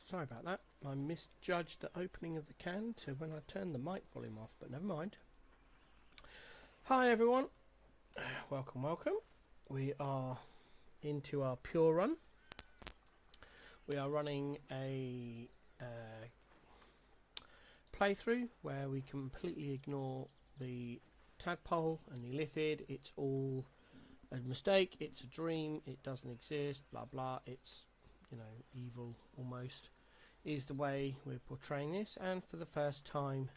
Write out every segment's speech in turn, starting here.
Sorry about that. I misjudged the opening of the can to when I turned the mic volume off, but never mind. Hi everyone. Welcome, welcome. We are into our pure run. We are running a playthrough where we completely ignore the Tadpole and the Illithid. It's all a mistake, it's a dream, it doesn't exist, blah blah, it's, you know, evil almost, is the way we're portraying this. And for the first time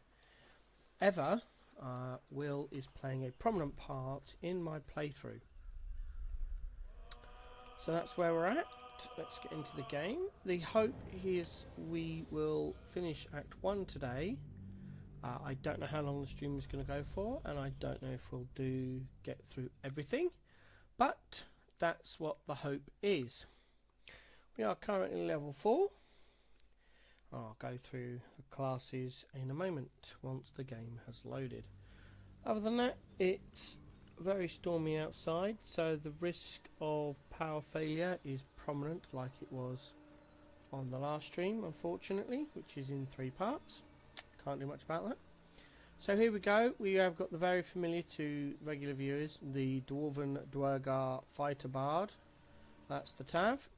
ever, Will is playing a prominent part in my playthrough. So that's where we're at. Let's get into the game. The hope is we will finish Act 1 today. I don't know how long the stream is going to go for, and I don't know if we'll get through everything, but that's what the hope is. We are currently level 4. I'll go through the classes in a moment once the game has loaded. Other than that, it's very stormy outside, so the risk of power failure is prominent like it was on the last stream, unfortunately, which is in 3 parts. Can't do much about that. So here we go. We have got the very familiar to regular viewers, the Dwarven Duergar fighter bard. That's the Tav.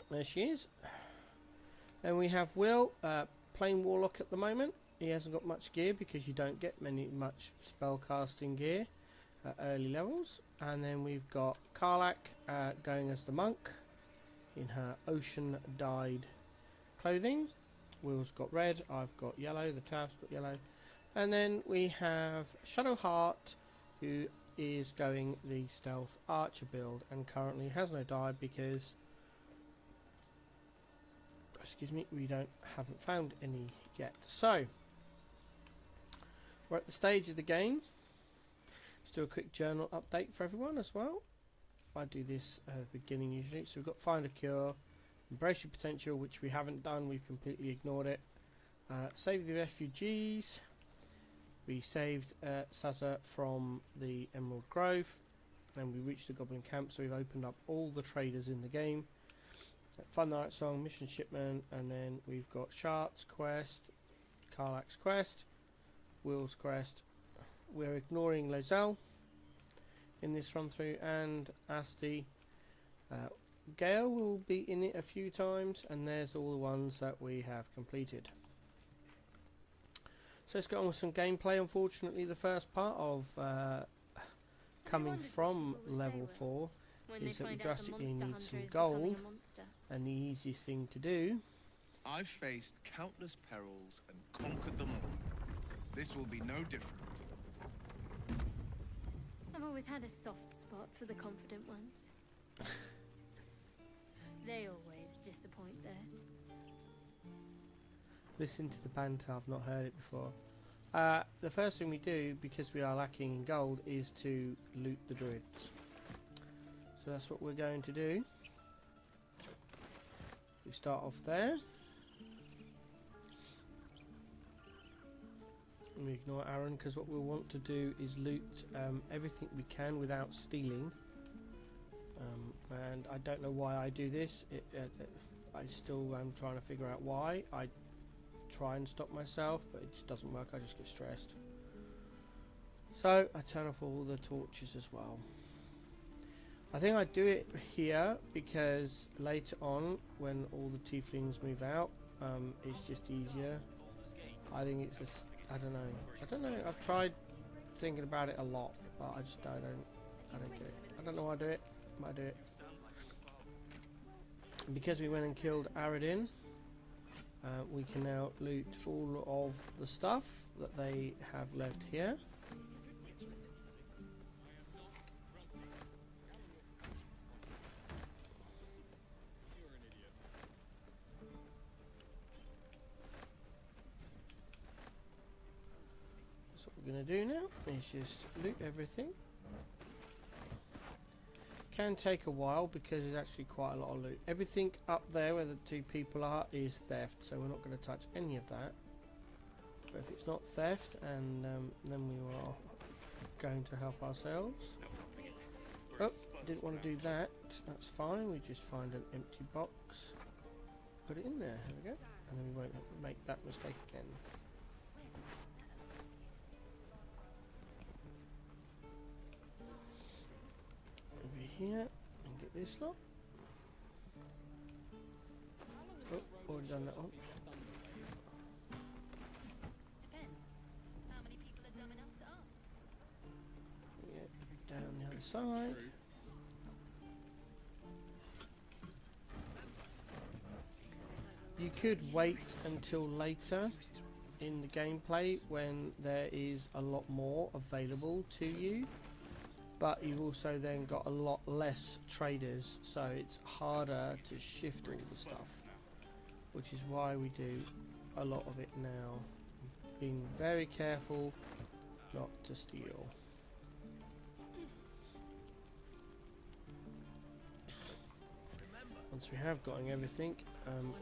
There she is. And we have Will, plain warlock at the moment. He hasn't got much gear because you don't get much spell casting gear at early levels. And then we've got Karlach going as the monk in her ocean dyed clothing. Will's got red, I've got yellow, the Tav's got yellow. And then we have Shadowheart, who is going the stealth archer build and currently has no dye because, excuse me, we haven't found any yet. So we're at the stage of the game. Let's do a quick journal update for everyone as well. I do this at the beginning usually. So we've got find a cure, embrace your potential, which we haven't done, we've completely ignored it. Save the refugees. We saved Sazza from the Emerald Grove, and we reached the Goblin Camp, so we've opened up all the traders in the game. Find the Night Song, Mission Shipment, and then we've got Shart's quest, Karlach's quest, Will's quest. We're ignoring Lozelle in this run through, and Asti. Gale will be in it a few times, and there's all the ones that we have completed. So let's get on with some gameplay. Unfortunately, the first part of coming from level 4 is that we drastically need some gold, and the easiest thing to do. I've faced countless perils and conquered them all. This will be no different. I've always had a soft spot for the confident ones. They always disappoint there. Listen to the banter, I've not heard it before. The first thing we do, because we are lacking in gold, is to loot the druids. So that's what we're going to do. We start off there. And we ignore Aaron, because what we want to do is loot everything we can without stealing. And I don't know why I do this. I still am trying to figure out why. I try and stop myself, but it just doesn't work. I just get stressed. So I turn off all the torches as well. I think I do it here because later on, when all the tieflings move out, it's just easier. I think it's just, I don't know. I've tried thinking about it a lot, but I just don't get it. I don't know why I do it. I do it. And because we went and killed Aradin, we can now loot all of the stuff that they have left here. So what we're going to do now is just loot everything. Can take a while because there's actually quite a lot of loot. Everything up there where the 2 people are is theft, so we're not going to touch any of that. But if it's not theft, and then we are going to help ourselves. Oh, didn't want to do that. That's fine. We just find an empty box. put it in there. There we go. And then we won't make that mistake again. Over here and get this lot. Oh, already done that one. Depends. How many people are dumb enough to ask? Yeah, down the other side. You could wait until later in the gameplay when there is a lot more available to you, but you've also then got a lot less traders, so it's harder to shift all the stuff, which is why we do a lot of it now. Being very careful not to steal. Once we have gotten everything,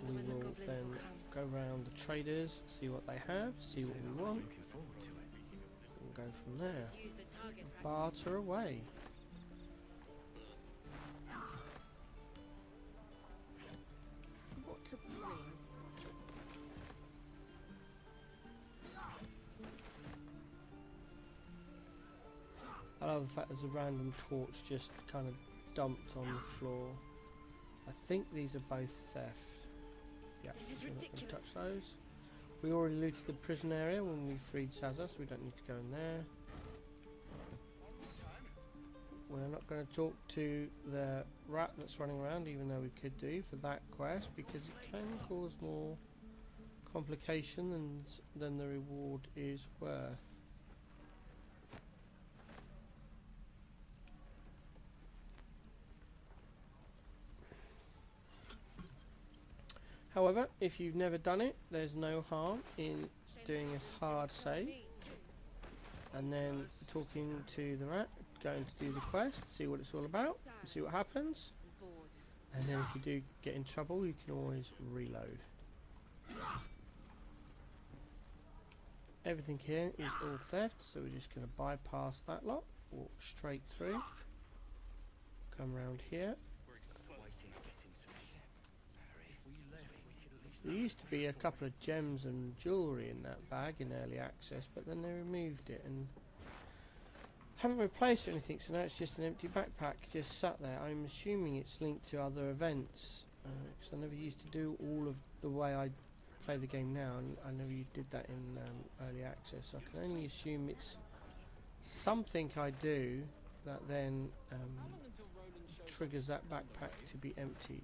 we will then go around the traders, see what they have, see what we want, and go from there. Barter away. What to bring? I love the fact there's a random torch just kind of dumped on the floor. I think these are both theft. Yeah, we're not going to touch those. We already looted the prison area when we freed Sazza, so we don't need to go in there. We're not going to talk to the rat that's running around, even though we could do for that quest, because it can cause more complication than the reward is worth. However, if you've never done it, there's no harm in doing a hard save and then talking to the rat, going to do the quest, see what it's all about, see what happens, and then if you do get in trouble, you can always reload. Everything here is all theft, so we're just going to bypass that lot, walk straight through, come around here. There used to be a couple of gems and jewellery in that bag in early access, but then they removed it and haven't replaced anything, so now it's just an empty backpack just sat there. I'm assuming it's linked to other events, because I never used to do all of the way I play the game now, and I never did that in early access, so I can only assume it's something I do that then triggers that backpack to be emptied.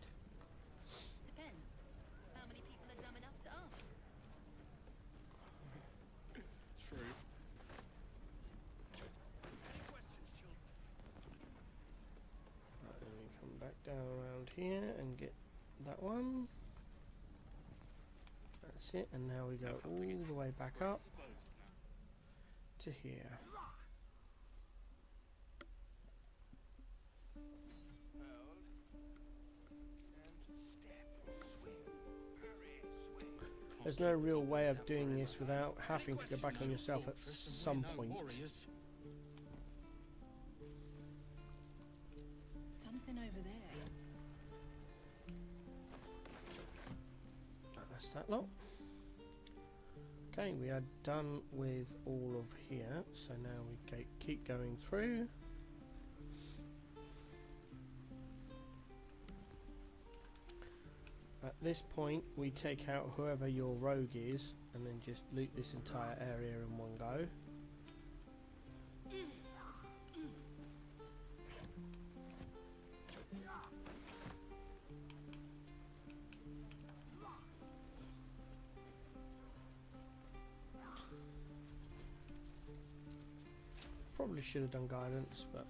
Down around here and get that one. That's it, and now we go all the way back up to here. There's no real way of doing this without having to go back on yourself at some point. Something over there. That's that lot. Okay, we are done with all of here, so now we keep going through. At this point, we take out whoever your rogue is, and then just loot this entire area in one go. Probably should have done guidance, but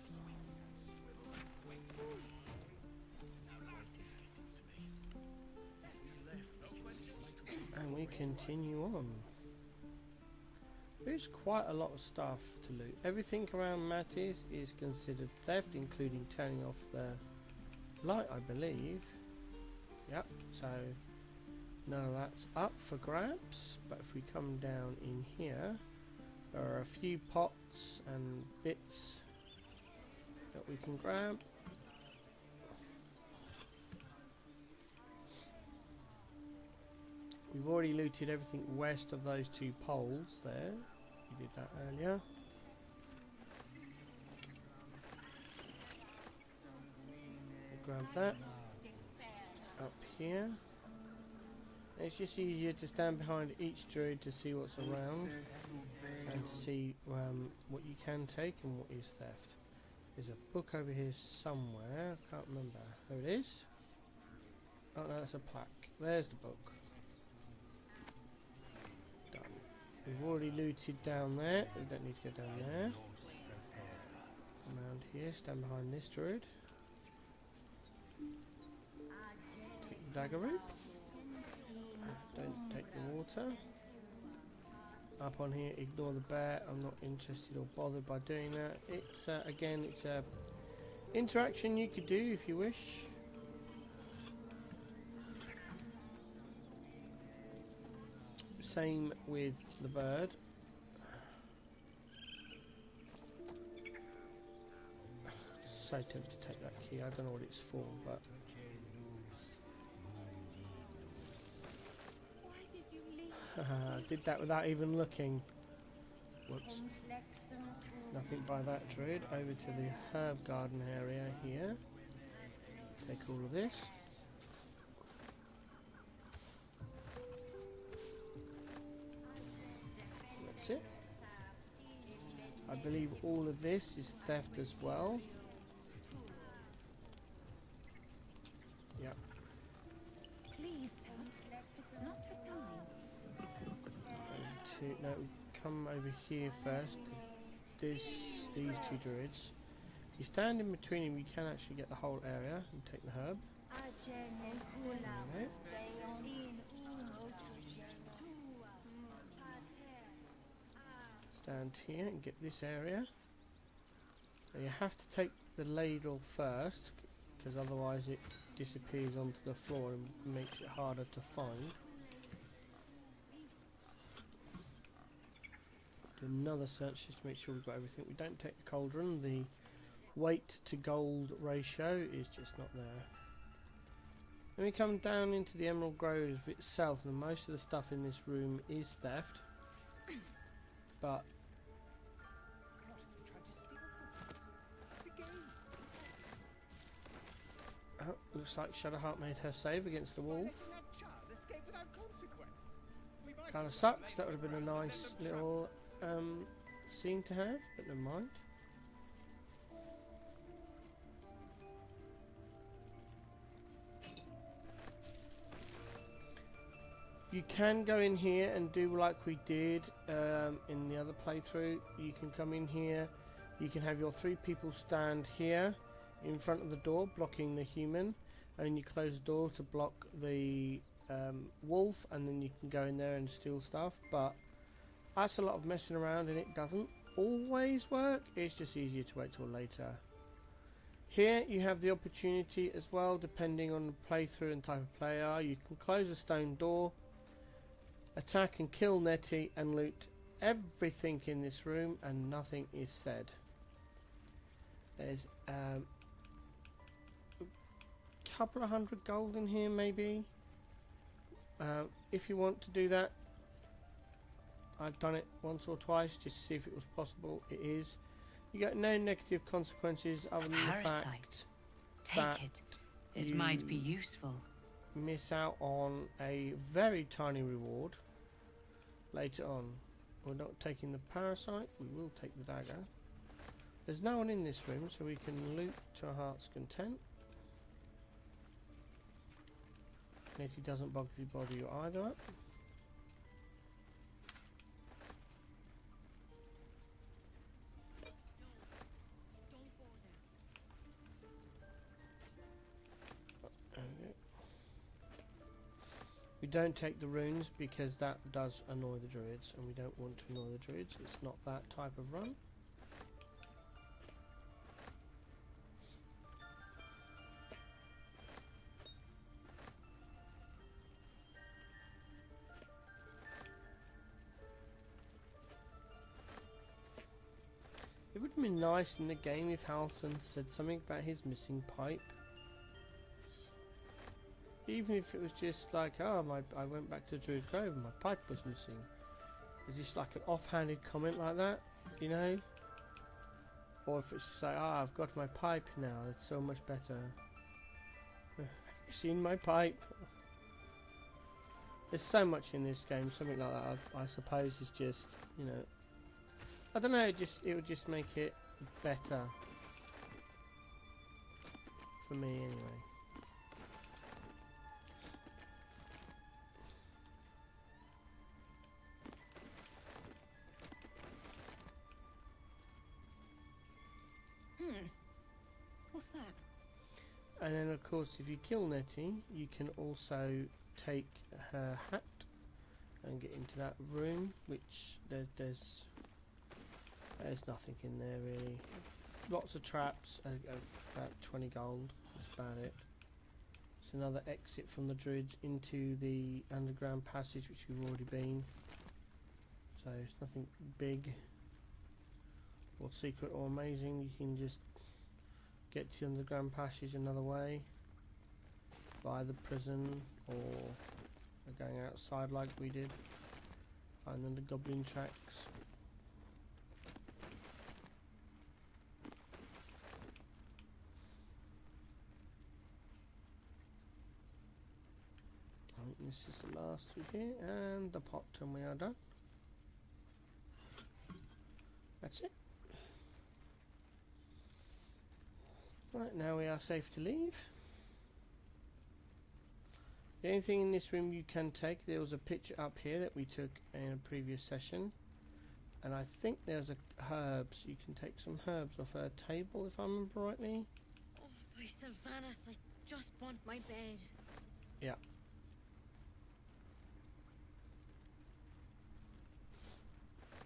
and we continue on. There's quite a lot of stuff to loot. Everything around Mattis is considered theft, including turning off the light, I believe. Yep, so none of that's up for grabs, but if we come down in here, there are a few pots and bits that we can grab. We've already looted everything west of those two poles there. We did that earlier. Grab that. Up here. It's just easier to stand behind each druid to see what's around and to see what you can take and what is theft. There's a book over here somewhere. I can't remember. There it is. Oh no, that's a plaque. There's the book. Done. We've already looted down there. We don't need to go down there. Come around here. Stand behind this druid. Take the dagger route. Don't take the water. Up on here, ignore the bear. I'm not interested or bothered by doing that. It's again, it's a interaction you could do if you wish. Same with the bird. So tempted to take that key. I don't know what it's for, but. Did that without even looking. Whoops. Nothing by that druid. Over to the herb garden area here. Take all of this. That's it. I believe all of this is theft as well. Yep. Please, Tusk. It's not the time. No, come over here first. These two druids. You stand in between them, you can actually get the whole area and take the herb. Right. Stand here and get this area. Now you have to take the ladle first, because otherwise it disappears onto the floor and makes it harder to find. Do another search just to make sure we've got everything. We don't take the cauldron. The weight to gold ratio is just not there. Then we come down into the Emerald Grove itself, and most of the stuff in this room is theft. But oh, looks like Shadowheart made her save against the wolf. Kind of sucks. That would have been a nice little scene to have, but never mind. You can go in here and do like we did in the other playthrough. You can come in here, you can have your 3 people stand here in front of the door blocking the human, and then you close the door to block the wolf, and then you can go in there and steal stuff. But that's a lot of messing around and it doesn't always work. It's just easier to wait till later. Here you have the opportunity as well, depending on the playthrough and type of player. You can close a stone door, attack and kill Nettie, and loot everything in this room and nothing is said. There's a couple of 100 gold in here maybe. If you want to do that, I've done it once or twice just to see if it was possible. It is. You get no negative consequences other than the fact that Take it. It might be useful. Miss out on a very tiny reward later on. We're not taking the parasite, we will take the dagger. There's no one in this room, so we can loot to our heart's content. And if he doesn't bother you either. We don't take the runes because that does annoy the druids, and we don't want to annoy the druids. It's not that type of run. It would have been nice in the game if Halson said something about his missing pipe. Even if it was just like, oh, I went back to Druid Grove and my pipe was missing. Is this like an offhanded comment like that, you know? Or if it's just like, oh, I've got my pipe now, it's so much better. Have you seen my pipe? There's so much in this game, something like that I suppose is just, you know, I don't know, it would just make it better. For me anyway. What's that? And then of course if you kill Nettie, you can also take her hat and get into that room, which there's nothing in there really. Lots of traps, about 20 gold, that's about it. It's another exit from the druids into the underground passage, which we've already been. So it's nothing big or secret or amazing. You can just get to the underground passage another way, by the prison, or going outside like we did, finding the goblin tracks. I think this is the last through here, and the pot, and we are done. That's it. Right, now we are safe to leave. The only thing in this room you can take, there was a picture up here that we took in a previous session, and I think there's herbs. You can take some herbs off her table if I remember rightly. Oh, by Sylvanas, I just want my bed. Yeah.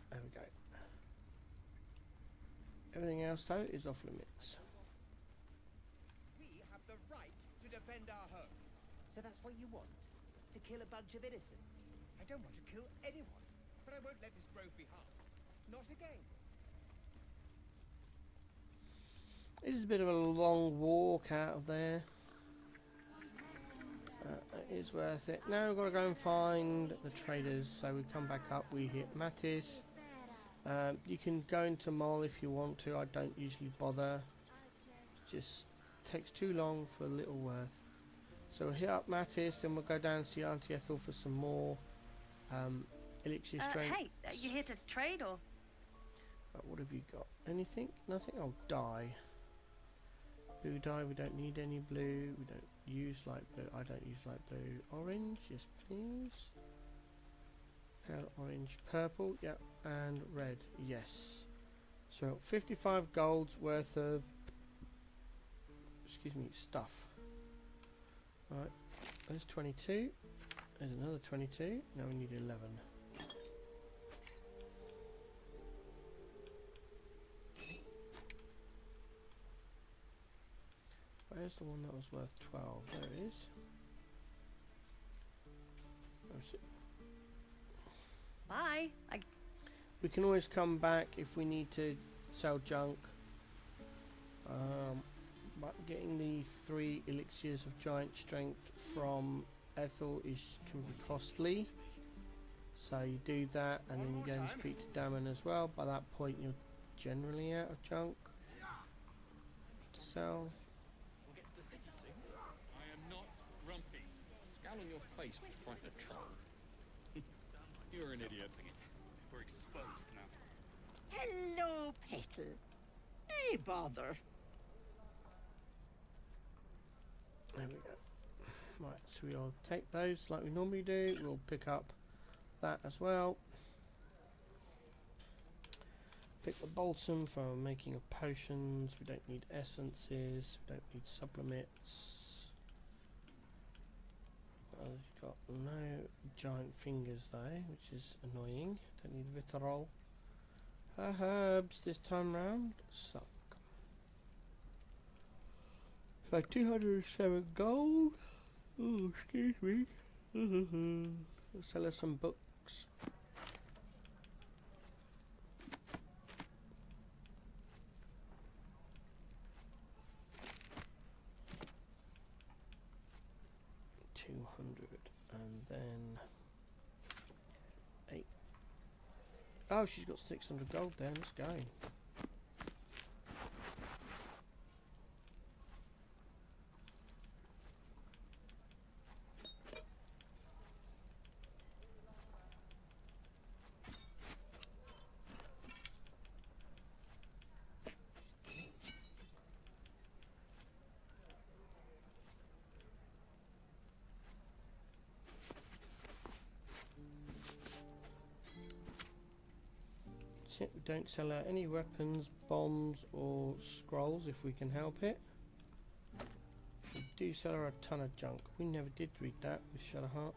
There we go. Everything else though is off limits. We have the right to defend our home. So that's what you want? To kill a bunch of innocents? I don't want to kill anyone, but I won't let this grove be harmed. Not again. This is a bit of a long walk out of there. It is worth it. Now we've got to go and find the traders. So we come back up, we hit Mattis. You can go into Mol if you want to. I don't usually bother. Just takes too long for little worth. So we'll hit up Mattis, then we'll go down to see Auntie Ethel for some more elixir strength. Hey, you here to trade or? What have you got? Anything? Nothing? Oh, dye. Blue dye, we don't need any blue. We don't use light blue. I don't use light blue. Orange, yes please. Pale orange, purple, yep, and red, yes. So 55 gold's worth of, excuse me, stuff. Right, there's 22. There's another 22. Now we need 11. Where's the one that was worth 12? There it is. Where's it? Bye. We can always come back if we need to sell junk. But getting the 3 elixirs of giant strength from Ethel can be costly. So you do that, and then you go and speak to Damon as well. By that point, you're generally out of junk to sell. I am not grumpy. Scowl on your face will frighten a troll. You're an idiot. We're exposed now. Hello, Petal. Hey, bother. There we go. Right, so we'll take those like we normally do. We'll pick up that as well. Pick the balsam for making of potions. We don't need essences. We don't need sublimits. I've got no giant fingers though, which is annoying. Don't need vitriol. Her herbs this time round suck. So 207 gold. Oh, excuse me. We'll sell her some books. 200, and then 8. Oh, she's got 600 gold there. Let's go. We don't sell out any weapons, bombs or scrolls if we can help it. We do sell her a ton of junk. We never did read that with Shadowheart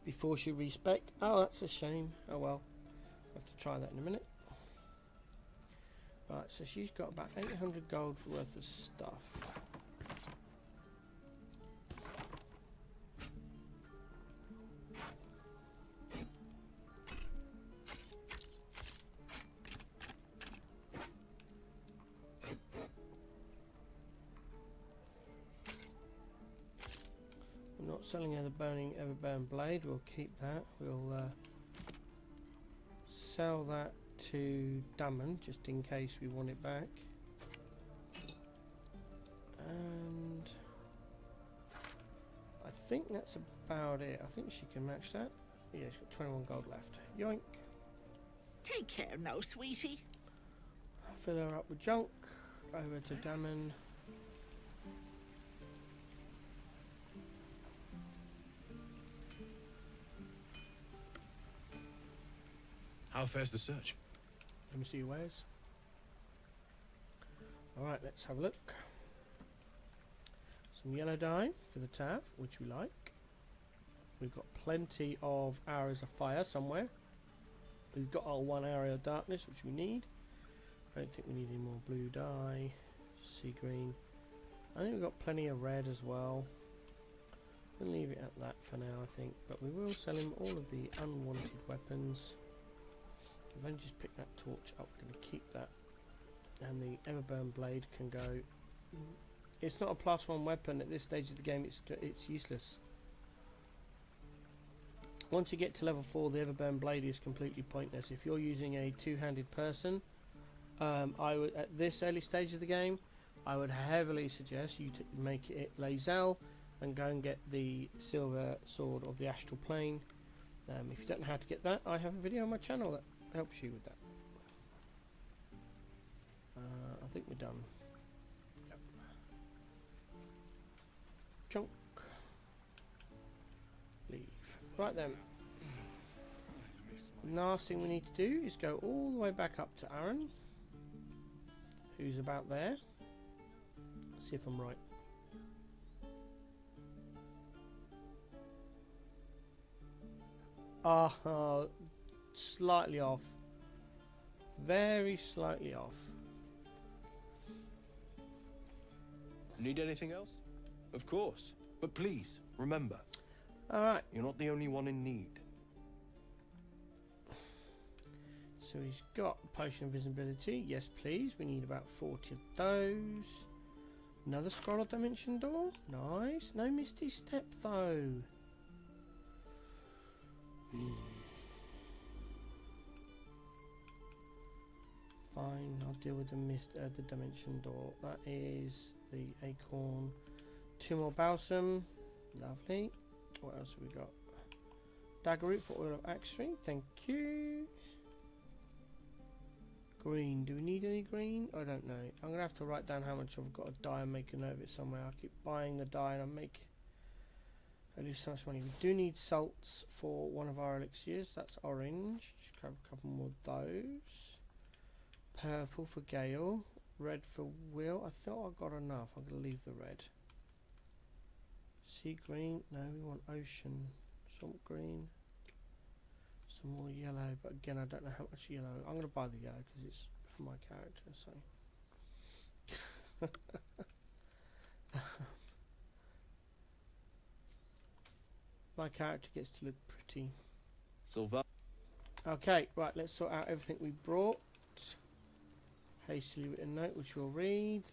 before she respec. Oh, that's a shame. Oh well, I'll have to try that in a minute. Right, so she's got about 800 gold worth of stuff. Selling her the Everburn blade, we'll keep that. We'll sell that to Dammon just in case we want it back. And I think that's about it. I think she can match that. Yeah, she's got 21 gold left. Yoink. Take care now, sweetie. I'll fill her up with junk. Over to Dammon. How fares the search? Let me see your wares. Alright, let's have a look. Some yellow dye for the Tav, which we like. We've got plenty of arrows of fire somewhere. We've got our 1 area of darkness, which we need. I don't think we need any more blue dye. Sea green. I think we've got plenty of red as well. We'll leave it at that for now, I think. But we will sell him all of the unwanted weapons. If I just pick that torch up, we're going to keep that. And the Everburn blade can go. It's not a +1 weapon at this stage of the game. It's useless. Once you get to level 4, the Everburn blade is completely pointless. If you're using a two-handed person, I would at this early stage of the game, I would heavily suggest you make it Lae'zel and go and get the silver sword of the astral plane. If you don't know how to get that, I have a video on my channel that helps you with that. I think we're done. Yep. Chunk. Leave. Right then. Last thing we need to do is go all the way back up to Aaron, who's about there. Let's see if I'm right. Slightly off. Very slightly off. Need anything else? Of course. But please, remember. Alright. You're not the only one in need. So he's got potion of invisibility. Yes, please. We need about 40 of those. Another scroll of dimension door. Nice. No misty step though. Fine, I'll deal with the dimension door. That is the acorn. 2 more balsam. Lovely. What else have we got? Dagger root for oil of axery. Thank you. Green. Do we need any green? I don't know. I'm gonna have to write down how much I've got of dye and make a note of it somewhere. I keep buying the dye and I make at least so much money. We do need salts for one of our elixirs. That's orange. Just grab a couple more of those. Purple for Gale. Red for Will. I thought I got enough. I'm going to leave the red. Sea green. No, we want ocean. Swamp green. Some more yellow. But again, I don't know how much yellow. I'm going to buy the yellow because it's for my character. So. My character gets to look pretty. Silver. Okay, right, let's sort out everything we brought. Hastily written note, which we'll read.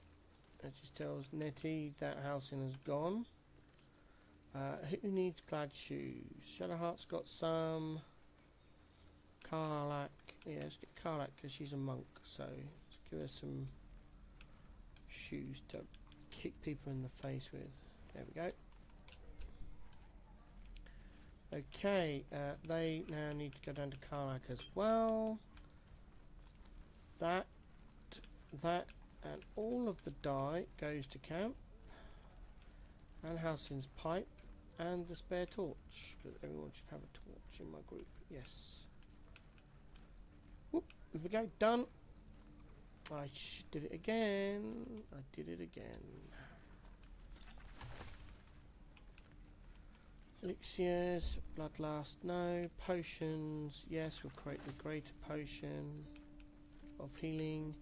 It just tells Nettie that housing has gone. Who needs glad shoes? Shadowheart's got some. Karlak. Yeah, let's get Karlak because she's a monk. So let's give her some shoes to kick people in the face with. There we go. Okay, they now need to go down to Karlak as well. That, and all of the dye goes to camp. And Halcyon's pipe. And the spare torch, because everyone should have a torch in my group. Yes. Whoop, there we go, done. I did it again. I did it again. Elixirs, bloodlust, no. Potions, yes, we'll create the greater potion of healing.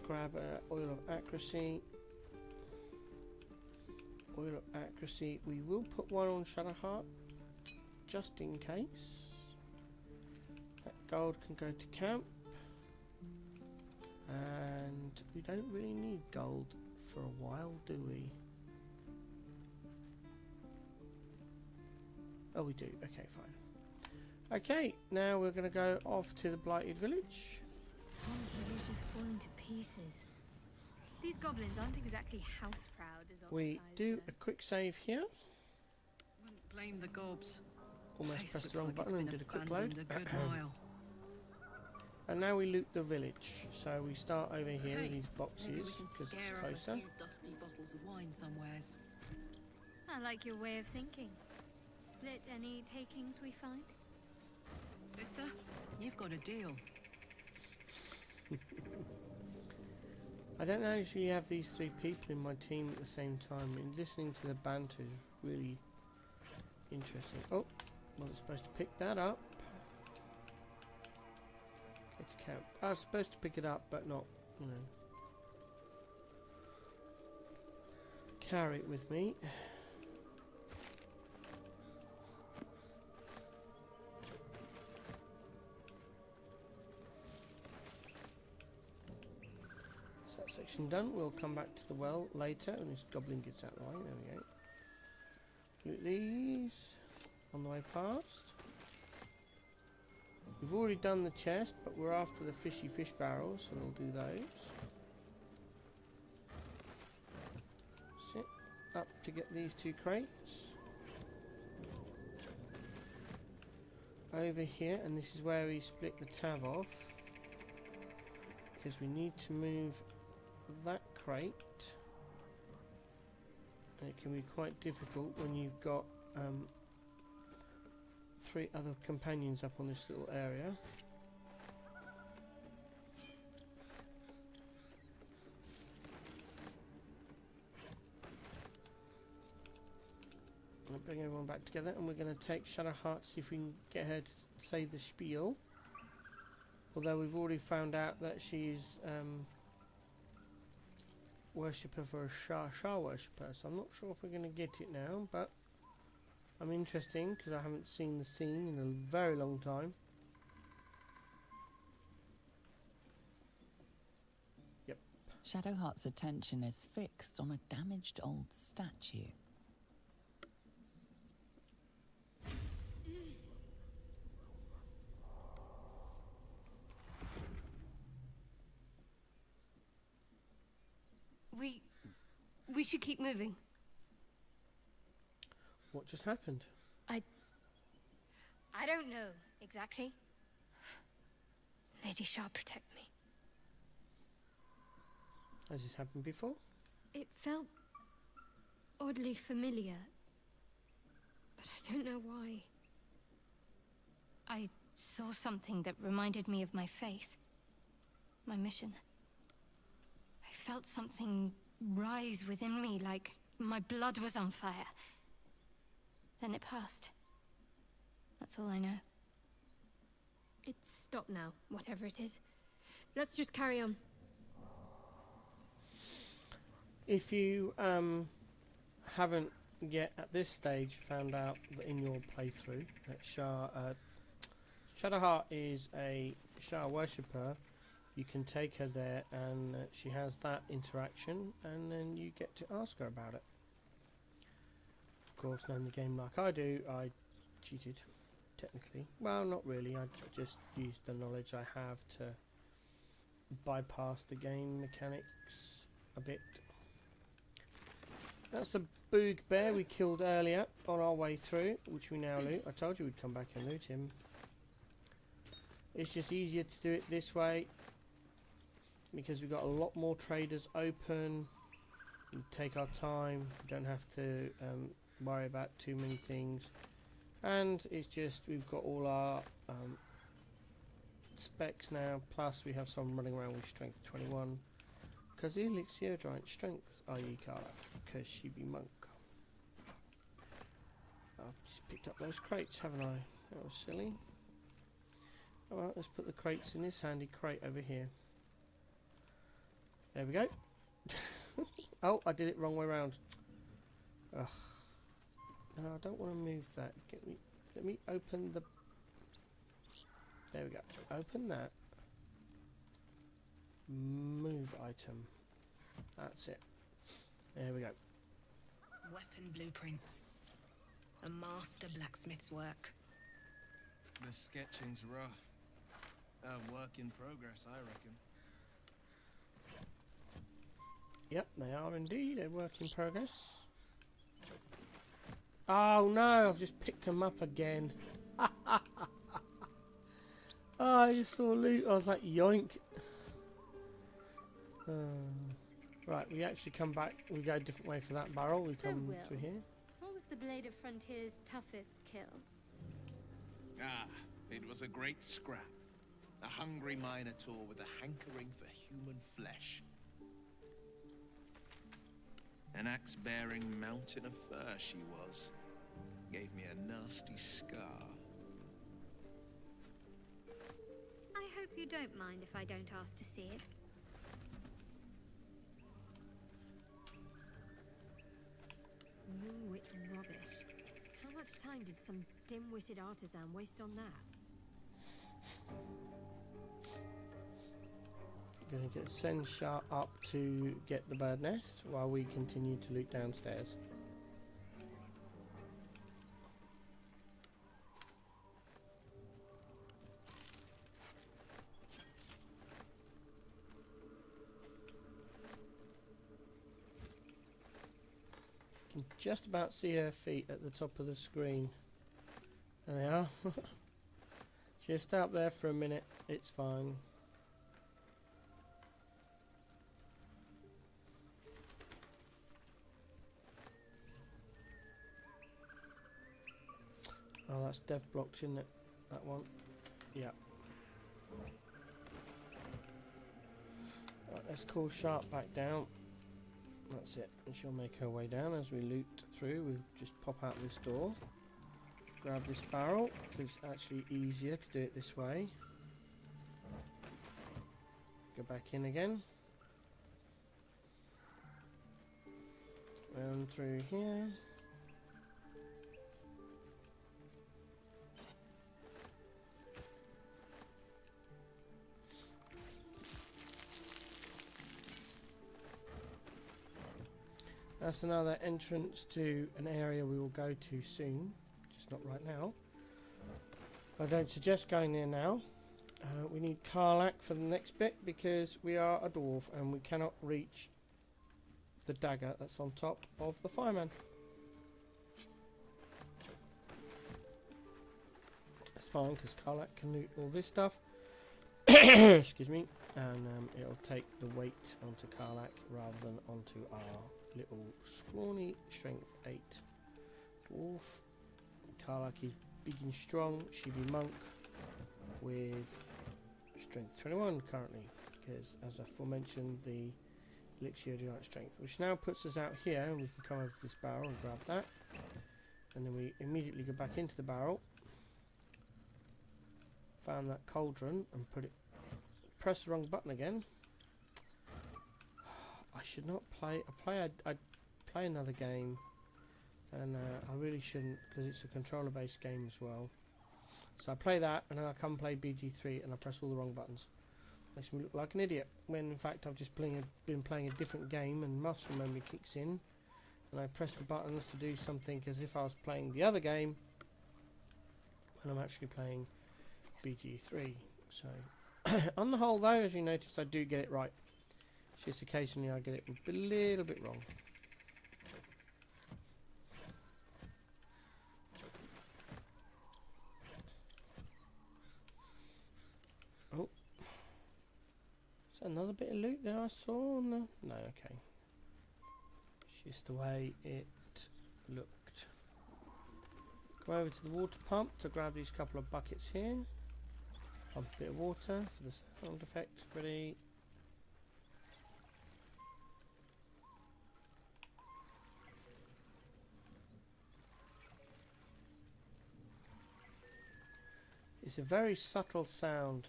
Grab oil of accuracy. Oil of accuracy. We will put one on Shadowheart, just in case. That gold can go to camp. And we don't really need gold for a while, do we? Oh, we do. Okay, fine. Okay, now we're going to go off to the Blighted Village. The whole village is falling to pieces. These goblins aren't exactly house proud as We do a quick save here. Wouldn't blame the gobs. Almost Place pressed the looks wrong like it's button and been did a quick load. abandoned a good while. And now we loot the village. So we start over here with these Maybe boxes we can because it's scare up a closer. few dusty bottles of wine somewheres. I like your way of thinking. Split any takings we find? Sister, you've got a deal. I don't actually have these three people in my team at the same time, and listening to the banter is really interesting. Oh, well, it's supposed to pick that up. Get to camp. I was supposed to pick it up, but not, you know, carry it with me. That section done. We'll come back to the well later when this goblin gets out of the way. There we go. Loot these on the way past. We've already done the chest, but we're after the fishy fish barrels, so we'll do those. Sit up to get these two crates. Over here, and this is where we split the tab off, because we need to move that crate, and it can be quite difficult when you've got three other companions up on this little area. I'll bring everyone back together, and we're going to take Shadowheart, see if we can get her to say the spiel, although we've already found out that she's worshipper for a Shah worshipper, so I'm not sure if we're going to get it now, but I'm interested because I haven't seen the scene in a very long time. Yep. Shadowheart's attention is fixed on a damaged old statue. We should keep moving. What just happened? I don't know exactly. Lady Shah, protect me. Has this happened before? It felt oddly familiar, but I don't know why. I saw something that reminded me of my faith, my mission. I felt something rise within me, like my blood was on fire. Then it passed. That's all I know. It's stopped now, whatever it is. Let's just carry on. If you haven't yet at this stage found out that in your playthrough that Shadowheart is a Shah worshipper, you can take her there and she has that interaction, and then you get to ask her about it. course, knowing the game like I do, I cheated, technically. Well, not really, I just used the knowledge I have to bypass the game mechanics a bit. That's the boog bear we killed earlier on our way through, which we now loot. I told you we'd come back and loot him. It's just easier to do it this way because we've got a lot more traders open. We take our time, we don't have to worry about too many things, and it's just we've got all our specs now, plus we have some running around with strength 21 because the elixir giant strength, i.e. Carla, because she be monk. I've just picked up those crates, haven't I? That was silly. Alright, let's put the crates in this handy crate over here. There we go. Oh, I did it wrong way around. Ugh. No, I don't want to move that. Let me open the... There we go. Open that. Move item. That's it. There we go. Weapon blueprints. A master blacksmith's work. The sketching's rough. A work in progress, I reckon. Yep, they are indeed a work in progress. Oh no, I've just picked them up again. Oh, I just saw loot. I was like, yoink. Right, we actually come back. We go a different way for that barrel. We So, come Will, through here. what was the Blade of Frontier's toughest kill? Ah, it was a great scrap. A hungry minotaur with a hankering for human flesh. An axe-bearing mountain of fur she was. Gave me a nasty scar. I hope you don't mind if I don't ask to see it. Moonwitch rubbish. How much time did some dim-witted artisan waste on that? Gonna get send Sharp up to get the bird nest while we continue to loot downstairs. You can just about see her feet at the top of the screen. There they are. Just stay up there for a minute, it's fine. Oh, that's dev blocks, isn't it? That one. Yeah. Right, let's call Sharp back down. That's it. And she'll make her way down as we loot through. We'll just pop out this door. Grab this barrel, because it's actually easier to do it this way. Go back in again. Round through here. That's another entrance to an area we will go to soon, just not right now. I don't suggest going there now. We need Karlak for the next bit because we are a dwarf and we cannot reach the dagger that's on top of the fireman. That's fine because Karlak can loot all this stuff. Excuse me. And it'll take the weight onto Karlak rather than onto our little scrawny strength 8 dwarf. Karlak is big and strong. She be monk with strength 21 currently, because as aforementioned the elixir giant strength, which now puts us out here, and we can come over to this barrel and grab that, and then we immediately go back into the barrel, found that cauldron and put it, press the wrong button again. I should not play. I'd play another game, and I really shouldn't because it's a controller-based game as well. So I play that, and then I come play BG3, and I press all the wrong buttons. Makes me look like an idiot. When in fact I've just been playing a different game, and muscle memory kicks in, and I press the buttons to do something as if I was playing the other game when I'm actually playing BG3. So on the whole though, as you notice, I do get it right. It's just occasionally I get it a little bit wrong. Oh, is that another bit of loot that I saw? No, okay. It's just the way it looked. Go over to the water pump to grab these couple of buckets here. Pump a bit of water for the sound effect. Ready? It's a very subtle sound.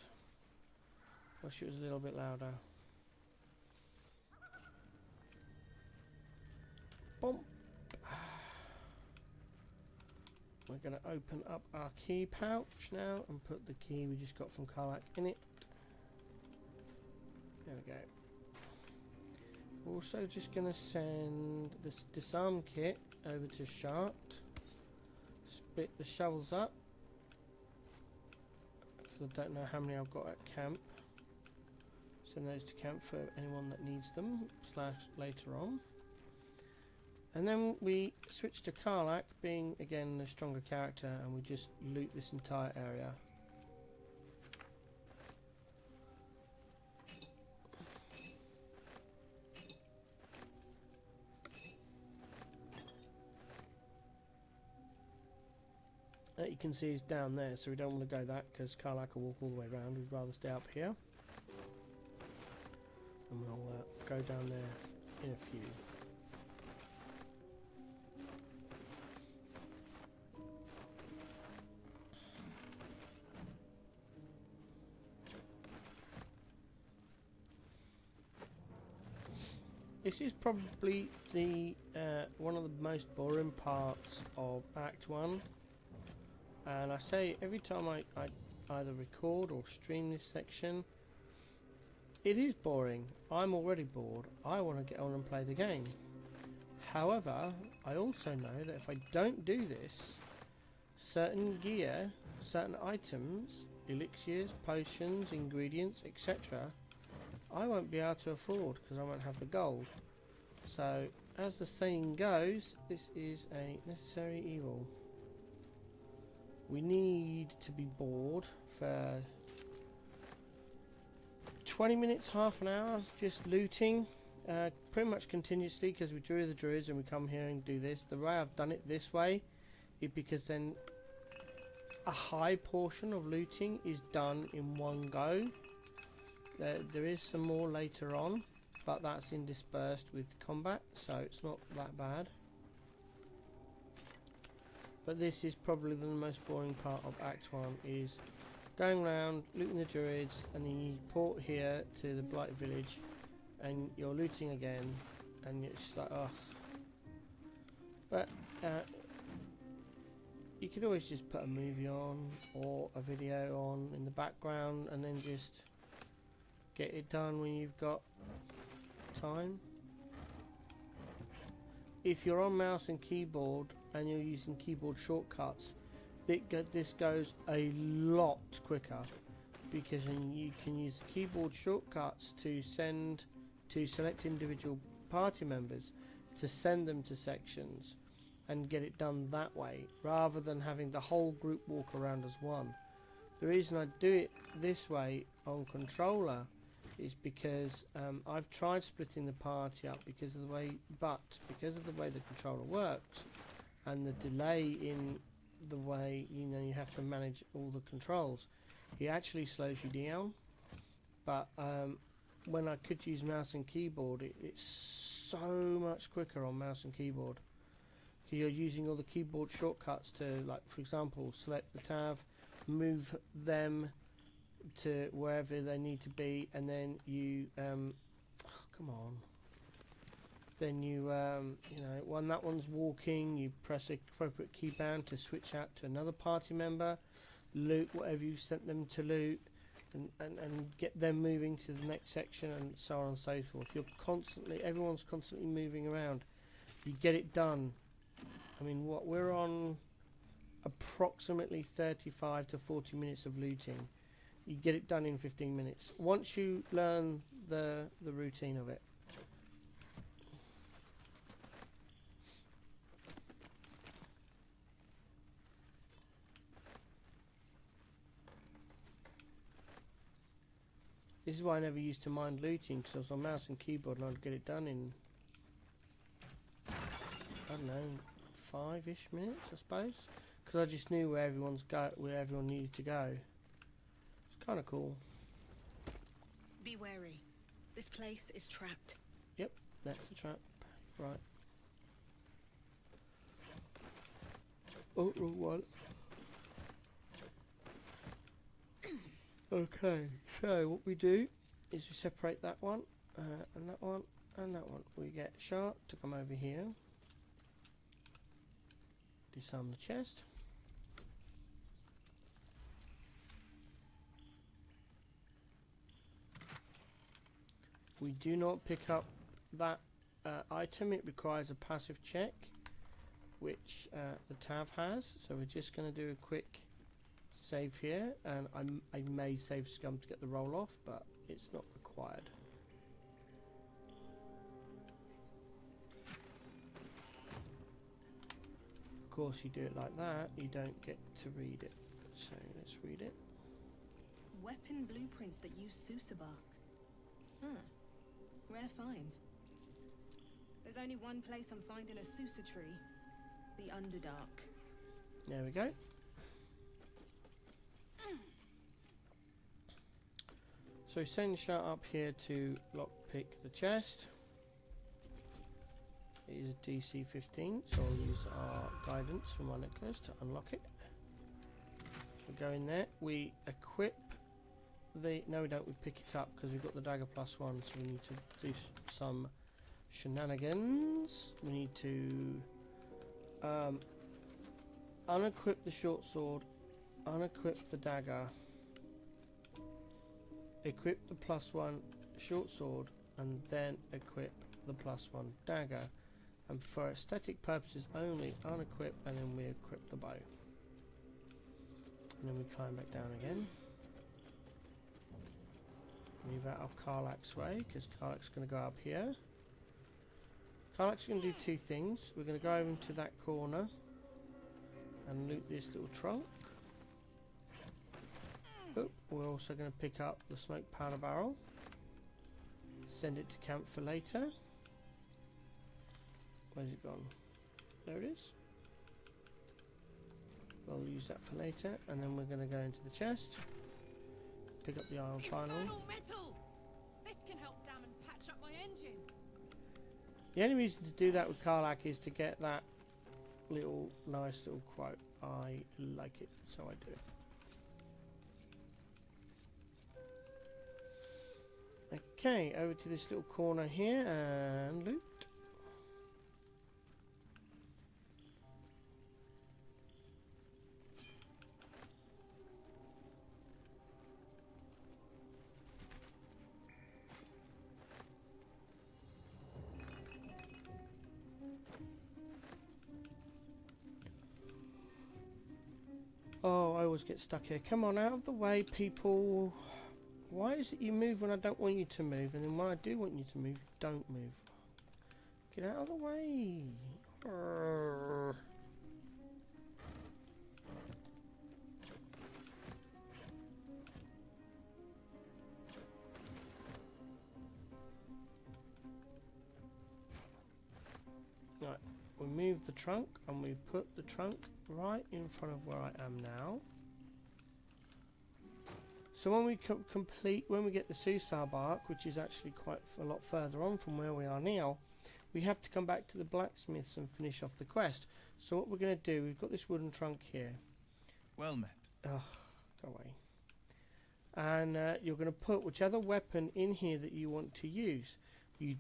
Wish it was a little bit louder. Bump. We're going to open up our key pouch now and put the key we just got from Karlach in it. There we go. Also just going to send this disarm kit over to Shart. Split the shovels up, because I don't know how many I've got at camp. Send those to camp for anyone that needs them, / later on. And then we switch to Karlach, being again a stronger character, and we just loot this entire area. That you can see is down there, so we don't want to go that because Karlach will walk all the way around. We'd rather stay up here. And we'll go down there in a few. This is probably the one of the most boring parts of Act 1. And I say every time I either record or stream this section, it is boring. I'm already bored. I want to get on and play the game. However, I also know that if I don't do this, certain gear, certain items, elixirs, potions, ingredients, etc., I won't be able to afford because I won't have the gold. So, as the saying goes, this is a necessary evil. We need to be bored for 20 minutes, half an hour, just looting, pretty much continuously, because we drew the druids and we come here and do this. The way I've done it this way is because then a high portion of looting is done in one go. There is some more later on, but that's interspersed with combat, so it's not that bad. But this is probably the most boring part of Act 1, is going around, looting the druids, and then you port here to the Blight Village, and you're looting again, and it's just like, ugh. But you could always just put a movie on, or a video on in the background, and then just get it done when you've got time. If you're on mouse and keyboard and you're using keyboard shortcuts, this goes a lot quicker, because you can use keyboard shortcuts to select individual party members, to send them to sections and get it done that way, rather than having the whole group walk around as one. The reason I do it this way on controller is because I've tried splitting the party up because of the way the controller works, and the delay in the way you have to manage all the controls, it actually slows you down. But when I could use mouse and keyboard, it's so much quicker on mouse and keyboard, because you're using all the keyboard shortcuts to, like, for example, select the tab, move them to wherever they need to be, and then you then you when that one's walking, you press the appropriate key band to switch out to another party member, loot whatever you sent them to loot, and get them moving to the next section, and so on and so forth. Everyone's constantly moving around. You get it done. I mean, what we're on approximately 35 to 40 minutes of looting. You get it done in 15 minutes once you learn the routine of it. This is why I never used to mind looting, because I was on mouse and keyboard and I'd get it done in, I don't know, 5-ish minutes, I suppose, because I just knew where where everyone needed to go. It's kind of cool. Be wary. This place is trapped. Yep, that's the trap. Right. Oh, wrong one. Okay, so what we do is we separate that one, and that one, and that one. We get Sharp to come over here, disarm the chest. We do not pick up that item. It requires a passive check, which the Tav has, so we're just going to do a quick save here, and I may save scum to get the roll off, but it's not required. Of course, you do it like that, you don't get to read it. So let's read it. Weapon blueprints that use Sousa bark. Huh. Rare find. There's only one place I'm finding a Sousa tree. The Underdark. There we go. So send Shut up here to lockpick the chest. It is a DC 15, so I'll use our guidance from our necklace to unlock it. We go in there, we equip the... No we don't, we pick it up because we've got the dagger +1, so we need to do some shenanigans. We need to unequip the short sword, unequip the dagger, equip the +1 short sword, and then equip the +1 dagger, and for aesthetic purposes only unequip, and then we equip the bow, and then we climb back down again. Move out of Karlach's way, because Karlach's going to go up here. Karlach's going to do two things. We're going to go over into that corner and loot this little trunk. Oh, we're also going to pick up the smoke powder barrel, send it to camp for later. Where's it gone? There it is. We'll use that for later, and then we're going to go into the chest, pick up the iron final. Metal! This can help dam and patch up my engine. The only reason to do that with Karlach is to get that little nice little quote. I like it, so I do. Okay, over to this little corner here and loot. Oh, I always get stuck here. Come on, out of the way, people. Why is it you move when I don't want you to move, and then when I do want you to move, you don't move? Get out of the way. Urgh. Right, we move the trunk, and we put the trunk right in front of where I am now. So when we when we get the Susar bark, which is actually quite a lot further on from where we are now, we have to come back to the blacksmiths and finish off the quest. So what we're going to do, we've got this wooden trunk here. Well met. Ugh, go away. And you're going to put whichever weapon in here that you want to use.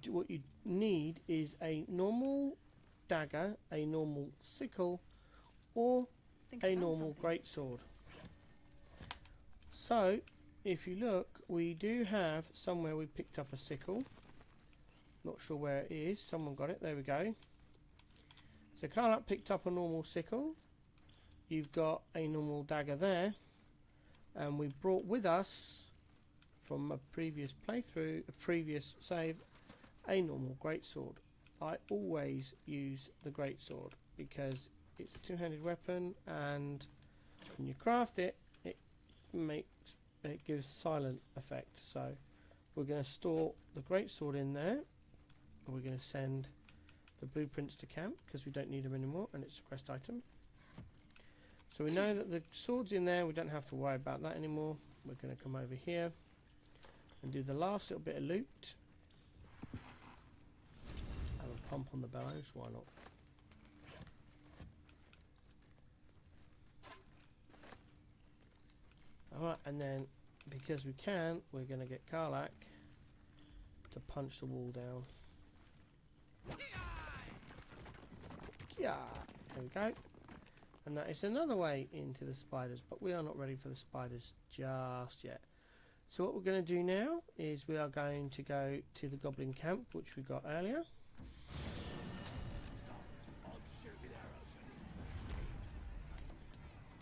What you need is a normal dagger, a normal sickle, or a normal greatsword. So, if you look, we do have somewhere we picked up a sickle. Not sure where it is. Someone got it. There we go. So Carla picked up a normal sickle. You've got a normal dagger there. And we brought with us, from a previous playthrough, a previous save, a normal greatsword. I always use the greatsword because it's a two-handed weapon, and when you craft it, it gives silent effect. So we're going to store the greatsword in there. We're going to send the blueprints to camp because we don't need them anymore, and it's a quest item. So we know that the sword's in there. We don't have to worry about that anymore. We're going to come over here and do the last little bit of loot. Have a pump on the bellows, why not? Alright, and then because we can, we're going to get Karlak to punch the wall down. Yeah, there we go. And that is another way into the spiders, but we are not ready for the spiders just yet. So what we're going to do now is we are going to go to the goblin camp, which we got earlier.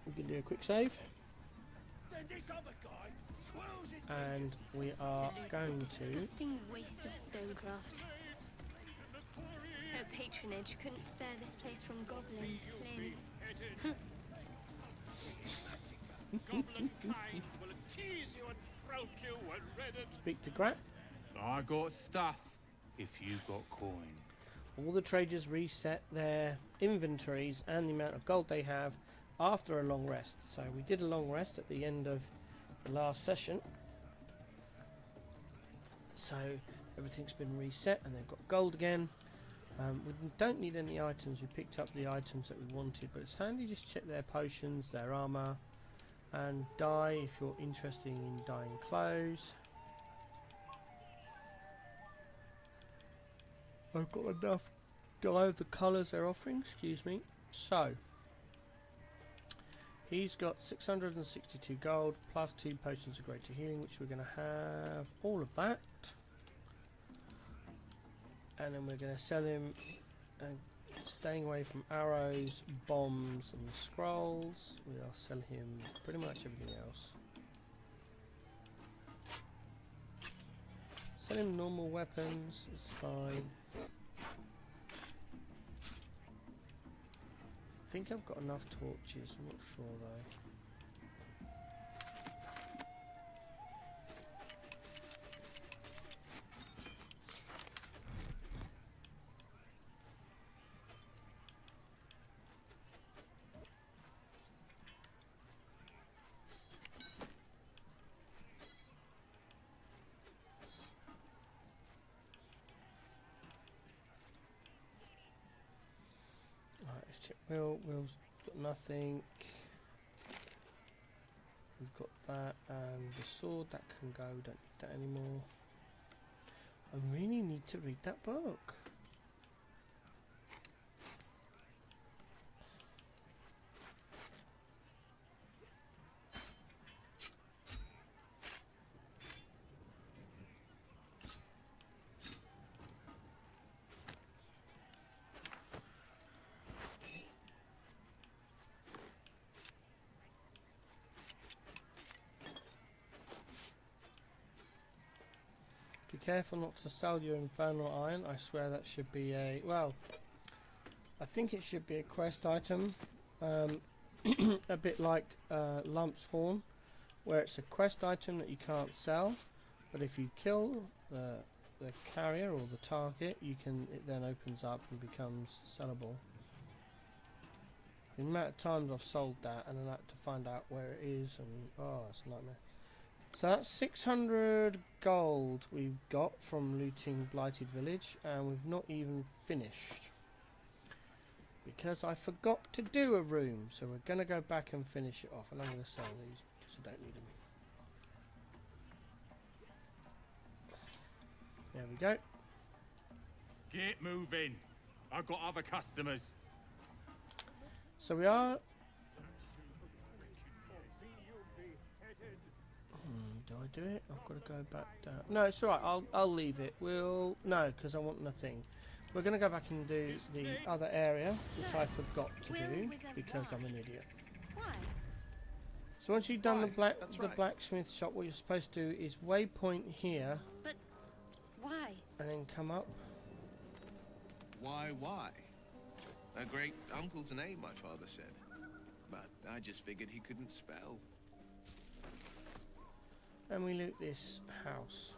We can do a quick save. And we are going to... Disgusting waste of stonecraft. Her patronage couldn't spare this place from goblins, clearly. Goblin kind will tease you and froke you when redded. Speak to Grat. I got stuff if you got coin. All the traders reset their inventories and the amount of gold they have after a long rest. So we did a long rest at the end of the last session. So everything's been reset and they've got gold again. We don't need any items. We picked up the items that we wanted, but it's handy just check their potions, their armor, and dye if you're interested in dyeing clothes. I've got enough dye of the colours they're offering, excuse me. So he's got 662 gold plus 2 potions of greater healing, which we're going to have all of that. And then we're going to sell him staying away from arrows, bombs and scrolls. We'll sell him pretty much everything else. Sell him normal weapons, it's fine. I think I've got enough torches, I'm not sure though. Will's got nothing. We've got that and the sword that can go, don't need that anymore. I really need to read that book. Be careful not to sell your infernal iron. I swear that should be a... well, I think it should be a quest item. A bit like Lump's Horn, where it's a quest item that you can't sell, but if you kill the carrier or the target, you can. It then opens up and becomes sellable. The amount of times I've sold that and then had to find out where it is, and oh, it's a nightmare. So that's 600 gold we've got from looting Blighted Village, and we've not even finished because I forgot to do a room. So we're going to go back and finish it off, and I'm going to sell these because I don't need them. There we go. Get moving. I've got other customers. So we are... do I do it? I've got to go back down. No, it's alright. I'll leave it. No, because I want nothing. we're going to go back and do the other area, which I forgot to do because I'm an idiot. Why? So once you've done Why? the blacksmith shop, what you're supposed to do is waypoint here But why? and then come up. Why? A great uncle's name, my father said. But I just figured he couldn't spell. And we loot this house,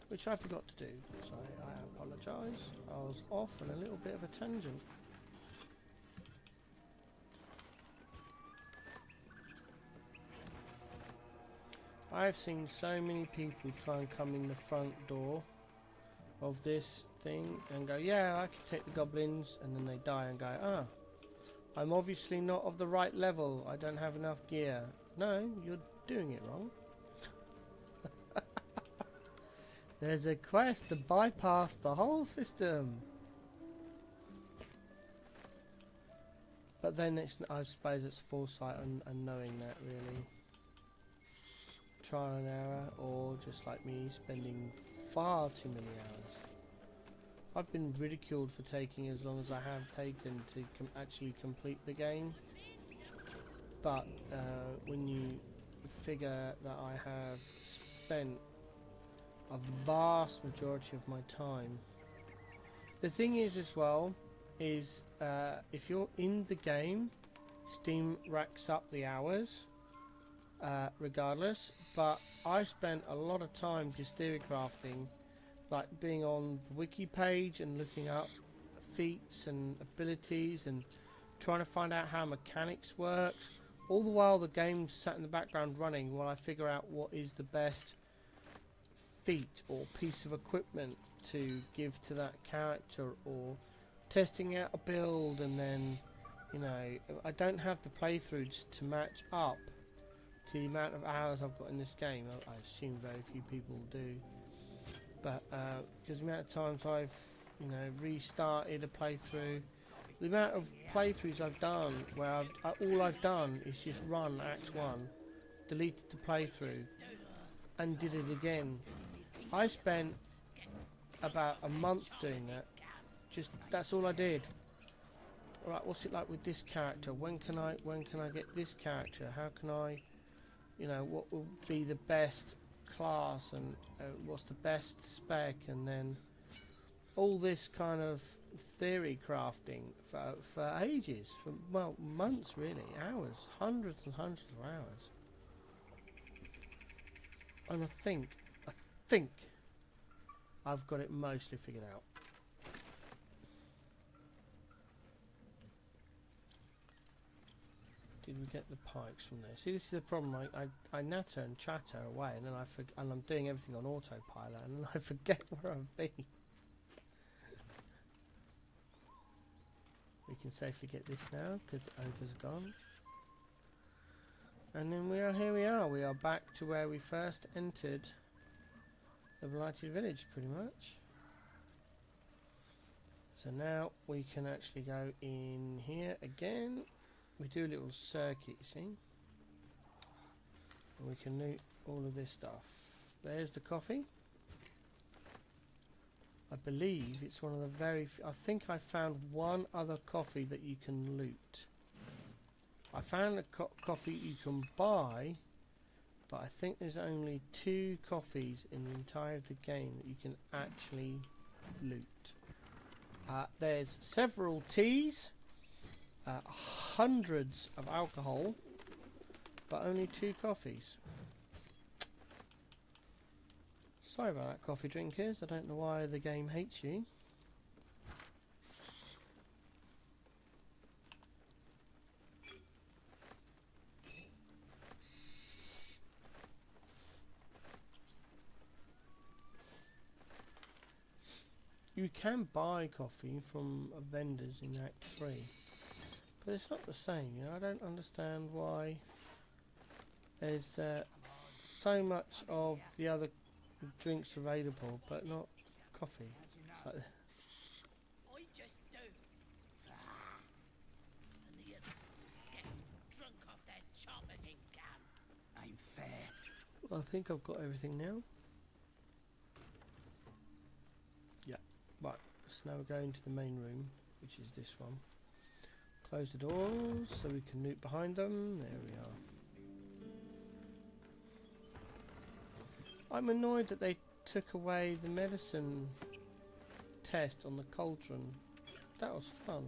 which I forgot to do, so I apologise. I was off on a little bit of a tangent. I've seen so many people try and come in the front door of this thing and go, yeah, I can take the goblins, and then they die and go, ah, I'm obviously not of the right level, I don't have enough gear. No, you're doing it wrong. There's a quest to bypass the whole system. But then it's, I suppose it's foresight and knowing that, really. Trial and error, or just like me, spending far too many hours. I've been ridiculed for taking as long as I have taken to actually complete the game. But when you figure that I have spent a vast majority of my time. The thing is as well, is if you're in the game, Steam racks up the hours regardless, but I spent a lot of time just theory crafting, like being on the wiki page and looking up feats and abilities and trying to find out how mechanics works, all the while the game's sat in the background running while I figure out what is the best feat or piece of equipment to give to that character, or testing out a build. And then, you know, I don't have the playthroughs to match up to the amount of hours I've got in this game. I assume very few people do, but because the amount of times I've, you know, restarted a playthrough, the amount of playthroughs I've done where all I've done is just run Act 1, deleted the playthrough and did it again. I spent about a month doing that. Just, that's all I did. Alright, what's it like with this character? When can I get this character? How can I, you know, what will be the best class, and what's the best spec? And then all this kind of theory crafting for ages, for, well, months really, hours, hundreds and hundreds of hours. And I think I've got it mostly figured out. Did we get the pikes from there? See, this is the problem. I natter and chatter away, and then and I'm doing everything on autopilot, and then I forget where I've been. We can safely get this now because Ogre's gone. And then here we are. We are back to where we first entered the Blighted Village, pretty much. So now we can actually go in here again. We do a little circuit, you see. And we can loot all of this stuff. There's the coffee. I believe it's one of the very I think I found one other coffee that you can loot. I found a coffee you can buy, but I think there's only 2 coffees in the entire of the game that you can actually loot. There's several teas, hundreds of alcohol, but only 2 coffees. Sorry about that, coffee drinkers. I don't know why the game hates you. You can buy coffee from vendors in Act 3, but it's not the same, you know. I don't understand why there's so much of the other drinks available, but not coffee. Like, I just do. And the others get drunk off their choppers in camp. Ain't fair. well, I think I've got everything now. Yeah. Right, so now we're going to the main room, which is this one. Close the doors so we can loot behind them. There we are. I'm annoyed that they took away the medicine test on the cauldron. That was fun.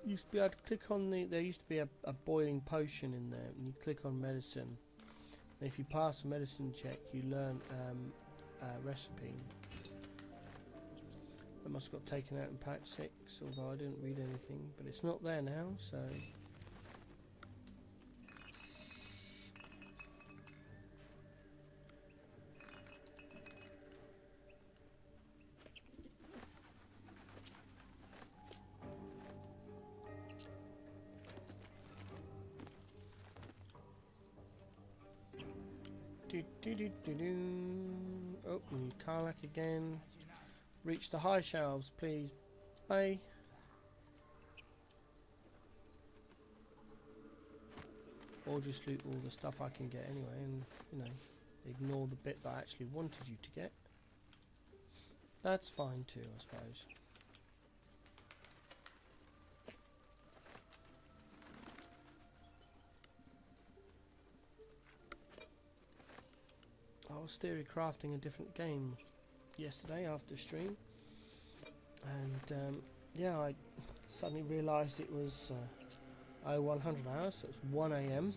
Used to be able to click on there used to be a boiling potion in there, and you click on medicine. And if you pass a medicine check, you learn a recipe. It must have got taken out in patch 6, although I didn't read anything, but it's not there now, so... Oh, we need Karlach again. Reach the high shelves, please. Bye. Or just loot all the stuff I can get anyway, and you know, ignore the bit that I actually wanted you to get. That's fine too, I suppose. I was theory crafting a different game yesterday after stream, and yeah, I suddenly realised it was 0100 hours, so it's 1 AM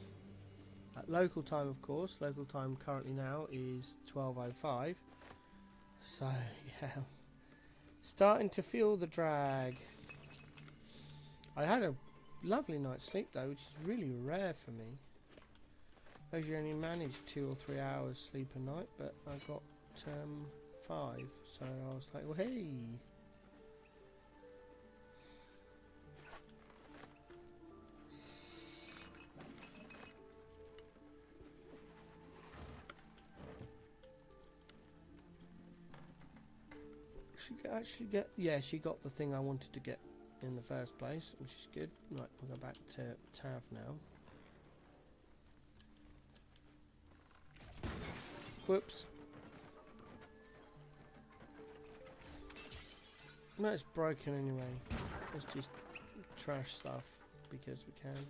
at local time, of course. Local time currently now is 12:05, so yeah, starting to feel the drag. I had a lovely night's sleep though, which is really rare for me. I usually only manage 2 or 3 hours sleep a night, but I got 5, so I was like, well, hey. She actually get, yeah, she got the thing I wanted to get in the first place, which is good. Right, we'll go back to Tav now. Whoops. No, it's broken anyway. Let's just trash stuff because we can.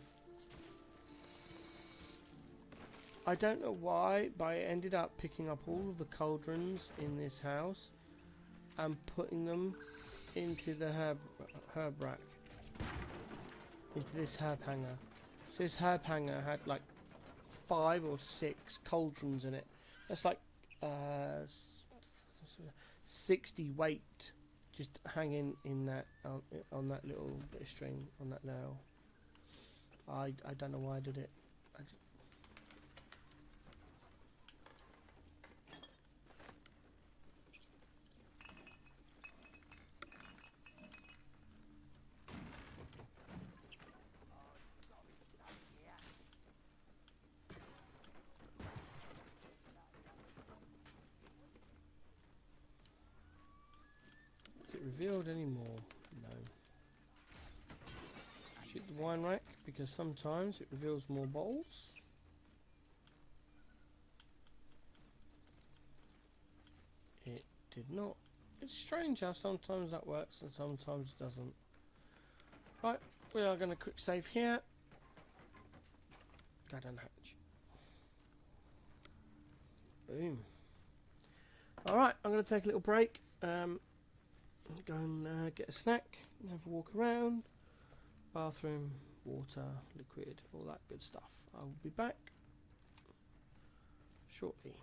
I don't know why, but I ended up picking up all of the cauldrons in this house and putting them into the herb rack. Into this herb hanger. So this herb hanger had like 5 or 6 cauldrons in it. That's like 60 weight just hanging in that on that little bit of string on that nail. I don't know why I did it. Revealed anymore? No. Shoot the wine rack because sometimes it reveals more bottles. It did not. It's strange how sometimes that works and sometimes it doesn't. Right, we are going to quick save here. Garden hatch. Boom. Alright, I'm going to take a little break. Go and get a snack and have a walk around. Bathroom, water, liquid, all that good stuff. I will be back shortly.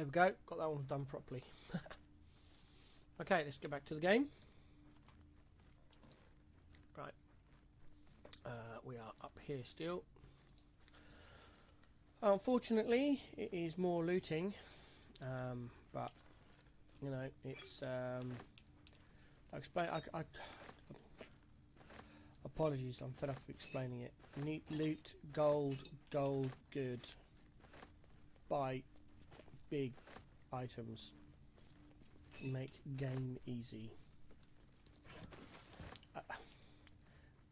There we go. Got that one done properly. Okay, let's get back to the game. Right. We are up here still. Unfortunately, it is more looting. But, you know, it's... I explain... apologies, I'm fed up of explaining it. Neat loot, gold, good. Buy big items. Make game easy.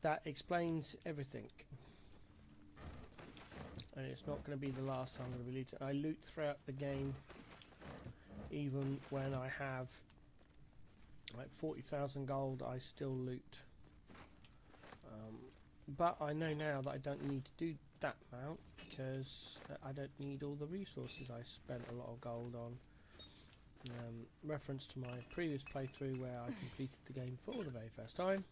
That explains everything. And it's not going to be the last time I'm going to be looting. I loot throughout the game, even when I have like 40,000 gold, I still loot. But I know now that I don't need to do that amount because I don't need all the resources I spent a lot of gold on. Reference to my previous playthrough where I completed the game for the very first time.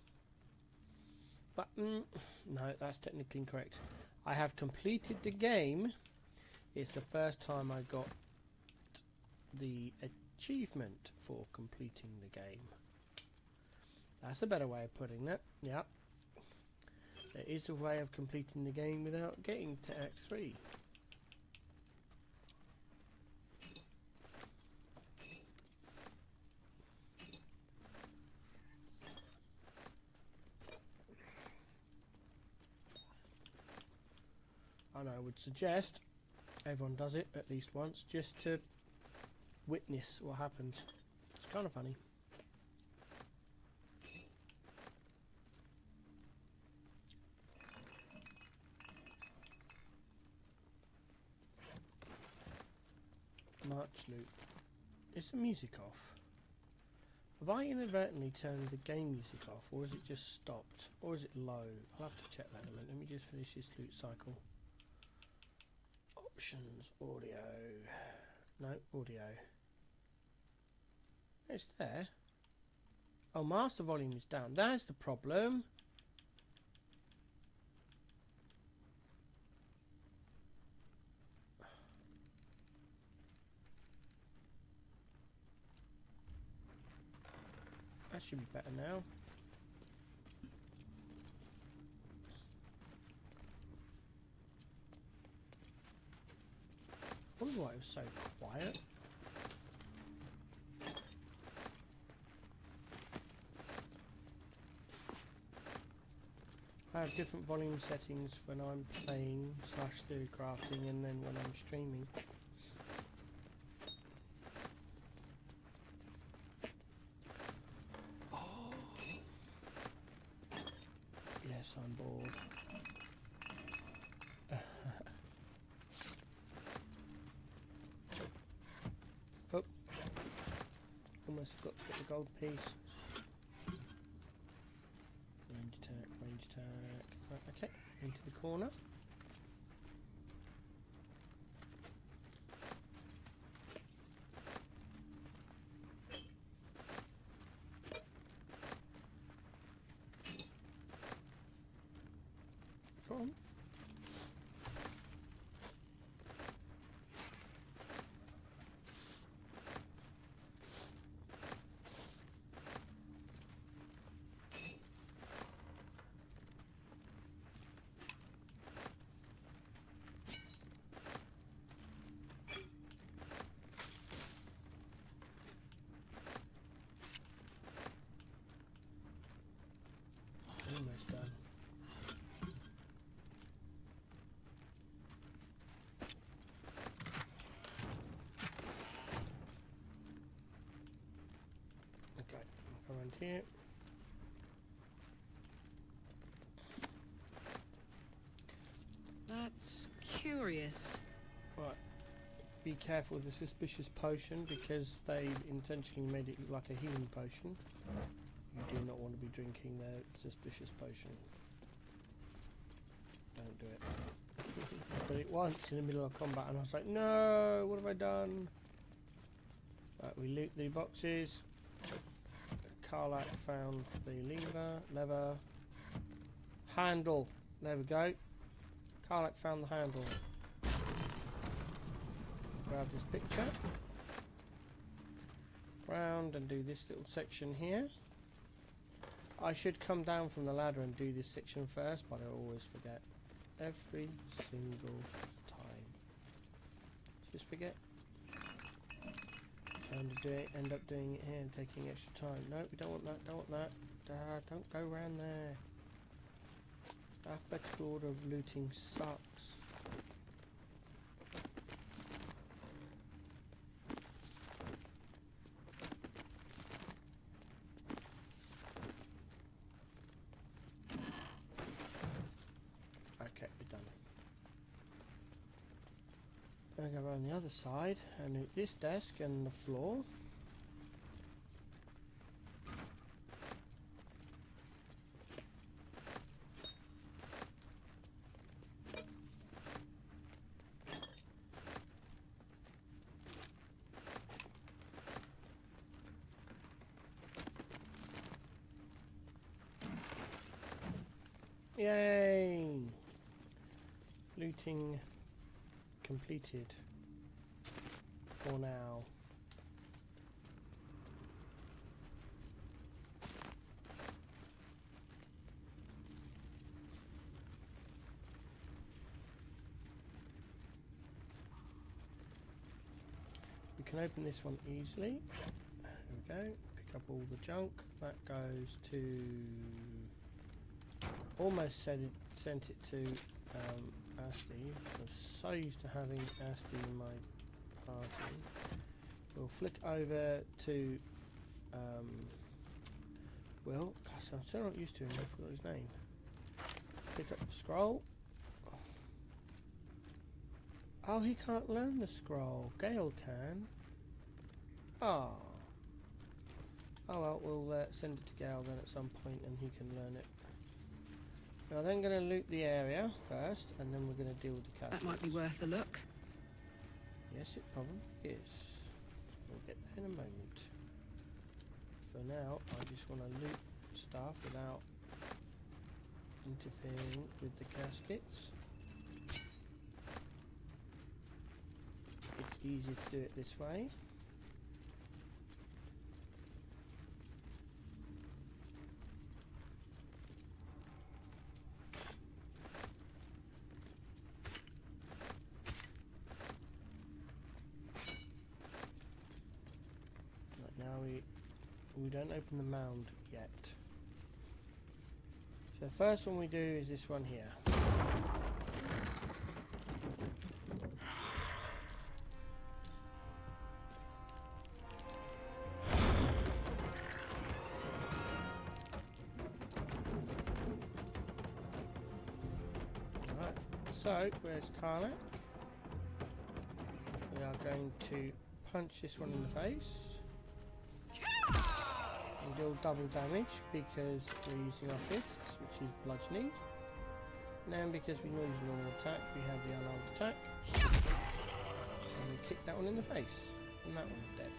But no, that's technically incorrect. I have completed the game. It's the first time I got the achievement for completing the game. That's a better way of putting it. Yeah. There is a way of completing the game without getting to Act 3. And I would suggest everyone does it at least once just to witness what happens. It's kind of funny. Much loot. Is the music off? Have I inadvertently turned the game music off, or is it just stopped? Or is it low? I'll have to check that in a minute. Let me just finish this loot cycle. Options, audio. No, audio. It's there. Oh, master volume is down. That's the problem. That should be better now. I wonder why it was so quiet. I have different volume settings when I'm playing / theory crafting and then when I'm streaming. Yes, I'm bored. Oh, almost forgot to get the gold piece. Range attack, range attack. Right, okay, into the corner. Come on. Almost done. Okay, I'll come around here. That's curious. Right, be careful with the suspicious potion because they've intentionally made it look like a healing potion. You do not want to be drinking their suspicious potion. Don't do it. I did it once in the middle of combat and I was like, no, what have I done? Right, we loot the boxes. Karlak found the lever. Handle. There we go. Karlak found the handle. Grab this picture. round and do this little section here. I should come down from the ladder and do this section first, but I always forget. Every single time. Just forget. Trying to do it, end up doing it here and taking extra time. No, we don't want that, don't want that. Don't go around there. Alphabetical order of looting sucks. Okay, we're done. I'll go around the other side and loot this desk and the floor. Yay! Looting completed for now. We can open this one easily. There we go. Pick up all the junk. That goes to... Almost sent it to Asti. I'm so used to having Asti in my party. We'll flick over to Will. Gosh, I'm still not used to him. I forgot his name. Pick up the scroll. Oh, he can't learn the scroll. Gale can. Oh. Oh well, we'll send it to Gale then at some point and he can learn it. We're then going to loot the area first, and then we're going to deal with the caskets. That might be worth a look. Yes, it probably is. We'll get there in a moment. For now, I just want to loot stuff without interfering with the caskets. It's easier to do it this way. We don't open the mound yet. So the first one we do is this one here. Alright, so where's Karnak? We are going to punch this one in the face. And deal double damage because we're using our fists, which is bludgeoning. And then because we use normal attack, we have the unarmed attack. And we kick that one in the face. And that one's dead.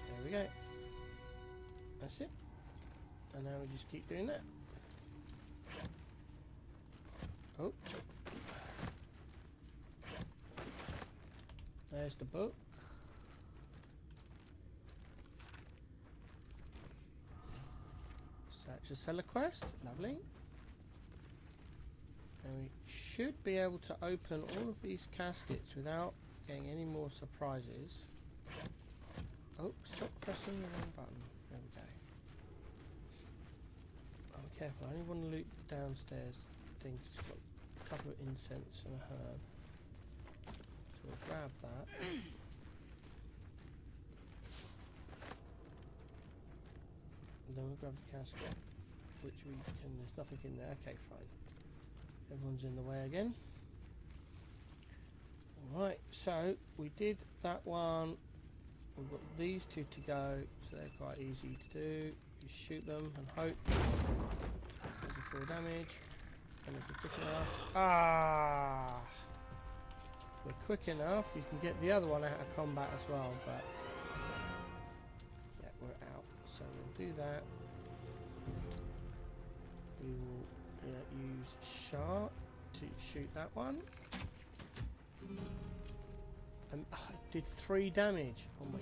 There we go. That's it. And now we just keep doing that. Oh. There's the book. Search a seller quest, lovely. And we should be able to open all of these caskets without getting any more surprises. Oh, stop pressing the wrong button. There we go. Oh, careful, I only want to loot the downstairs thing. It's got a couple of incense and a herb. So we'll grab that. And then we'll grab the casket, which we can, there's nothing in there. Okay, fine. Everyone's in the way again. Alright, so we did that one. We've got these two to go, so they're quite easy to do. You shoot them and hope. There's a 4 damage. And if we're quick enough. Ah! If we're quick enough, you can get the other one out of combat as well, but yeah, we're out. So we'll do that. We will use Sharp to shoot that one. I did 3 damage. Oh my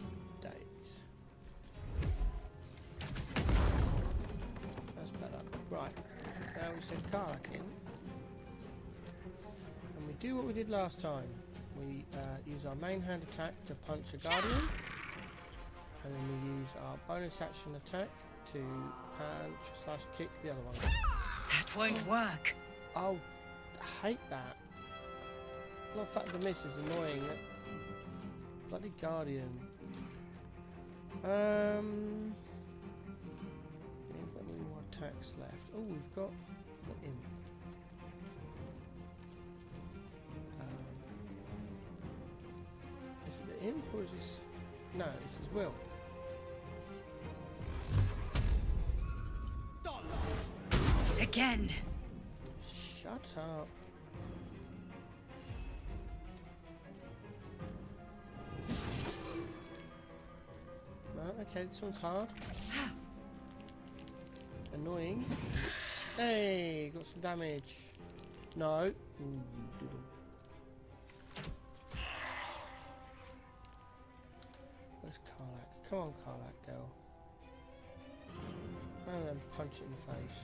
Right, now we send Karlak in. And we do what we did last time. We use our main hand attack to punch a guardian. And then we use our bonus action attack to punch / kick the other one. That won't work. Oh, I hate that. Not the fact the miss is annoying. That bloody guardian. We haven't got any more attacks left. Oh, we've got the imp. Is it the imp or is this? No, this is Will. Again. Shut up. Okay, this one's hard. Annoying. Hey, got some damage. No. Ooh, you doodle. Where's Karlak? Come on, Karlak, girl. And then punch it in the face.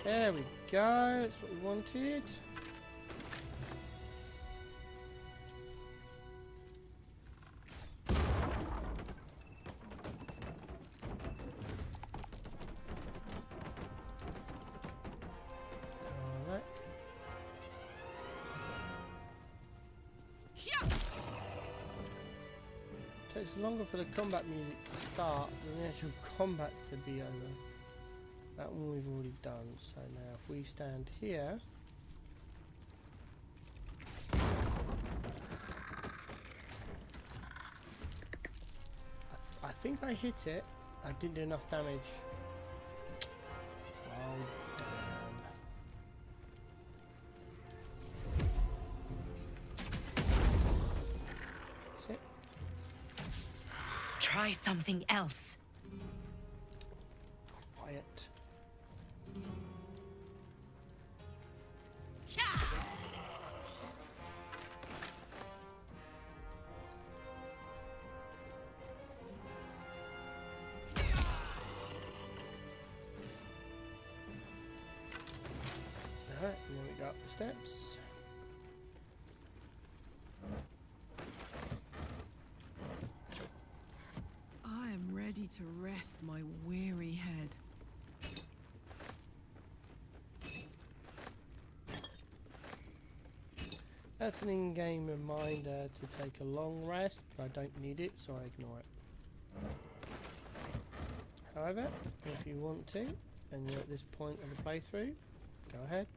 There we go. That's what we wanted. Takes longer for the combat music to start than the actual combat to be over. That one we've already done, so now if we stand here, I think I hit it. I didn't do enough damage. Oh damn. That's it. Try something else. Quiet. Alright, and then we go up the steps. I am ready to rest my weary head. That's an in-game reminder to take a long rest, but I don't need it, so I ignore it. However, if you want to, and you're at this point of the playthrough, go ahead.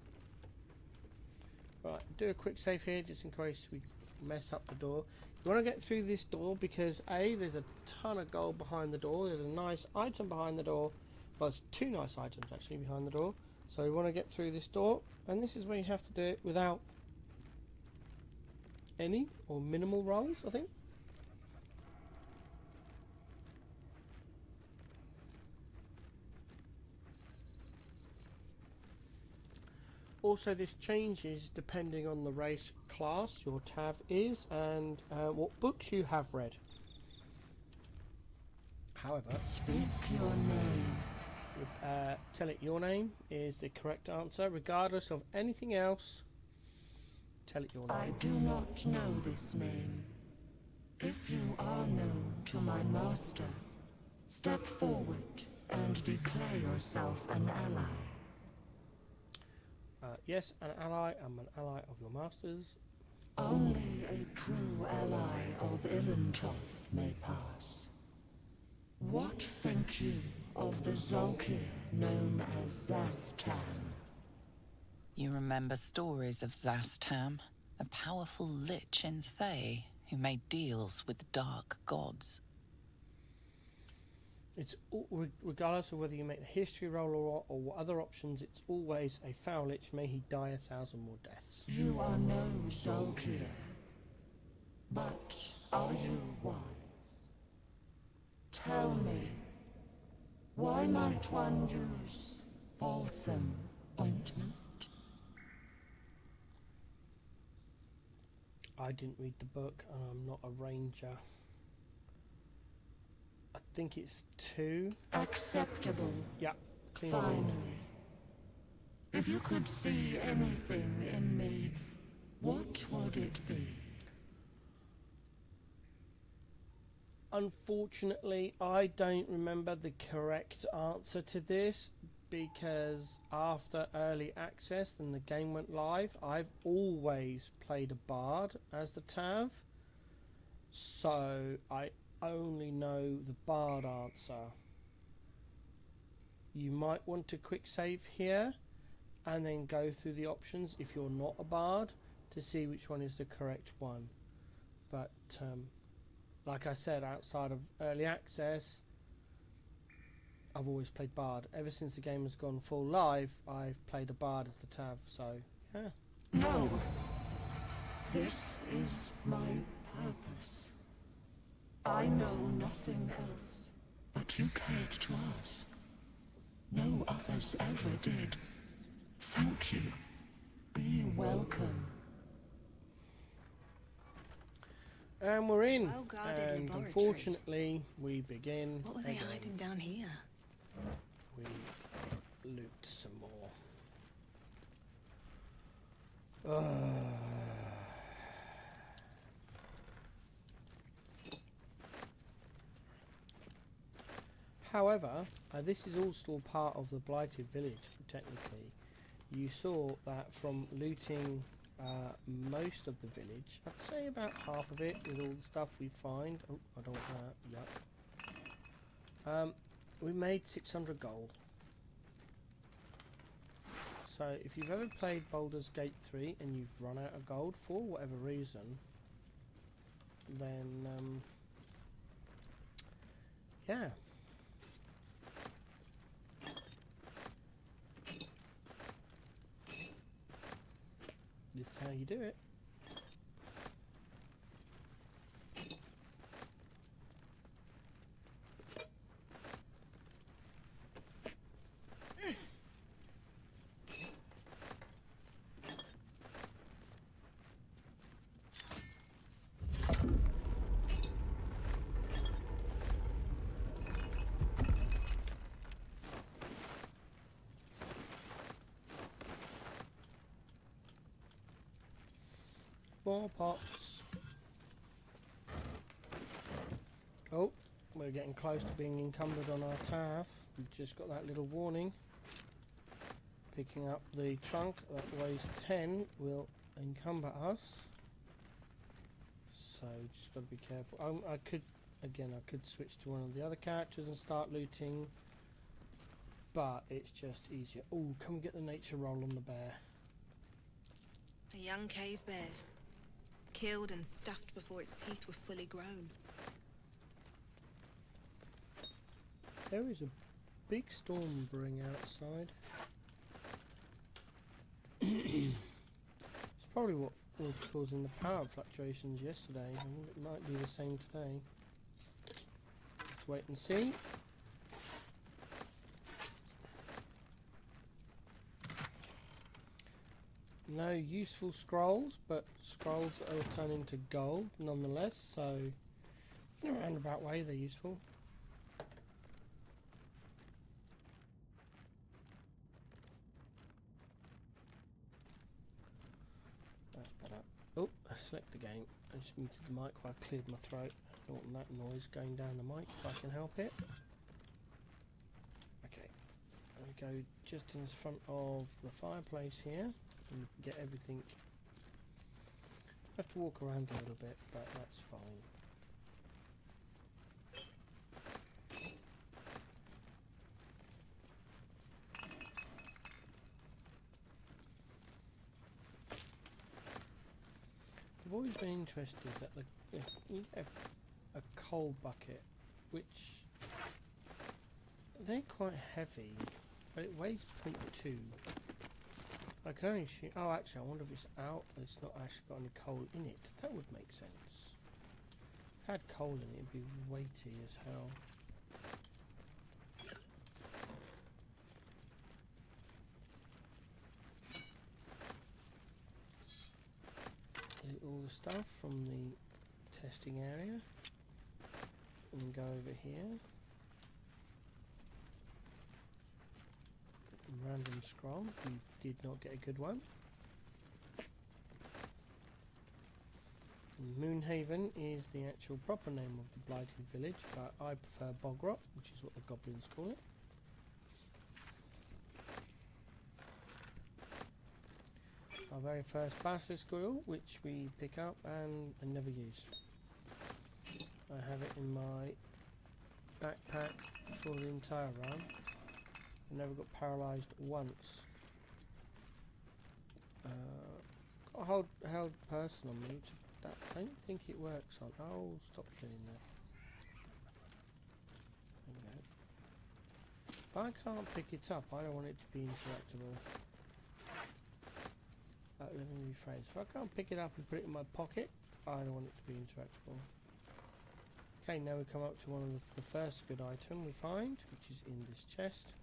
Right, do a quick save here, just in case we mess up the door. You want to get through this door because A, there's a ton of gold behind the door, there's a nice item behind the door, well, it's two nice items actually behind the door, so we want to get through this door, and this is where you have to do it without any or minimal rolls, I think. Also, this changes depending on the race class your Tav is and what books you have read. However, speak your name. Tell it your name is the correct answer, regardless of anything else. Tell it your name. I do not know this name. If you are known to my master, step forward and declare yourself an ally. Yes, an ally. I'm an ally of your master's. Only a true ally of Illithid may pass. What think you of the Zolkir known as Zastan? You remember stories of Zastam, a powerful lich in Thay who made deals with dark gods. It's regardless of whether you make the history roll or what other options, it's always a foul lich. May he die 1,000 more deaths. You are no Zolkir, but are you wise? Tell me, why might one use balsam ointment? I didn't read the book and I'm not a ranger. I think it's 2. Acceptable. Yeah. clean. Finally. If you could see anything in me, what would it be? Unfortunately, I don't remember the correct answer to this, because after early access and the game went live, I've always played a bard as the Tav, so I only know the bard answer. You might want to quick save here and then go through the options if you're not a bard to see which one is the correct one. But like I said, outside of early access, I've always played bard. Ever since the game has gone full live, I've played a bard as the Tav, so yeah. No. This is my purpose. I know nothing else, but you cared to ask. No others ever did. Thank you. Be welcome. And we're in, Well-guarded and laboratory. unfortunately we begin What were they again. hiding down here? We loot some more. However, this is all still part of the Blighted Village, technically. You saw that from looting most of the village, I'd say about half of it with all the stuff we find. Oh, I don't want that, yuck. We made 600 gold. So if you've ever played Baldur's Gate 3 and you've run out of gold for whatever reason, then yeah. This is how you do it. More pots. Oh, we're getting close to being encumbered on our Tav. We've just got that little warning. Picking up the trunk that weighs 10 will encumber us. So just got to be careful. I could switch to one of the other characters and start looting, but it's just easier. Oh, come get the nature roll on the bear. A young cave bear. Killed and stuffed before its teeth were fully grown. There is a big storm brewing outside. It's probably what was causing the power fluctuations yesterday. I think it might be the same today. Let's wait and see. No useful scrolls, but scrolls that will turn into gold nonetheless, so in a roundabout way they're useful. That's better. Oh, I select the game. I just muted the mic while I cleared my throat. I don't want that noise going down the mic if I can help it. Okay, I go just in front of the fireplace here. And get everything. I have to walk around a little bit, but that's fine. I've always been interested that you get a coal bucket, which they're quite heavy, but it weighs 0.2. I can only shoot. Oh, actually, I wonder if it's out. It's not actually got any coal in it. That would make sense. If it had coal in it, it'd be weighty as hell. Loot all the stuff from the testing area, and go over here. random scroll. We did not get a good one. Moonhaven is the actual proper name of the blighted village, but I prefer Bogrot, which is what the goblins call it. Our very first basilisk oil, which we pick up and never use. I have it in my backpack for the entire run. I never got paralysed once. Got a held person on me. That I don't think it works on. Oh, stop doing that. There we go. If I can't pick it up, I don't want it to be interactable. Let me rephrase. If I can't pick it up and put it in my pocket, I don't want it to be interactable. Okay, now we come up to one of the first good item we find, which is in this chest.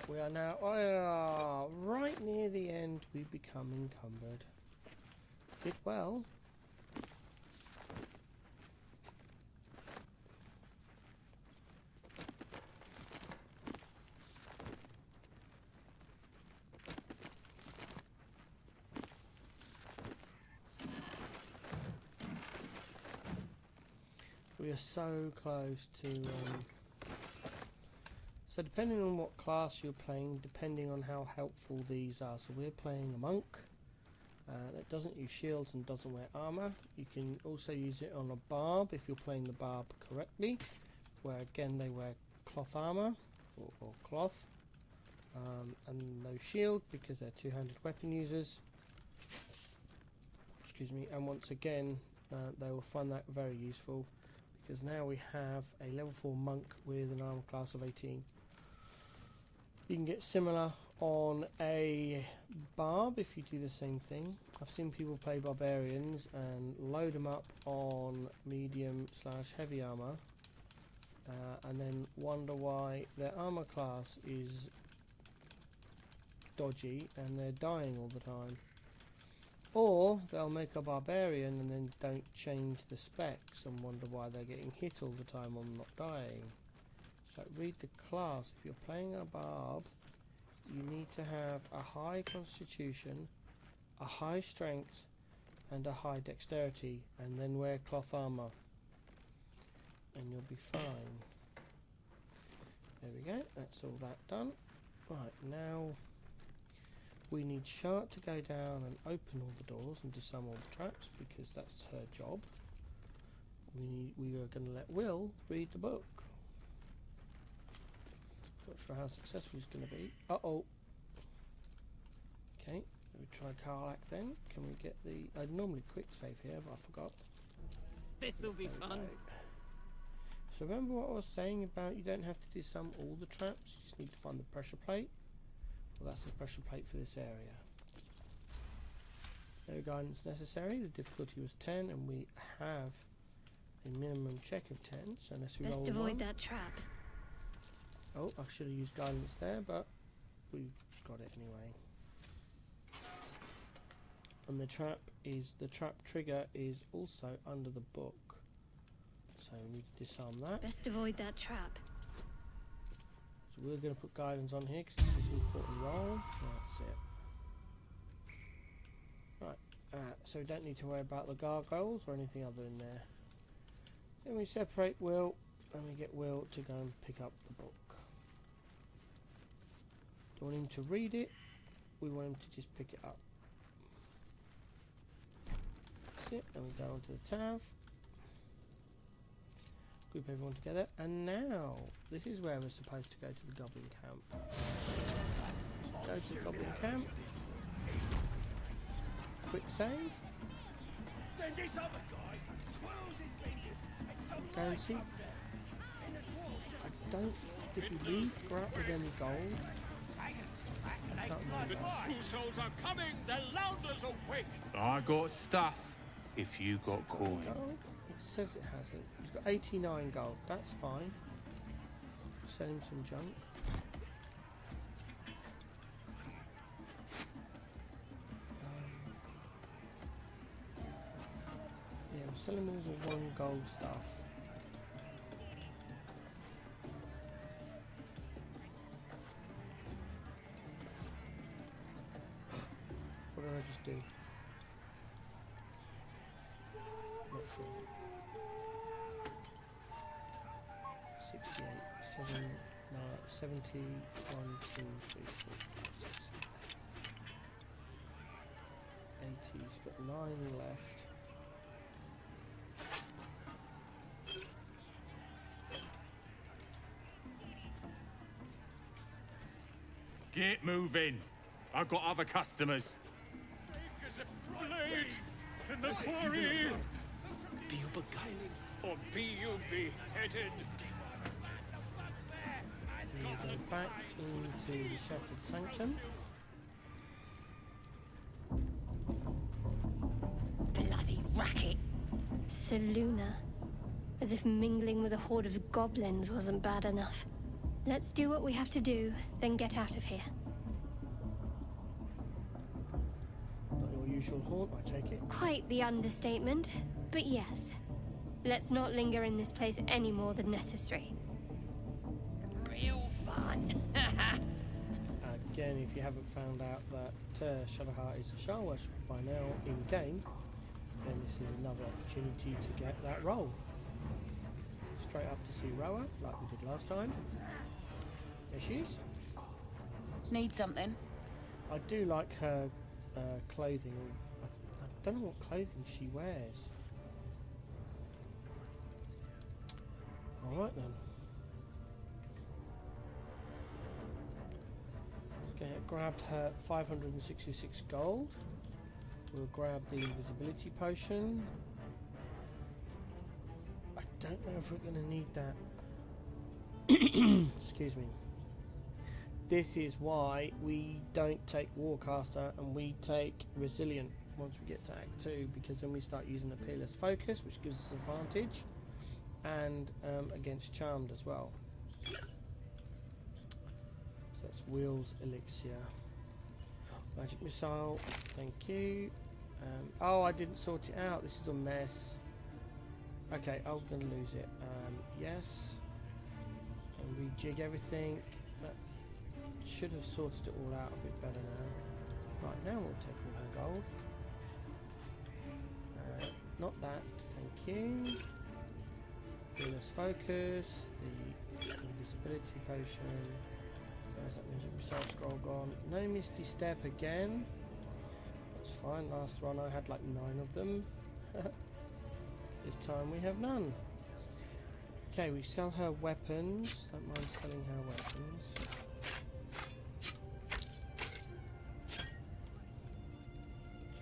We are now right near the end. We become encumbered. Did well. We are so close to. So depending on what class you're playing, depending on how helpful these are. So we're playing a monk that doesn't use shields and doesn't wear armor. You can also use it on a barb if you're playing the barb correctly, where again they wear cloth armor or cloth, and no shield because they're two-handed weapon users. Excuse me. And once again, they will find that very useful because now we have a level 4 monk with an armor class of 18. You can get similar on a barb if you do the same thing. I've seen people play barbarians and load them up on medium/heavy armor and then wonder why their armor class is dodgy and they're dying all the time. Or they'll make a barbarian and then don't change the specs and wonder why they're getting hit all the time or not dying. So read the class. If you're playing a barb, you need to have a high constitution, a high strength, and a high dexterity, and then wear cloth armor, and you'll be fine. There we go. That's all that done. Right, now we need Shart to go down and open all the doors and disarm all the traps because that's her job. We are going to let Will read the book. Not sure how successful he's going to be. Uh-oh. Okay, we try Karlak then. Can we get the... I'd normally quick save here, but I forgot. This'll be fun. So remember what I was saying about you don't have to disarm all the traps, you just need to find the pressure plate. Well, that's the pressure plate for this area. No guidance necessary. The difficulty was 10, and we have a minimum check of 10. So unless we roll Best avoid one. that trap. Oh, I should have used guidance there, but we got it anyway. And the trap trigger is also under the book. So we need to disarm that. Best avoid that trap. So we're going to put guidance on here because this is an important roll. That's it. Right, so we don't need to worry about the gargoyles or anything other in there. Then we separate Will and we get Will to go and pick up the book. Don't want him to read it, we want him to just pick it up. That's it, then we go onto the Tav. Group everyone together, and now this is where we're supposed to go to the Goblin Camp. Go to the Goblin Camp. Quick save. Then this other guy twirls his fingers and some Go and see. I don't. Did we leave Grat with any gold? I can't remember. The souls are coming. The Louders awake. I got stuff. If you got coin. Gold? It says it hasn't. He's got 89 gold. That's fine. Sell him some junk. Yeah, we'll sell him all the 1 gold stuff. do. Not sure. 68, 7, 9, 70, 1, 2, 3, 4, 5, 6, 80. He's got 9 left. Get moving. I've got other customers. Blade in the quarry. Be you beguiling, Or be you beheaded. We go back into the Shattered Sanctum. Bloody racket. Seluna. As if mingling with a horde of goblins wasn't bad enough. Let's do what we have to do, then get out of here. Not your usual haunt, I take it. Quite the understatement, but yes. Let's not linger in this place any more than necessary. Real fun. Again, if you haven't found out that Shadowheart is a Shah worshipper by now in-game, then this is another opportunity to get that role. Straight up to see Roa, like we did last time. There she is. Need something? I do like her clothing. I don't know what clothing she wears. Alright then. Let's grab her 566 gold. We'll grab the invisibility potion. I don't know if we're going to need that. Excuse me. This is why we don't take Warcaster and we take Resilient once we get to Act 2, because then we start using the Peerless Focus, which gives us advantage, and against Charmed as well. So that's Wheels Elixir. Magic Missile, thank you. Oh, I didn't sort it out. This is a mess. Okay, I'm going to lose it. Yes. And rejig everything. That should have sorted it all out a bit better now. Right, now we'll take all her gold. Not that, thank you. Peerless Focus, the invisibility potion. Where's that music missile scroll gone? No Misty Step again. That's fine, last run I had like 9 of them. This time we have none. Okay, we sell her weapons. Don't mind selling her weapons.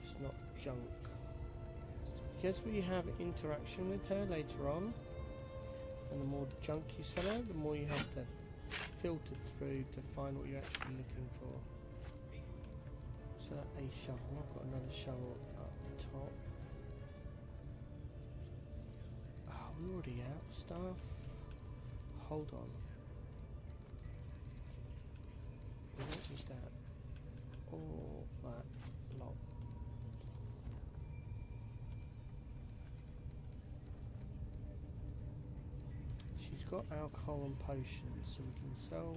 Just not junk. Because we have interaction with her later on, and the more junk you sell her, the more you have to filter through to find what you're actually looking for. So that a shovel, I've got another shovel up the top. Oh, we're already out of stuff. Hold on. We don't need that. All that lot. She's got alcohol and potions, so we can sell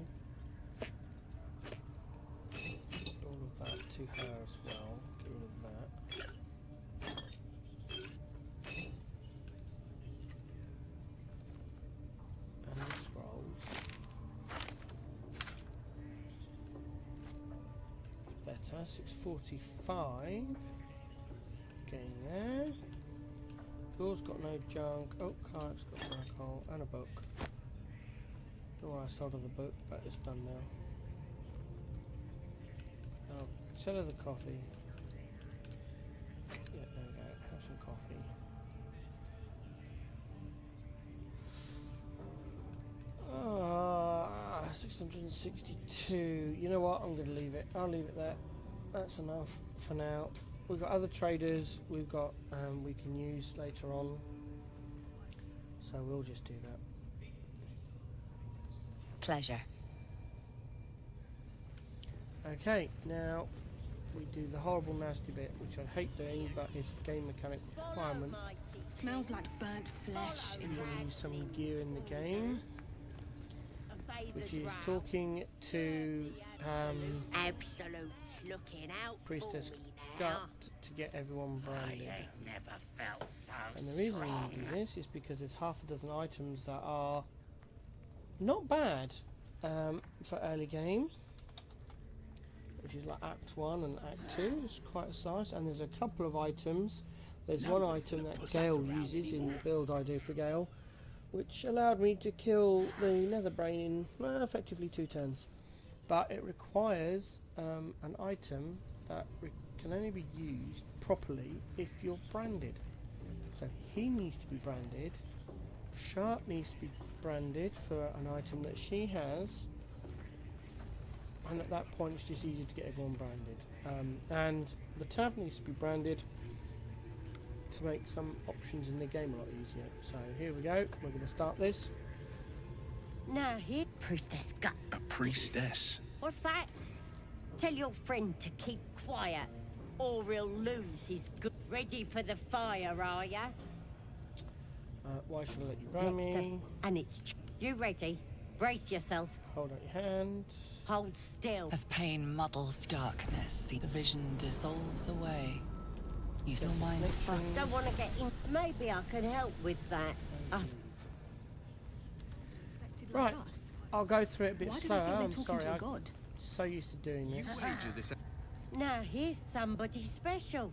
all of that to her as well. Get rid of that. And the scrolls. Better, 645. Getting there. Yours got no junk. Oh, Clark's got some alcohol and a book. Don't worry, I sold her the book, but it's done now. Now, sell her the coffee. Yeah, there we go. Have some coffee. 662. You know what? I'm going to leave it. I'll leave it there. That's enough for now. We've got other traders we can use later on, so we'll just do that. Pleasure. Okay, now we do the horrible nasty bit, which I hate doing, but it's a game mechanic requirement. Smells like burnt flesh in You here. use some gear in the game, which is talking to Absolute looking out Priestess gut to get everyone branded. I ain't never felt so And the reason strong. we do this is because there's half a dozen items that are not bad for early game, which is like Act 1 and Act 2. It's quite nice, and there's a couple of items. There's one item that Gale uses in the build I do for Gale, which allowed me to kill the nether brain in effectively 2 turns. But it requires an item that can only be used properly if you're branded. So he needs to be branded, Sharp needs to be branded for an item that she has, and at that point it's just easier to get everyone branded. And the Tav needs to be branded to make some options in the game a lot easier. So here we go, we're going to start this. Now here, priestess gut. A priestess? What's that? Tell your friend to keep quiet, or he'll lose his good. Ready for the fire, are ya? Why should I let you brand me? And it's... You ready? Brace yourself. Hold out your hand. Hold still. As pain muddles darkness, the vision dissolves away. Use your mind's front. Don't want to get in. Maybe I can help with that. Right, I'll go through it a bit Why do slower. they think they're I'm talking sorry, to a I'm god? so used to doing this. Now here's somebody special.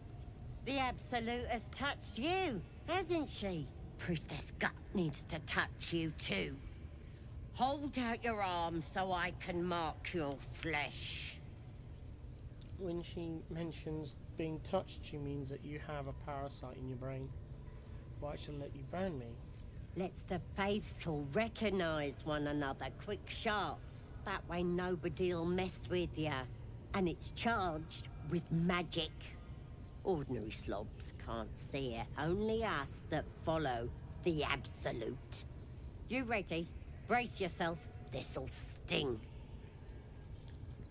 The Absolute has touched you, hasn't she? Priestess Gut needs to touch you too. Hold out your arm so I can mark your flesh. When she mentions being touched, she means that you have a parasite in your brain. Why should I let you brand me? Let's the faithful recognize one another quick sharp. That way nobody'll mess with ya. And it's charged with magic. Ordinary slobs can't see it. Only us that follow the Absolute. You ready? Brace yourself. This'll sting.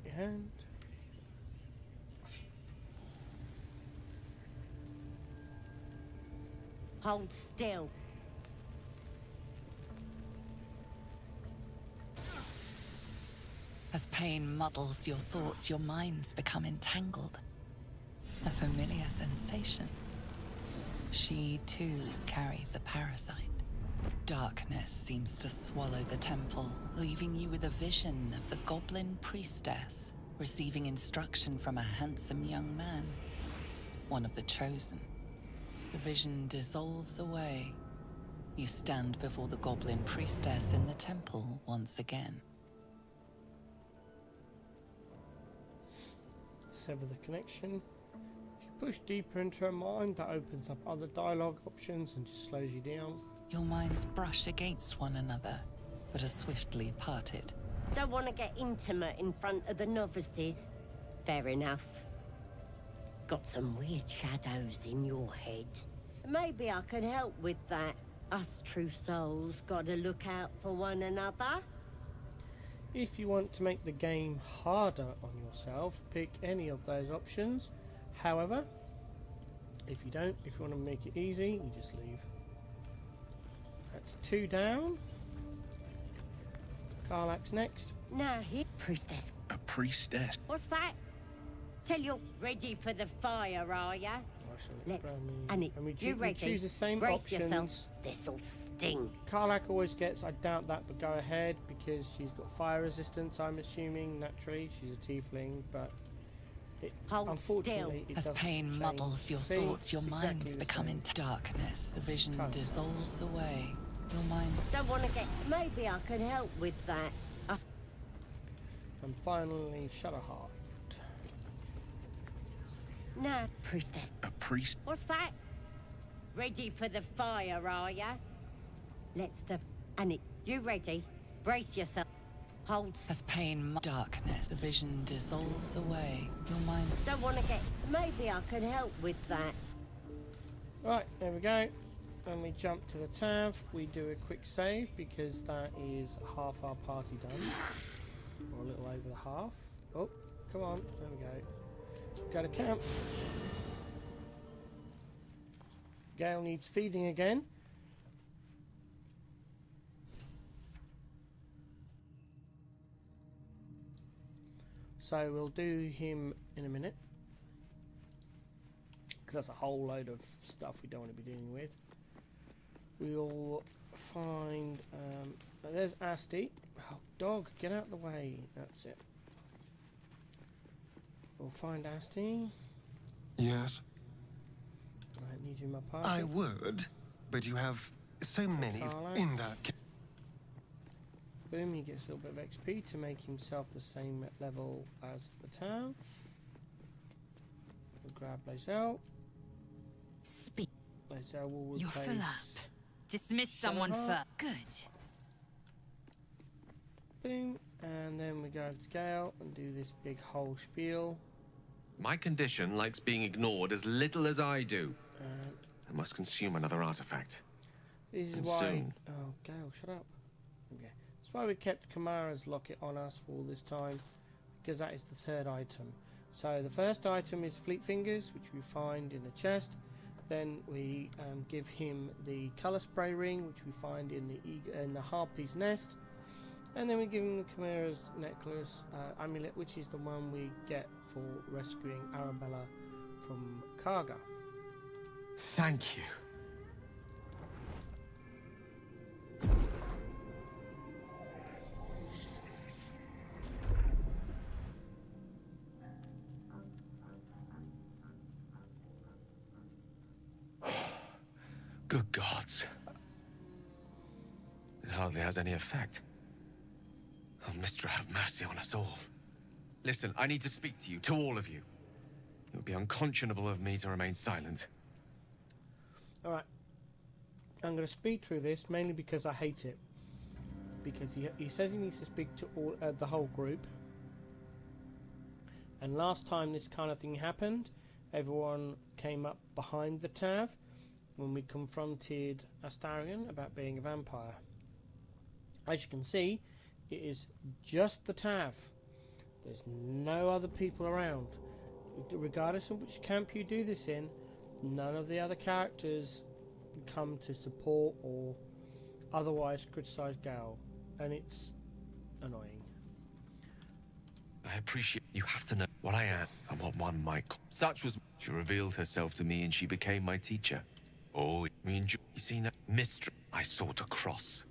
Your hand. Hold still. As pain muddles your thoughts, your minds become entangled. A familiar sensation. She too carries a parasite. Darkness seems to swallow the temple, leaving you with a vision of the goblin priestess receiving instruction from a handsome young man, one of the chosen. The vision dissolves away. You stand before the goblin priestess in the temple once again. Sever the connection. If you push deeper into her mind, that opens up other dialogue options and just slows you down. Your minds brush against one another, but are swiftly parted. Don't want to get intimate in front of the novices. Fair enough. Got some weird shadows in your head. Maybe I can help with that. Us true souls gotta look out for one another. If you want to make the game harder on yourself, pick any of those options. However, if you don't, if you want to make it easy, you just leave. That's 2 down. Karlak's next. Now here, priestess. A priestess? What's that? Tell you ready for the fire, are ya? Let's and it. We you ready? choose the same Brace options. yourself. This'll sting. Karlak always gets, I doubt that, but go ahead, because she's got fire resistance, I'm assuming, naturally. She's a tiefling, but unfortunately it As doesn't pain change. muddles your See, thoughts, your it's minds exactly the become same. in darkness. The vision dissolves away. Your mind... Don't want to get... Maybe I can help with that. And finally, Shadowheart. Now, priestess. A priest? What's that? Ready for the fire, are ya? Let's the... And it... You ready? Brace yourself. Hold... As pain darkness, the vision dissolves away. Your mind... Don't want to get... Maybe I can help with that. Right, there we go. When we jump to the Tav, we do a quick save, because that is half our party done. Or a little over the half. Oh, come on, there we go. Go to camp. Gale needs feeding again. So we'll do him in a minute. that's a whole load of stuff we don't want to be dealing with. We'll find... there's Asti. Oh, dog, get out of the way. That's it. We'll find Asti. Yes? I need you in my party. I would, but you have so many in that... Boom, he gets a little bit of XP to make himself the same level as the Tav. We'll grab Lae'zel. Speak. Lae'zel will You're replace... full up. Dismiss someone first. Good. Boom, and then we go to Gale and do this big whole spiel. My condition likes being ignored as little as I do. I must consume another artifact. This is And why... soon. Oh, Gale, shut up. Okay. That's why we kept Kamara's locket on us for all this time, because that is the third item. So the first item is Fleet Fingers, which we find in the chest. Then we give him the colour spray ring, which we find in the Harpy's nest. And then we give him the Chimera's necklace amulet, which is the one we get for rescuing Arabella from Karga. Thank you. Good gods. It hardly has any effect. Oh, Mistra, have mercy on us all. Listen, I need to speak to you, to all of you. It would be unconscionable of me to remain silent. Alright. I'm going to speed through this, mainly because I hate it. Because he says he needs to speak to all the whole group. And last time this kind of thing happened, everyone came up behind the Tav when we confronted Astarion about being a vampire. As you can see, it is just the Tav. There's no other people around. Regardless of which camp you do this in, none of the other characters come to support or otherwise criticize Gale, and it's annoying. I appreciate you have to know what I am and what one might call. Such was she revealed herself to me and she became my teacher. Oh, me and you see now, mystery I sought across.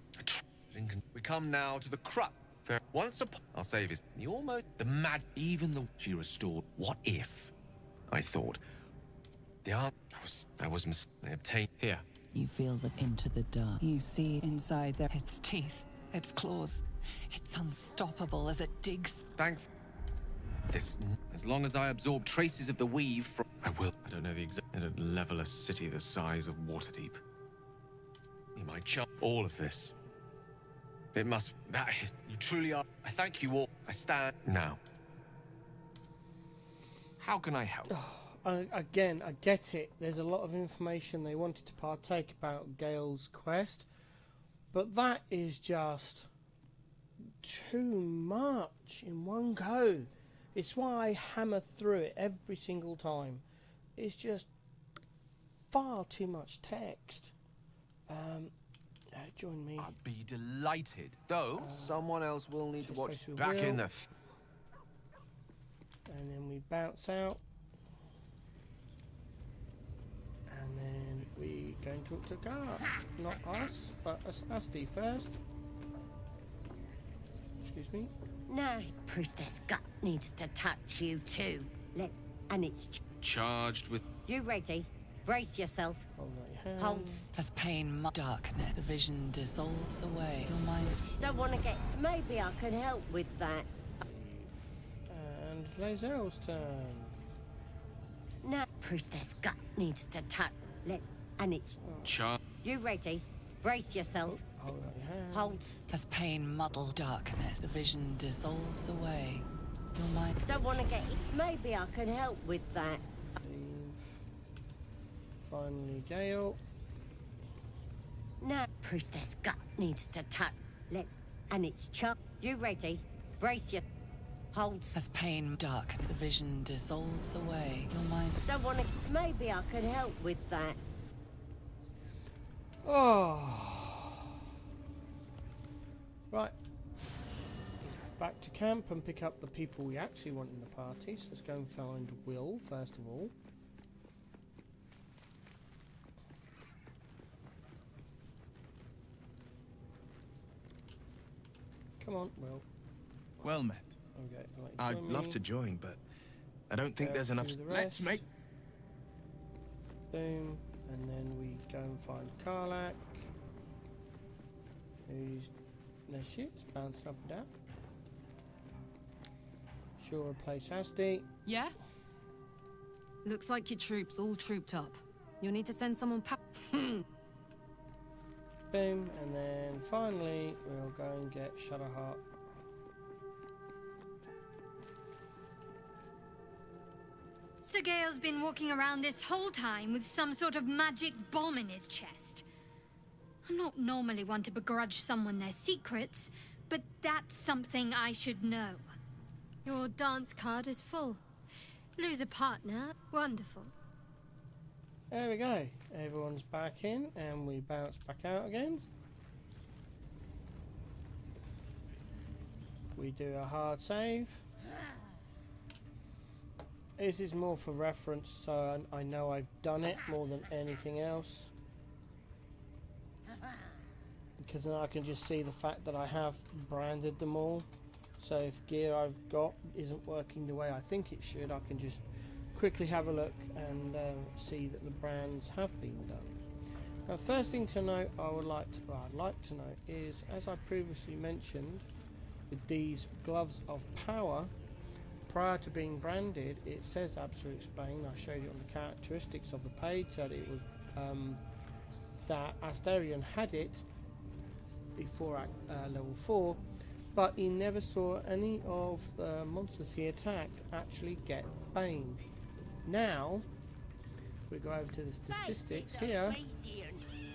We come now to the crux. Once upon I'll save his you almost the mad even the she restored. What if? I thought. The answer I was mistaken. Obtained here. You feel that into the dark. You see inside there its teeth, its claws. It's unstoppable as it digs. Thanks. This as long as I absorb traces of the weave from I will. I don't know the exact I don't level a city the size of Waterdeep. You might chop all of this. It must that is you truly are. I thank you all. I stand now. How can I help? Again, I get it. There's a lot of information they wanted to partake about Gale's quest, but that is just too much in one go. It's why I hammer through it every single time. It's just far too much text. Join me. I'd be delighted. Though someone else will need to watch back in the. And then we bounce out. And then we go and talk to Gar. Not us, but Asti first. Excuse me. No, Priestess Gut needs to touch you too. And it's charged with. You ready? Brace yourself. Hold. As pain, darkness, the vision dissolves away. Your mind's. Don't want to get. Maybe I can help with that. And Lae'zel's turn. No, Priestess Gut needs to touch. And it's. You ready? Brace yourself. Hold. As pain muddled darkness, the vision dissolves away. Your mind. Don't want to get. Maybe I can help with that. Finally, Gale. No, Priestess Gut needs to touch. And it's You ready? Brace your. Hold. As pain dark, the vision dissolves away. Your mind. Don't want to. Maybe I can help with that. Oh. Right. Back to camp and pick up the people we actually want in the party. So let's go and find Will first of all. Come on, Will. Well met. Okay, I'd love to join, but I don't think there's enough. Let's make. Boom, and then we go and find Karlak. Who's there? She is bouncing up and down. She'll replace Asti. Yeah? Looks like your troops all trooped up. You'll need to send someone Boom, and then finally we'll go and get Shadowheart. Sir Gale's been walking around this whole time with some sort of magic bomb in his chest. I'm not normally one to begrudge someone their secrets, but that's something I should know. Your dance card is full. Lose a partner, wonderful. There we go. Everyone's back in, and we bounce back out again. We do a hard save. This is more for reference, so I know I've done it more than anything else. Because then I can just see the fact that I have branded them all. So if gear I've got isn't working the way I think it should, I can just quickly have a look and see that the brands have been done. Now, first thing to note I'd like to note is, as I previously mentioned, with these gloves of power, prior to being branded, it says Absolute Spain. I showed you on the characteristics of the page that it was that Astarion had it before level 4, but he never saw any of the monsters he attacked actually get Bane. Now, if we go over to the statistics here,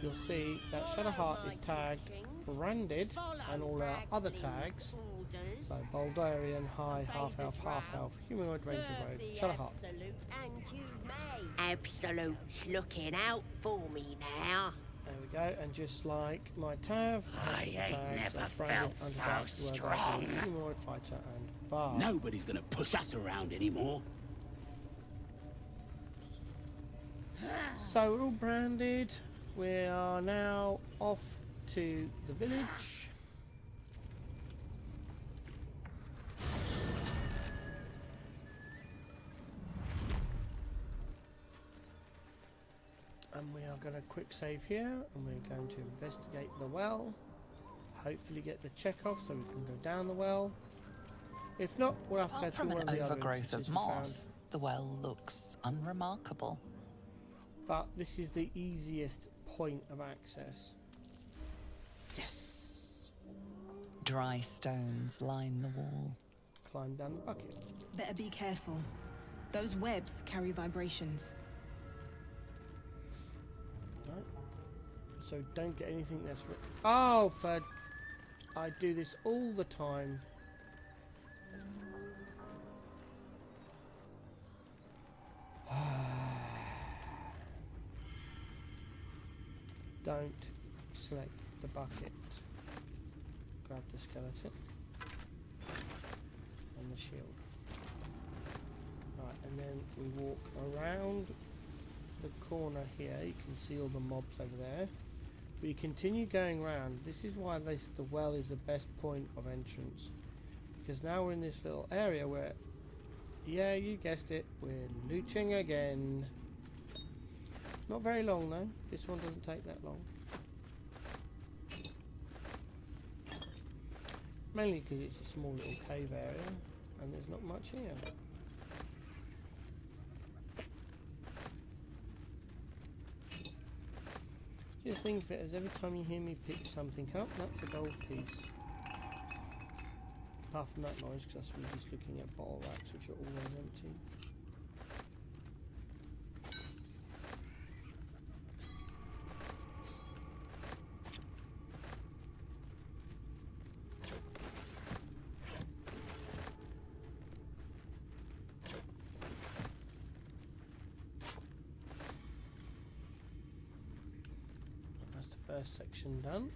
you'll see that Shadowheart is tagged branded, and all our other tags, so Baldurian, High, Half-Elf, Humanoid, Ranger Rogue, Shadowheart. Absolute's looking out for me now. There we go, and just like my Tav, I ain't never felt so strong. Humanoid, Fighter, and Bard. Nobody's gonna push us around anymore. So we're all branded. We are now off to the village. And we are going to quick save here, and we're going to investigate the well. Hopefully get the check off so we can go down the well. If not, we'll have to go through one of the other overgrowth of entrances we moss, the well looks unremarkable. But this is the easiest point of access. Yes! Dry stones line the wall. Climb down the bucket. Better be careful. Those webs carry vibrations. Right. So don't get anything that's... Oh, I do this all the time. Don't select the bucket. Grab the skeleton and the shield. Right, and then we walk around the corner here. You can see all the mobs over there. We continue going around. This is why the well is the best point of entrance, because now we're in this little area where, yeah, you guessed it, we're looting again. Not very long though. This one doesn't take that long. Mainly because it's a small little cave area and there's not much here. Just think of it as every time you hear me pick something up, that's a gold piece. Apart from that noise, because we're just looking at bottle racks which are always empty. First section done.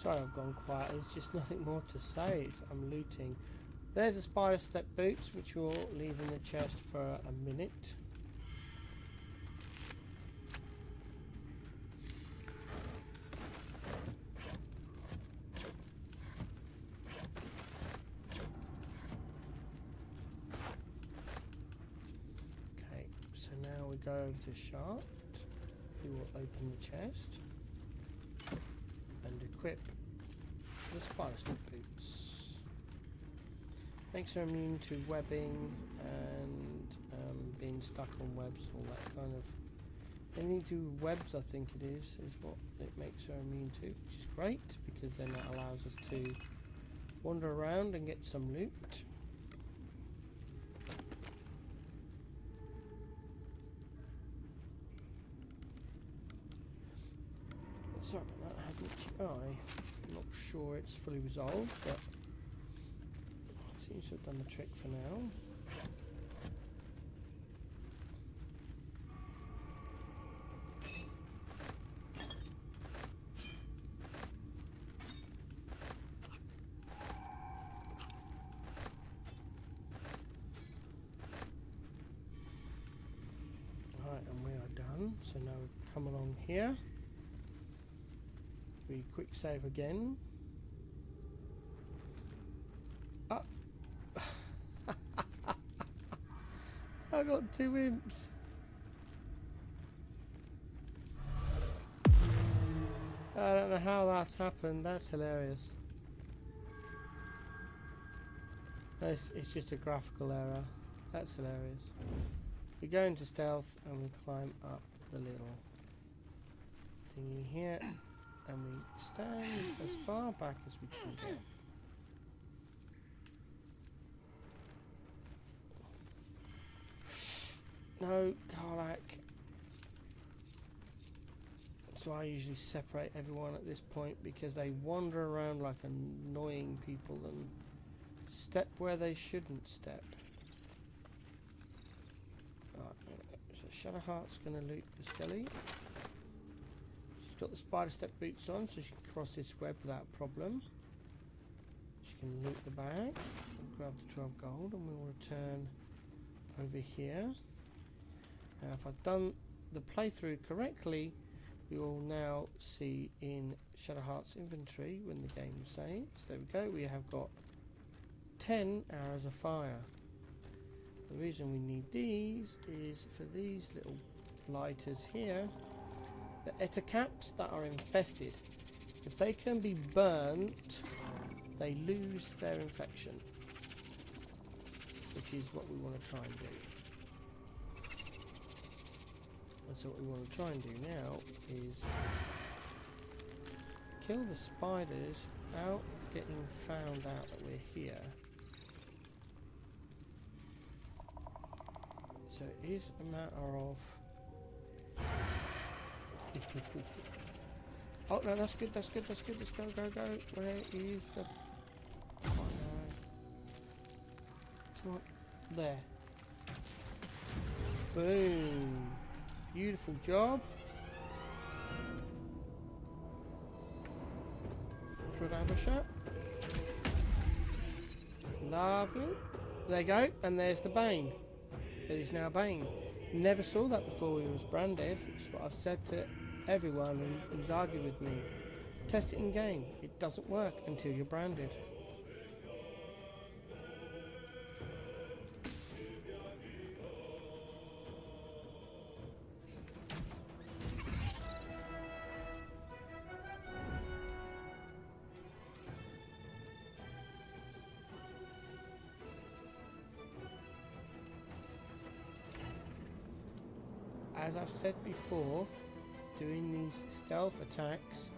Sorry I've gone quiet, there's just nothing more to say. I'm looting. There's the spider step boots, which we'll leave in the chest for a minute. Okay, so now we go over to Shart. We will open the chest and equip the spider step boots. Makes her immune to webbing and being stuck on webs, all that kind of. Anything to do with webs, I think it is what it makes her immune to, which is great because then that allows us to wander around and get some loot. Sorry about that, I had an itchy eye. I'm not sure it's fully resolved, but it seems to have done the trick for now. Right, and we are done. So now we come along here. We quick save again. Ah. I got 2 imps. I don't know how that's happened. That's hilarious. It's just a graphical error. That's hilarious. We go into stealth and we climb up the little thingy here. And we stand as far back as we can get. No, Karlak. So I usually separate everyone at this point because they wander around like annoying people and step where they shouldn't step. Right, so Shadowheart's going to loot the skelly. Got the spider step boots on so she can cross this web without problem. She can loot the bag, grab the 12 gold, and we'll return over here. Now if I've done the playthrough correctly, we will now see in Shadowheart's inventory when the game saves. There we go, we have got 10 arrows of fire. The reason we need these is for these little lighters here. The ettercaps that are infested, if they can be burnt, they lose their infection, which is what we want to try and do. And so what we want to try and do now is kill the spiders without getting found out that we're here. So it is a matter of oh no, that's good, that's good, that's good. Let's go, go, go. Where is the... Oh no. Come on. There. Boom. Beautiful job. Should I have a shot? Lovely. There you go, and there's the Bane. It is now Bane. Never saw that before he was branded. It's what I've said to everyone who's argued with me. Test it in game. It doesn't work until you're branded. As I've said before, doing these stealth attacks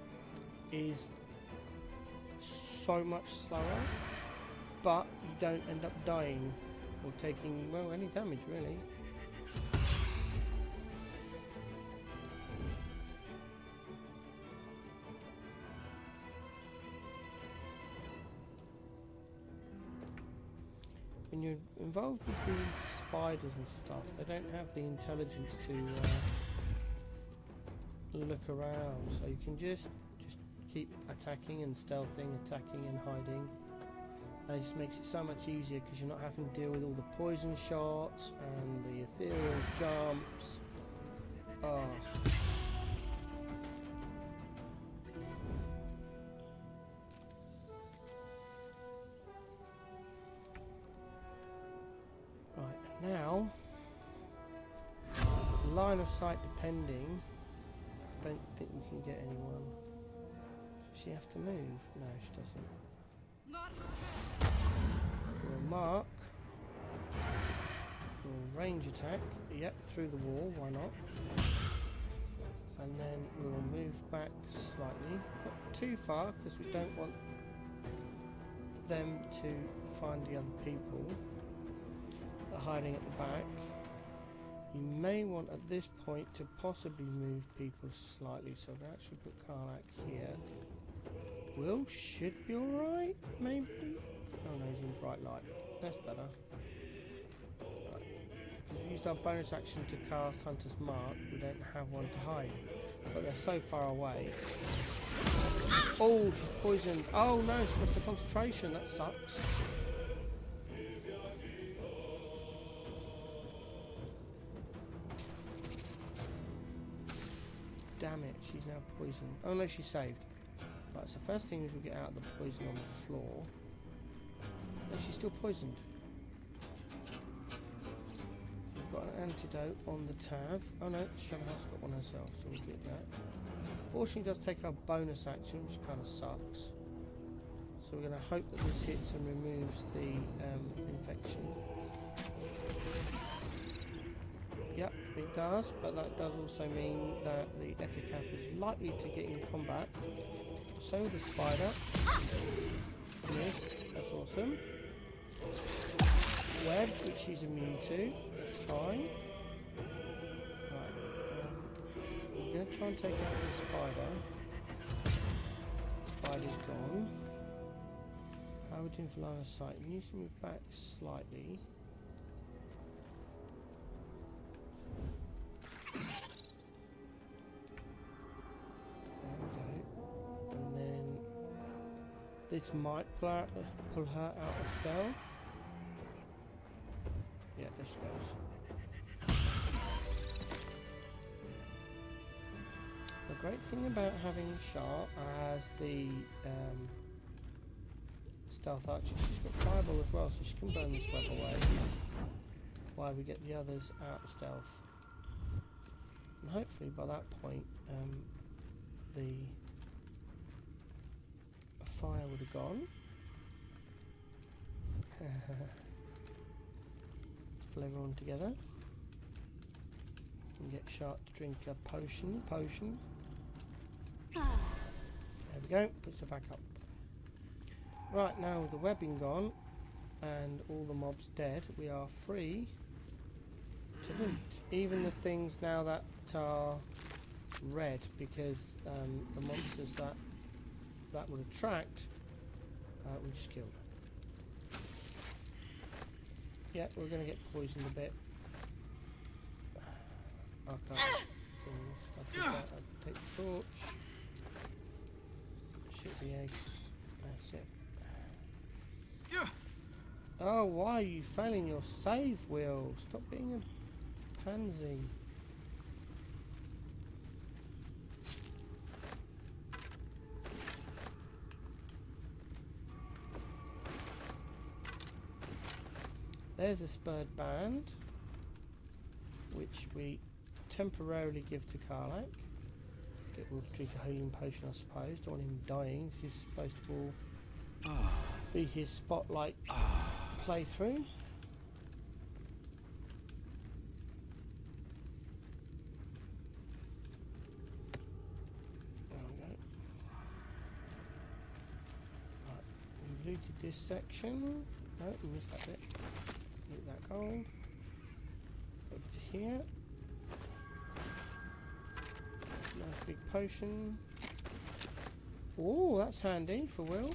is so much slower, but you don't end up dying or taking, well, any damage really. When you're involved with these spiders and stuff, they don't have the intelligence to look around, so you can just keep attacking and stealthing, attacking and hiding. It just makes it so much easier because you're not having to deal with all the poison shots and the ethereal jumps. Oh. Right, now, line of sight depending, I don't think we can get anyone. Does she have to move? No, she doesn't. We'll mark. We'll range attack. Yep, through the wall, why not? And then we'll move back slightly. Not too far, because we don't want them to find the other people that are hiding at the back. You may want at this point to possibly move people slightly, so we actually put Karlak here. Will should be alright, maybe? Oh no, he's in bright light. That's better. Right. We've used our bonus action to cast Hunter's Mark. We don't have one to hide, but they're so far away. Oh, she's poisoned. Oh no, she's got the concentration. That sucks. Damn it, she's now poisoned. Oh no, she's saved. Right, so first thing is we get out of the poison on the floor. No, she's still poisoned. We've got an antidote on the Tav. Oh no, Shadowheart's got one herself, so we'll drink that. Fortunately, it does take our bonus action, which kind of sucks. So we're going to hope that this hits and removes the infection. Yep, it does, but that does also mean that the Ettercap is likely to get in combat. So the spider. Missed, that's awesome. Web, which she's immune to, that's fine. Right, we're going to try and take out the spider. Spider's gone. How are we doing for line of sight? We need to move back slightly. This might pull her out of stealth. Yeah, there she goes. The great thing about having Shah as the stealth archer, she's got fireball as well, so she can burn this web away while we get the others out of stealth. And hopefully by that point, the fire would have gone. Pull everyone together and get Shark to drink a potion. There we go, puts her back up. Right, now with the webbing gone and all the mobs dead, we are free to loot. Even the things now that are red, because the monsters that would attract, we just killed. Yeah, we're going to get poisoned a bit. I can't I'll take that, I'll take the torch. Shoot the egg. That's it. Oh, why are you failing your save, Will? Stop being a pansy. There's a spurred band, which we temporarily give to Karlak. It will drink a healing potion, I suppose. Don't want him dying. This is supposed to be his spotlight playthrough. There we go. Right, we've looted this section. No, we missed that bit. Loot that gold. Over to here. Nice big potion. Oh, that's handy for Will.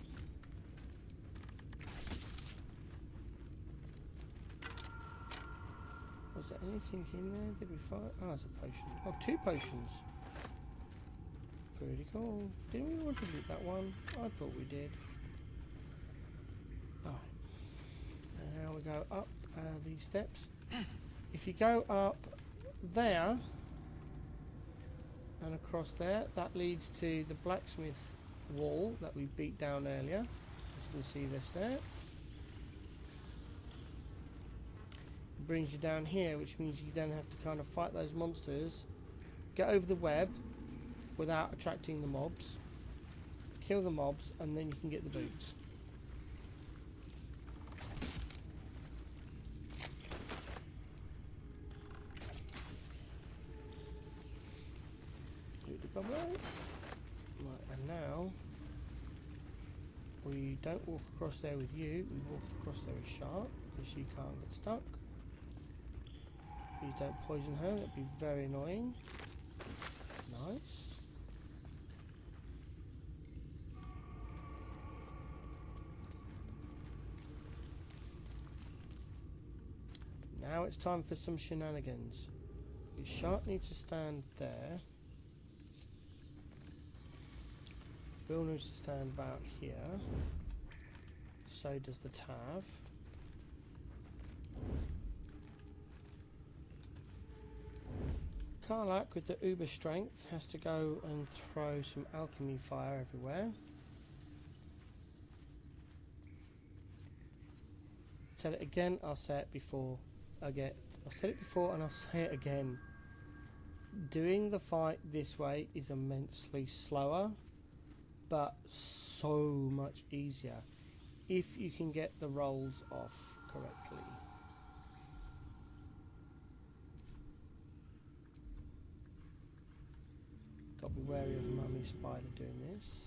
Was there anything in there? Did we find? Oh, it's a potion. Oh, 2 potions. Pretty cool. Didn't we want to loot that one? I thought we did. Alright. And now we go up these steps. If you go up there and across there, that leads to the blacksmith wall that we beat down earlier. As you can see this there. It brings you down here, which means you then have to kind of fight those monsters, get over the web without attracting the mobs, kill the mobs, and then you can get the boots. Right, and now we don't walk across there with you, we walk across there with Sharp, because she can't get stuck. Please don't poison her, that'd be very annoying. Nice. Now it's time for some shenanigans. The Shark needs to stand there. Bill needs to stand about here. So does the Tav. Karlak with the uber strength has to go and throw some alchemy fire everywhere. Said it again, I'll say it before. I've said it before and I'll say it again. Doing the fight this way is immensely slower, but so much easier if you can get the rolls off correctly. Got to be wary of Mummy Spider doing this.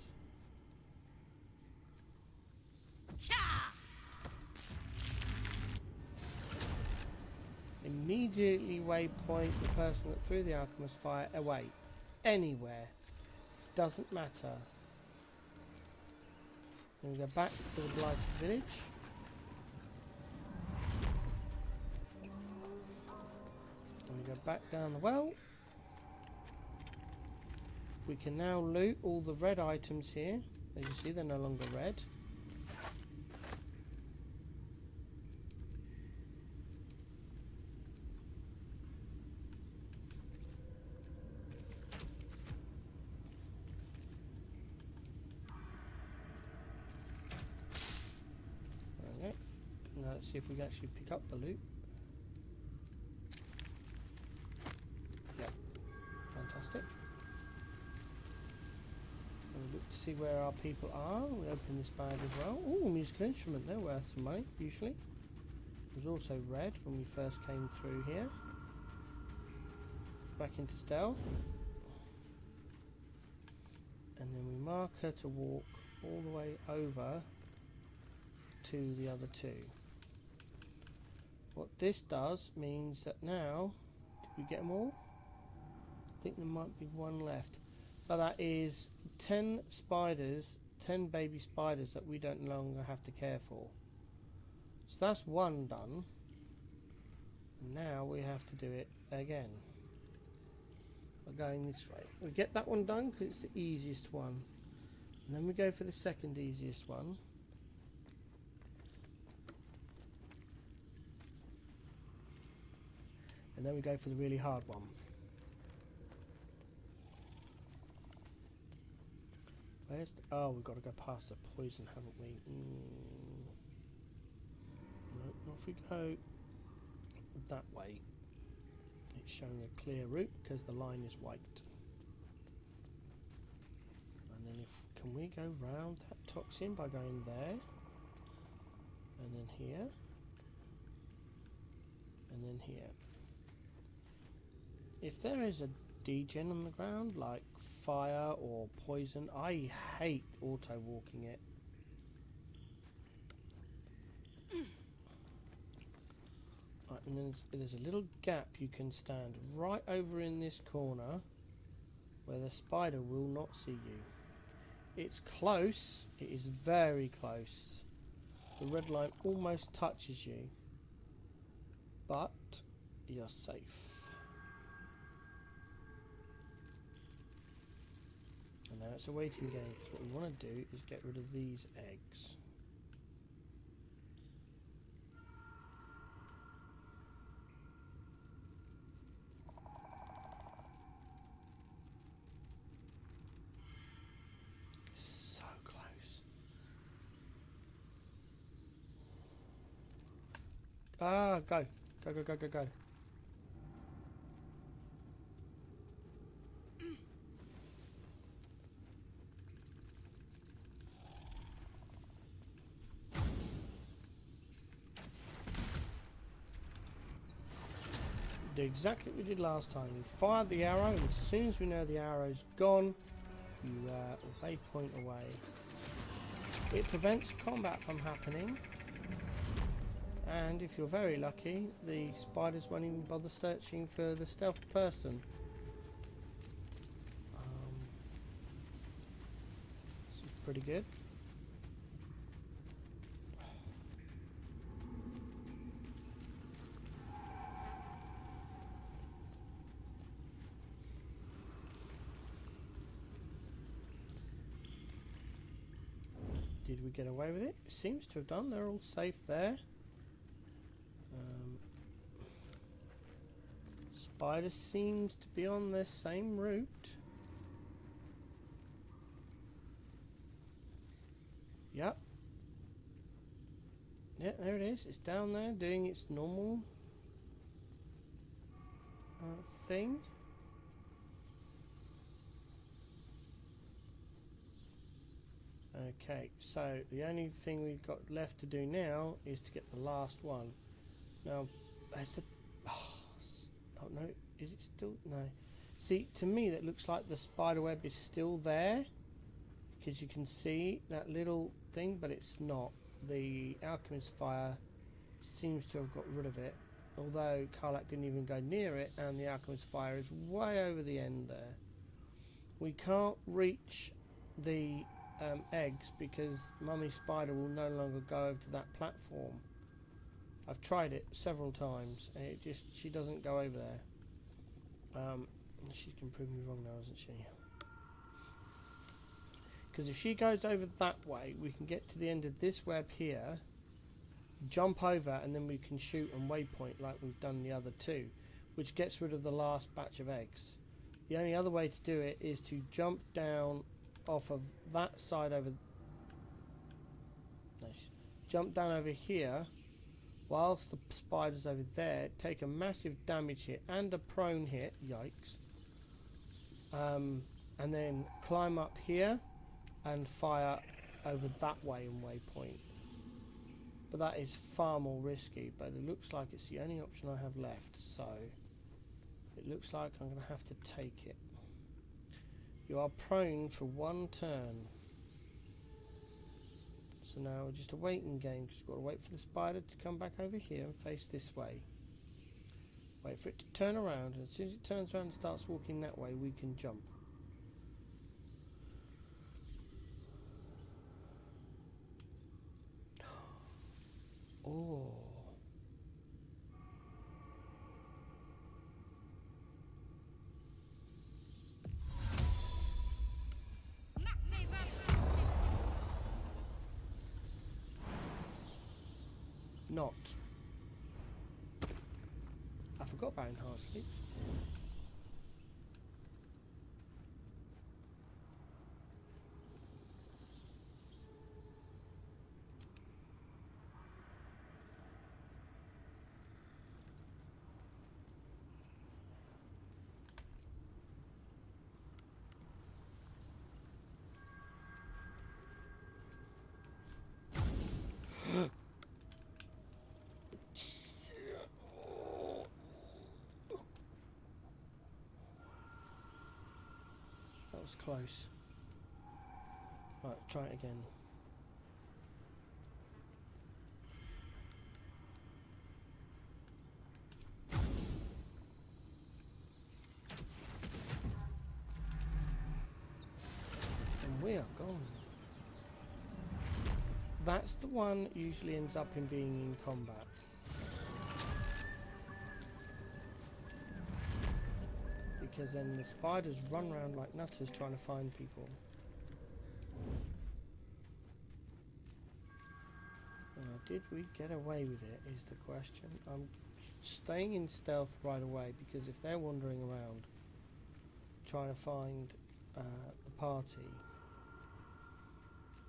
Immediately waypoint the person that threw the alchemist fire away. Anywhere. Doesn't matter. Then we go back to the blighted village. And we go back down the well. We can now loot all the red items here. As you see, they're no longer red. Okay. Now let's see if we can actually pick up the loot. Yep. Fantastic. Look to see where our people are. We open this bag as well. Oh, musical instrument. They're worth some money, usually. It was also red when we first came through here. Back into stealth. And then we mark her to walk all the way over to the other two. What this does means that now... Did we get them all? I think there might be one left. But that is 10 spiders, 10 baby spiders that we don't longer have to care for. So that's one done. Now we have to do it again. We're going this way. We get that one done because it's the easiest one. And then we go for the second easiest one. And then we go for the really hard one. Where's the, oh, we've got to go past the poison, haven't we? No, off we go that way. It's showing a clear route because the line is white. And then can we go round that toxin by going there? And then here. And then here. If there is a degen on the ground, like fire or poison, I hate auto-walking it. Right, and then there's a little gap you can stand right over in this corner where the spider will not see you. It's close, it is very close. The red line almost touches you, but you're safe. And now it's a waiting game, because what we want to do is get rid of these eggs. So close. Ah, go. Go, go, go, go, go. Do exactly what we did last time. You fire the arrow, and as soon as we know the arrow's gone, you waypoint away. It prevents combat from happening, and if you're very lucky, the spiders won't even bother searching for the stealth person. This is pretty good. Did we get away with it? Seems to have done. They're all safe there. Spider seems to be on the same route. Yep. Yeah, there it is. It's down there doing its normal thing. Okay, so the only thing we've got left to do now is to get the last one. Now, it's a... Oh no, is it still? No. See, to me that looks like the spider web is still there, because you can see that little thing, but it's not. The alchemist fire seems to have got rid of it, although Karlach didn't even go near it, and the alchemist fire is way over the end there. We can't reach the eggs because Mummy Spider will no longer go over to that platform. I've tried it several times and it just, she doesn't go over there. She can prove me wrong now, isn't she? Because if she goes over that way, we can get to the end of this web here, jump over, and then we can shoot and waypoint like we've done the other two, which gets rid of the last batch of eggs. The only other way to do it is to jump down off of that side over... Nice. Jump down over here, whilst the spider's over there, take a massive damage hit and a prone hit, yikes, and then climb up here and fire over that way and waypoint. But that is far more risky, but it looks like it's the only option I have left, so it looks like I'm going to have to take it. You are prone for one turn. So now we're just a waiting game, because you've got to wait for the spider to come back over here and face this way. Wait for it to turn around, and as soon as it turns around and starts walking that way, we can jump. Oh. Not. I forgot about enhanced sleep. That was close. Right, try it again. And we are gone. That's the one that usually ends up in being in combat. because then the spiders run around like nutters trying to find people. Did we get away with it is the question. I'm staying in stealth right away because if they're wandering around trying to find the party,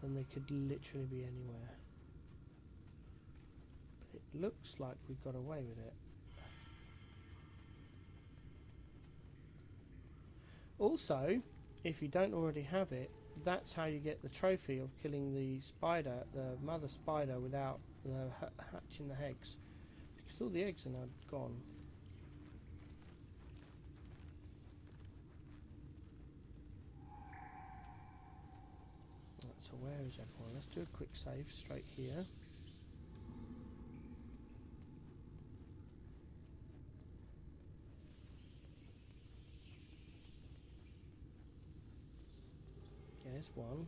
then they could literally be anywhere. But it looks like we got away with it. Also, if you don't already have it, that's how you get the trophy of killing the spider, the mother spider, without the hatching the eggs, because all the eggs are now gone. So where is everyone? Let's do a quick save straight here. There's one.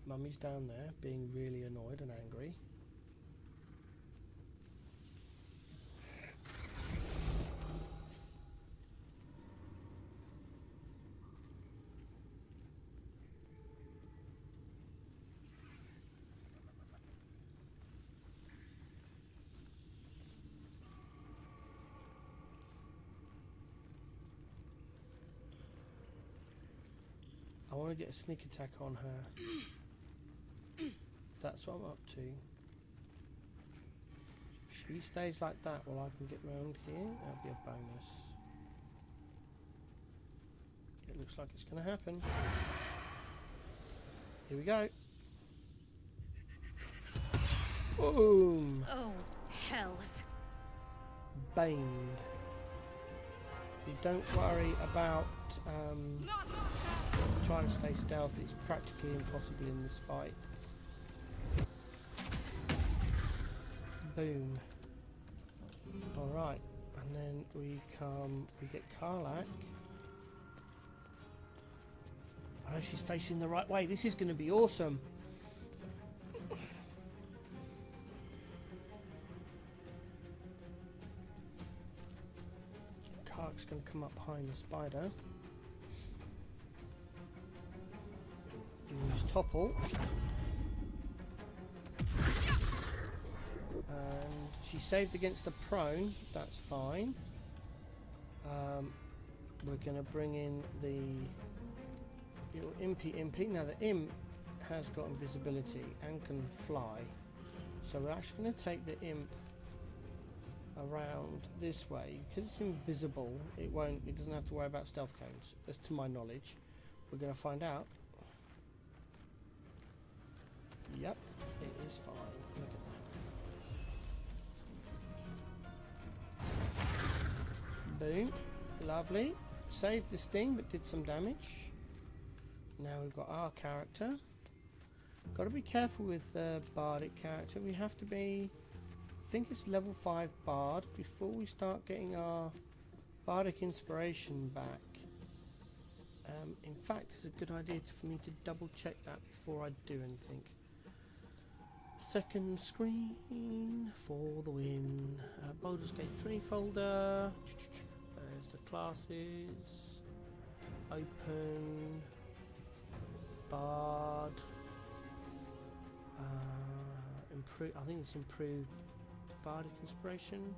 Mummy's down there being really annoyed and angry. I want to get a sneak attack on her. That's what I'm up to. If she stays like that while I can get round here, that'll be a bonus. It looks like it's going to happen. Here we go. Boom! Oh, hells. Baned. You don't worry about trying to stay stealthy. It's practically impossible in this fight. Boom. Alright, and then we get Karlach. I know she's facing the right way. This is going to be awesome. Karlach's going to come up behind the spider. Use Tadpole. And she saved against the prone, that's fine. We're going to bring in the little impy. Now the imp has got invisibility and can fly, so we're actually going to take the imp around this way. Because it's invisible, it doesn't have to worry about stealth cones, as to my knowledge. We're going to find out. Yep, it is fine. Look at that. Boom. Lovely. Saved the sting, but did some damage. Now we've got our character. Got to be careful with the bardic character. We have to be, I think it's level 5 bard before we start getting our bardic inspiration back. In fact, it's a good idea for me to double check that before I do anything. Second screen for the win. Baldur's Gate 3 folder. There's the classes. Open. Bard. Improve. I think it's improved bardic inspiration.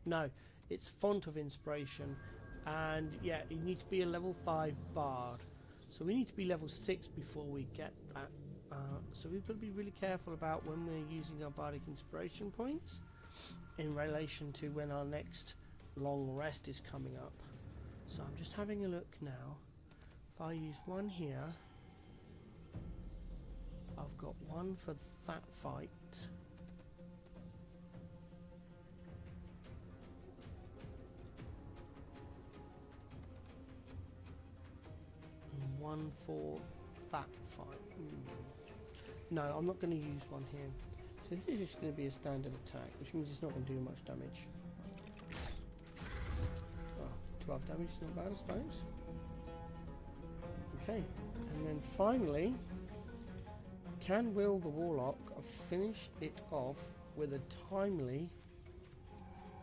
No, it's font of inspiration, and yeah, you need to be a level 5 bard. So we need to be level 6 before we get that. So we've got to be really careful about when we're using our bardic inspiration points in relation to when our next long rest is coming up. So I'm just having a look now. If I use one here, I've got one for that fight. And one for that fight. No, I'm not going to use one here. So this is just going to be a standard attack, which means it's not going to do much damage. Oh, 12 damage is not bad, I suppose. Okay, and then finally, can Will the Warlock finish it off with a timely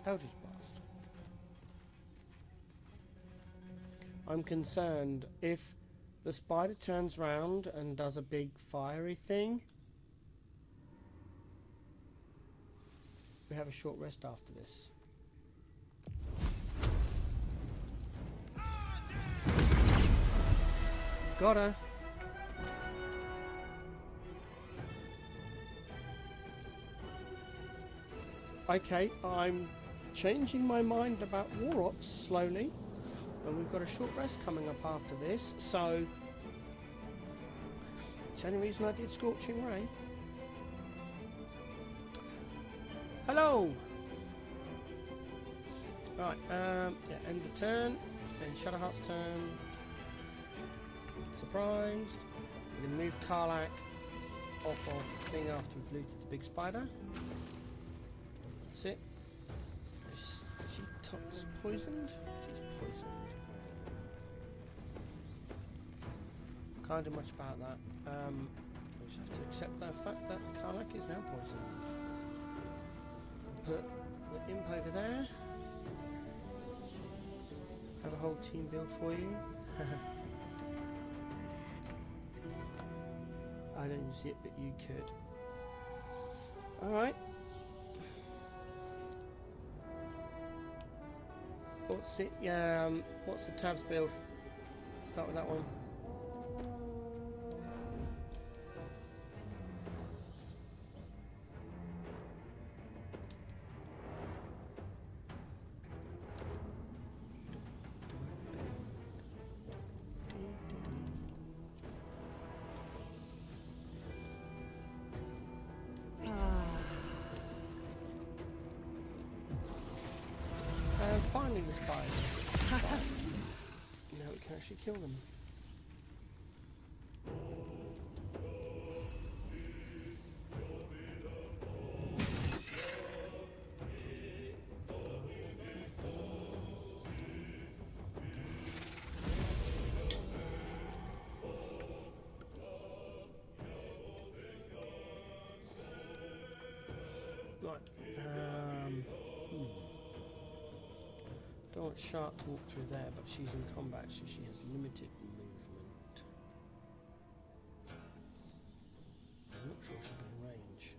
Eldritch Blast. I'm concerned if the spider turns round and does a big fiery thing. We have a short rest after this. Got her. Okay, I'm changing my mind about Warlocks slowly, and we've got a short rest coming up after this, so it's the only reason I did Scorching Ray. Hello! Right, yeah, end the turn, then Shadowheart's turn. Surprised. We're going to move Karlach off of the thing after we've looted the big spider. That's it. Is she poisoned? She's poisoned. Can't do much about that. We just have to accept the fact that Karlach is now poisoned. Put the imp over there. Have a whole team build for you. I don't see it, but you could. Alright. What's it? Yeah, what's the tabs build? Start with that one. Finally the spiders. Now we can actually kill them. Right. Don't want Shark to walk through there, but she's in combat, so she has limited movement. I'm not sure she'll be in range.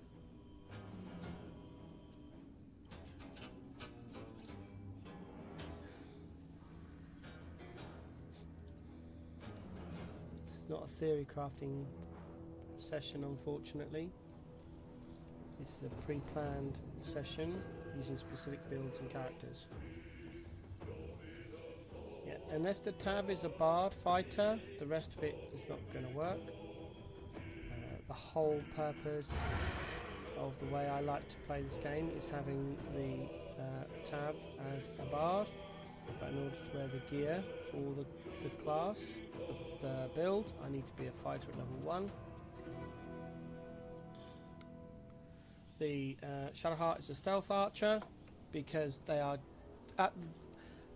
It's not a theory crafting session, unfortunately. It's a pre-planned session using specific builds and characters. Yeah, unless the tab is a bard fighter, the rest of it is not going to work. The whole purpose of the way I like to play this game is having the tab as a bard, but in order to wear the gear for the class, the build, I need to be a fighter at level 1. The Shadowheart is a stealth archer because they are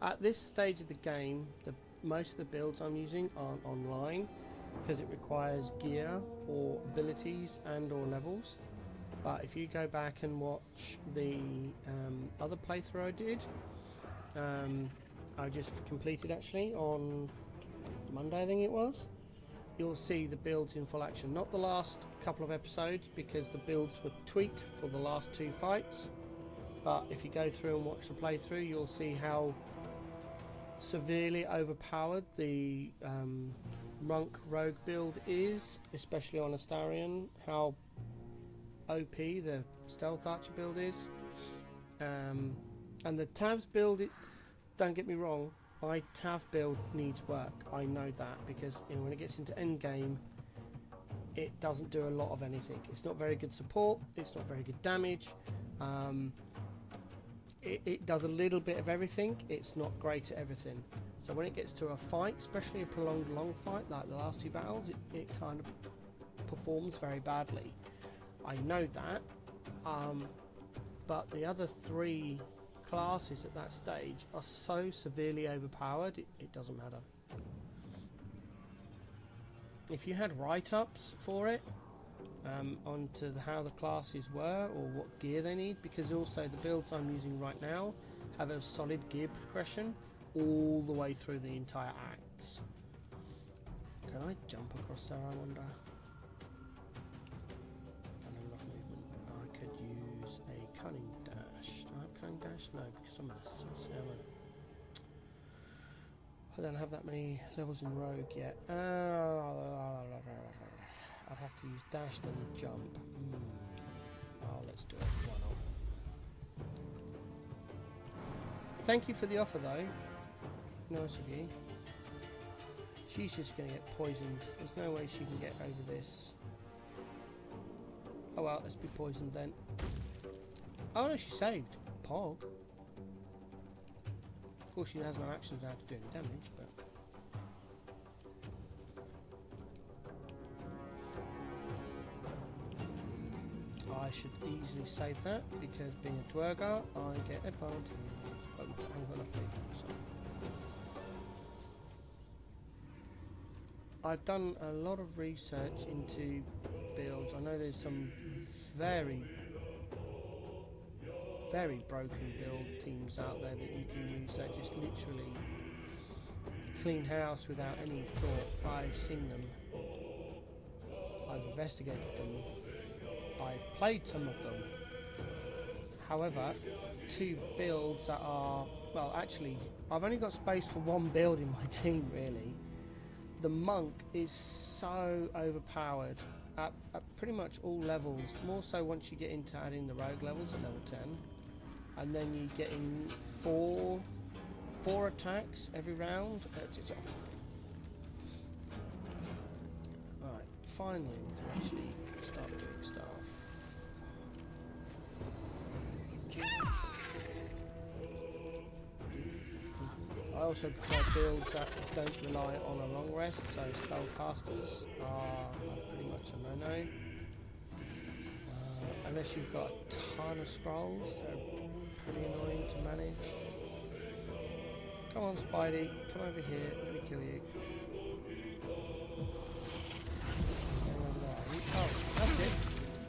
at this stage of the game. Most of the builds I'm using aren't online because it requires gear or abilities and or levels. But if you go back and watch the other playthrough I did, I just completed actually on Monday I think it was, you'll see the builds in full action. Not the last couple of episodes because the builds were tweaked for the last 2 fights, but if you go through and watch the playthrough, you'll see how severely overpowered the Monk Rogue build is, especially on Astarion, how OP the Stealth Archer build is. And the Tavs build, don't get me wrong, my Tav build needs work. I know that because when it gets into endgame, it doesn't do a lot of anything. It's not very good support, it's not very good damage. It does a little bit of everything, it's not great at everything. So when it gets to a fight, especially a prolonged long fight like the last 2 battles, it kind of performs very badly. I know that, but the other 3 classes at that stage are so severely overpowered, it doesn't matter. If you had write-ups for it, onto how the classes were or what gear they need, because also the builds I'm using right now have a solid gear progression all the way through the entire acts. Can I jump across there, I wonder? I don't have enough movement. I could use a cunning dash. Do I have cunning dash? No, because I'm an assassin. I don't have that many levels in rogue yet. I'd have to use dash then jump. Oh, let's do it. Why not? Thank you for the offer, though. Nice of you. She's just going to get poisoned. There's no way she can get over this. Oh well, let's be poisoned then. Oh no, she saved. Pog. Of course, she has no actions now to do any damage, but. I should easily save that because being a Duergar, I get advantage. But I haven't got enough people, so. I've done a lot of research into builds. I know there's some very, very broken build teams out there that you can use that just literally clean house without any thought. I've seen them. I've investigated them. I've played some of them. However, two builds that are, well, actually, I've only got space for one build in my team, really. The monk is so overpowered at pretty much all levels, more so once you get into adding the rogue levels at level 10, and then you get in four attacks every round. Alright, finally we can actually start doing stuff. I also prefer builds that don't rely on a long rest, so spellcasters are pretty much a no-no. Unless you've got a ton of scrolls, they're pretty annoying to manage. Come on, Spidey, come over here, let me kill you. Oh, that's it.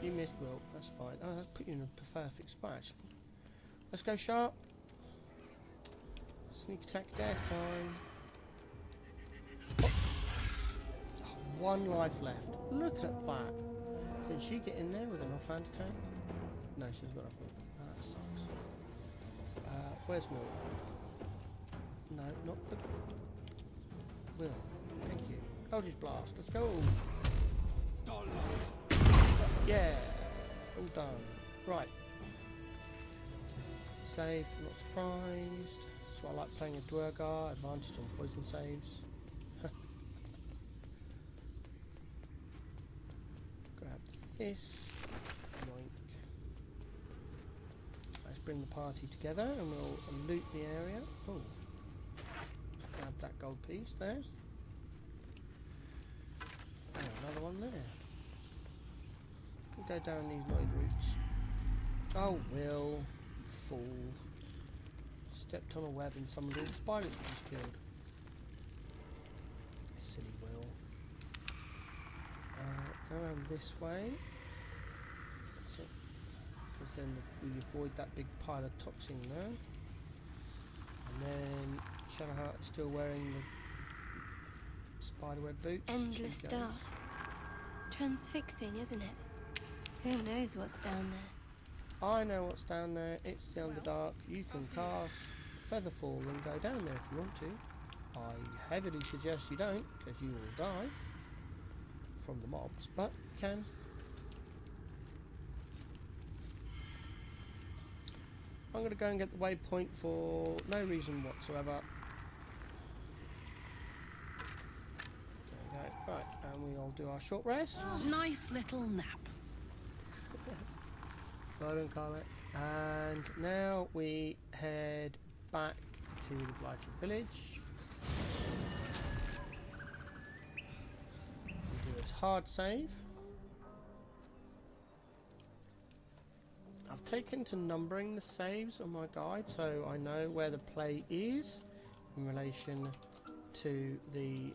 You missed, Will, that's fine. Oh, that's put you in a perfect spot, actually. Let's go, Sharp. Sneak attack dash time. Oh, one life left. Look at that. Can she get in there with an offhand attack? No, she's got enough movement. That sucks. Where's Will? No, not the Will. Thank you. Eldritch Blast. Let's go. Yeah. All done. Right. Saved. Not surprised. So I like playing a Duergar, advantage on poison saves. Grab this. Yoink. Let's bring the party together and we'll loot the area. Oh. Grab that gold piece there. And another one there. We'll go down these wide routes. Oh, Will, you fool. Stepped on a web and summoned all the spiders we just killed. Silly Will. Go around this way. That's it. Because then we avoid that big pile of toxin there. And then Shadowheart is still wearing the spiderweb boots. Endless dark. Transfixing, isn't it? Who knows what's down there? I know what's down there. It's the Underdark. You can cast Featherfall and go down there if you want to. I heavily suggest you don't, because you will die from the mobs, but you can. I'm going to go and get the waypoint for no reason whatsoever. There we go. Right, and we'll do our short rest. Nice little nap. Well done, Carlet. And now we head back to the Blighted Village. We do a hard save. I've taken to numbering the saves on my guide so I know where the play is in relation to the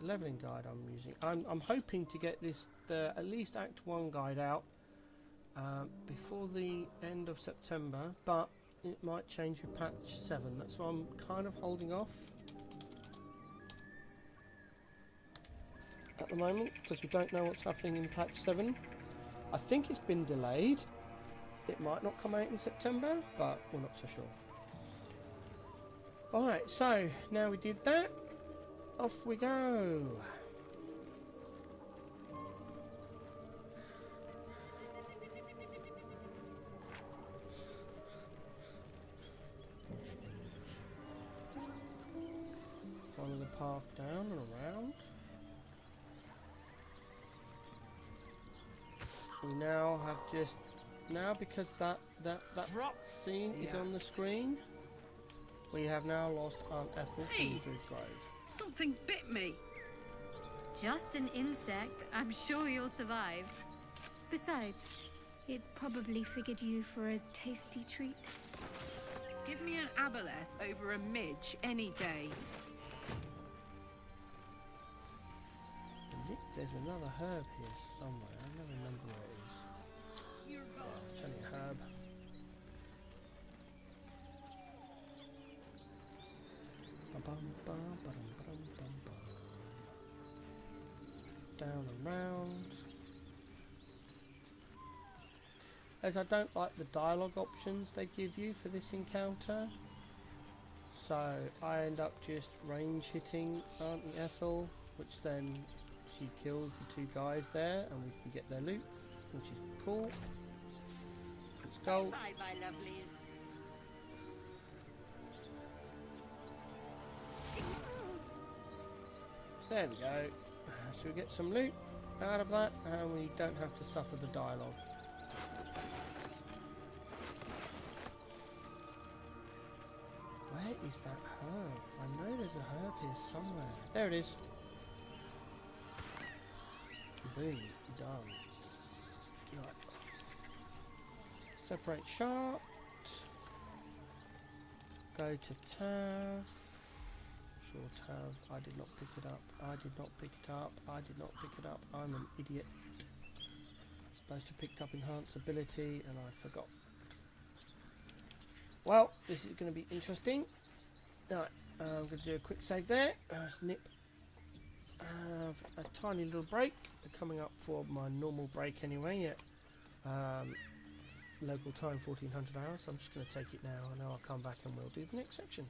leveling guide I'm using. I'm hoping to get this at least Act 1 guide out before the end of September, but it might change with patch 7. That's why I'm kind of holding off at the moment, because we don't know what's happening in patch 7. I think it's been delayed. It might not come out in September, but we're not so sure. Alright, so now we did that, off we go. Follow the path down and around. We now have just because that scene is on the screen, we have now lost Aunt Ethel from the Druid Grove. Something bit me. Just an insect. I'm sure you'll survive. Besides, it probably figured you for a tasty treat. Give me an aboleth over a midge any day. There's another herb here somewhere. I never remember where it is. Yeah, it's only a herb. Down and round. As I don't like the dialogue options they give you for this encounter, so I end up just range hitting Auntie Ethel, which then she kills the two guys there, and we can get their loot, which is cool. It's gold. Bye, my lovelies. There we go. So we get some loot out of that, and we don't have to suffer the dialogue. Where is that herb? I know there's a herb here somewhere. There it is. Boom, done. Right. Separate shot. Go to Tav. Sure, Tav. I did not pick it up. I did not pick it up. I did not pick it up. I'm an idiot. Supposed to have picked up enhance ability and I forgot. Well, this is going to be interesting. Right, I'm going to do a quick save there. Let's nip. Have a tiny little break. Coming up for my normal break anyway. Local time 1400 hours. So I'm just going to take it now, and now I'll come back and we'll do the next section.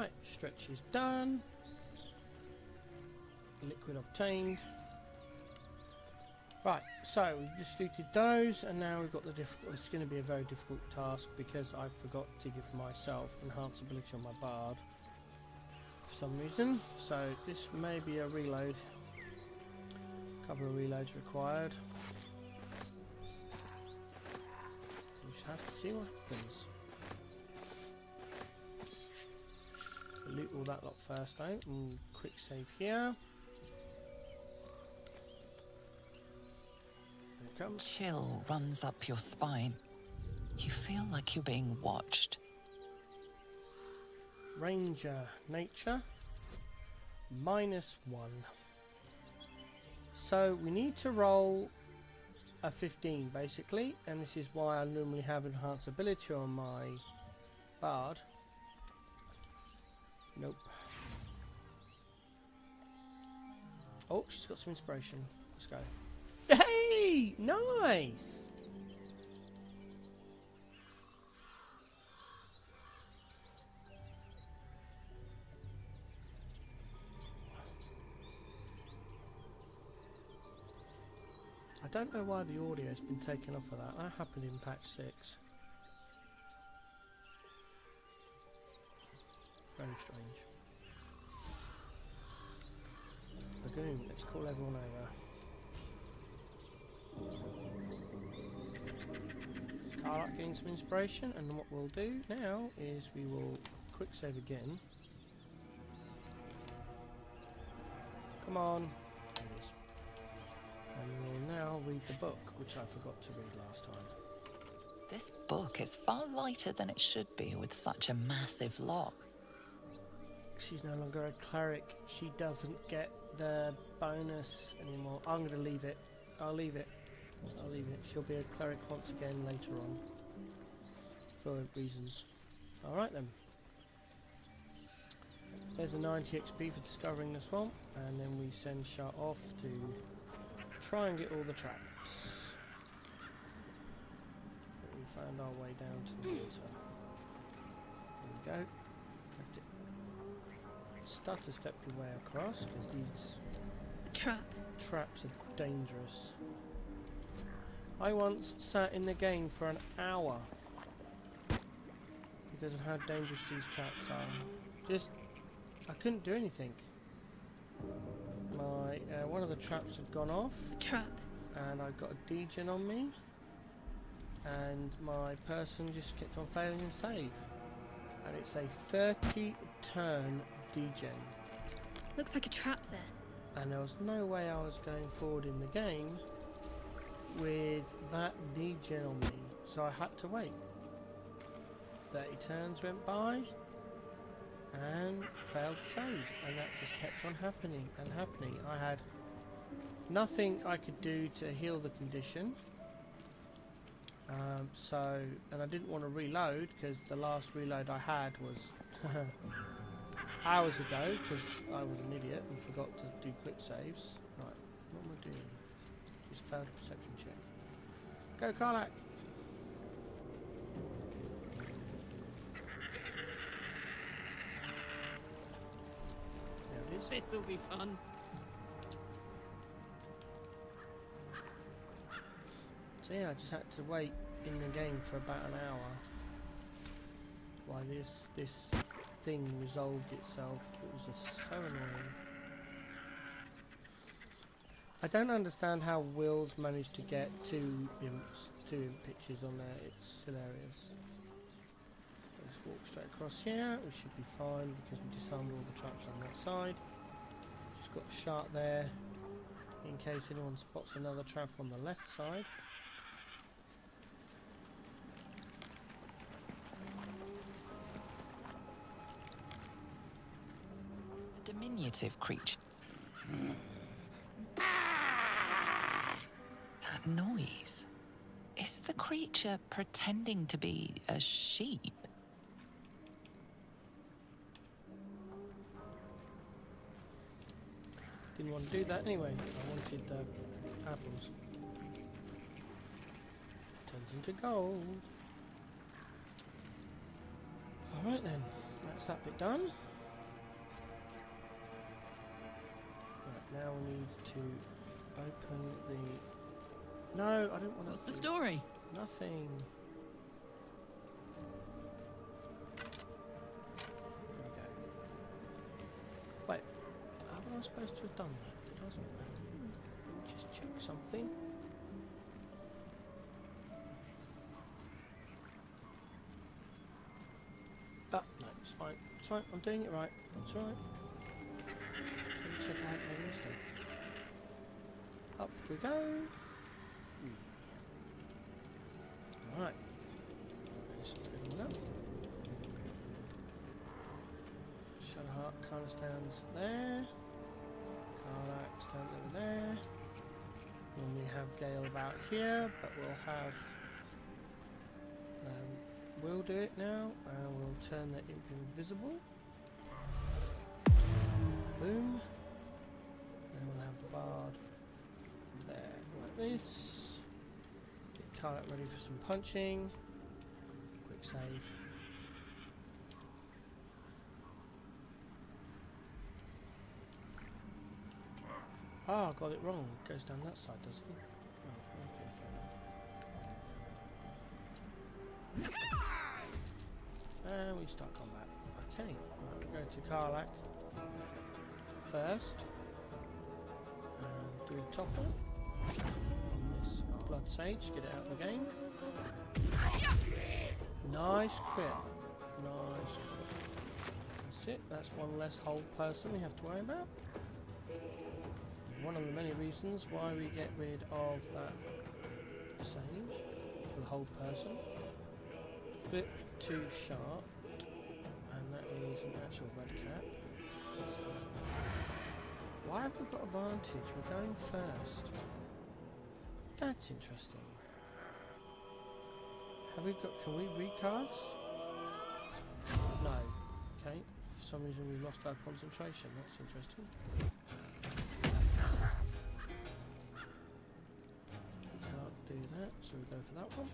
Right, stretch is done. Liquid obtained. Right, so we've distributed those, and now we've got the difficult. It's going to be a very difficult task because I forgot to give myself enhanced ability on my bard for some reason. So this may be a reload. A couple of reloads required. We just have to see what happens. Loot all that lot first though, and quick save here. Chill runs up your spine. You feel like you're being watched. Ranger, nature, -1. So we need to roll a 15 basically, and this is why I normally have enhanced ability on my bard. Nope. Oh, she's got some inspiration. Let's go. Hey! Nice! I don't know why the audio's been taken off of that. That happened in patch 6. Very strange. Bagoon, let's call everyone over. Scarlet gain some inspiration, and what we'll do now is we will quick save again. Come on. There it is. And we'll now read the book, which I forgot to read last time. This book is far lighter than it should be with such a massive log. She's no longer a cleric. She doesn't get the bonus anymore. I'm going to leave it. I'll leave it. I'll leave it. She'll be a cleric once again later on. For reasons. Alright then. There's a 90 XP for discovering the swamp. And then we send Shah off to try and get all the traps. We found our way down to the water. There we go. That's it. Start to step your way across because these traps are dangerous. I once sat in the game for an hour because of how dangerous these traps are. I couldn't do anything. My one of the traps had gone off. And I got a degen on me, and my person just kept on failing in save. And it's a 30-turn degen. Looks like a trap there. And there was no way I was going forward in the game with that degen on me, so I had to wait. 30 turns went by and failed to save, and that just kept on happening and happening. I had nothing I could do to heal the condition, and I didn't want to reload because the last reload I had was hours ago because I was an idiot and forgot to do quick saves. Right, what am I doing? Just failed a perception check. Go, Karlak! There it is. This'll be fun. So yeah, I just had to wait in the game for about an hour while this thing resolved itself. It was just so annoying. I don't understand how Will's managed to get two imp pictures on there. It's hilarious. Let's walk straight across here. We should be fine because we disarmed all the traps on that side. Just got a shot there in case anyone spots another trap on the left side. A diminutive creature. That noise. Is the creature pretending to be a sheep? Didn't want to do that anyway. I wanted the apples. Turns into gold. Alright then, that's that bit done. now we need to open the... No, I don't want to... What's the story? Nothing. There we go. Wait, how am I supposed to have done that? Did I... Let me just check something. Ah, no, it's fine. It's fine, I'm doing it right. It's right. Just check I hadn't made a mistake. Up we go. Alright. Just open it up. Shadowheart kind of stands there. Karlach stands over there. Normally have Gale about here, but we'll have... we'll do it now, and we'll turn the imp invisible. Boom. And we'll have the bard there, like this. Get Karlach ready for some punching. Quick save. Ah, got it wrong. It goes down that side, doesn't it? Oh, okay, fair enough. And we start combat. Okay, right, we'll go to Karlach first. And do a topple on this Blood Sage, get it out of the game. Nice crit. Nice crit. That's it, that's one less whole person we have to worry about. One of the many reasons why we get rid of that sage for the whole person. Flip to sharp, and that is an actual red cap. Why have we got advantage? We're going first. That's interesting. Have we got? Can we recast? No. Okay. For some reason we lost our concentration. That's interesting. Do that, so we go for that one.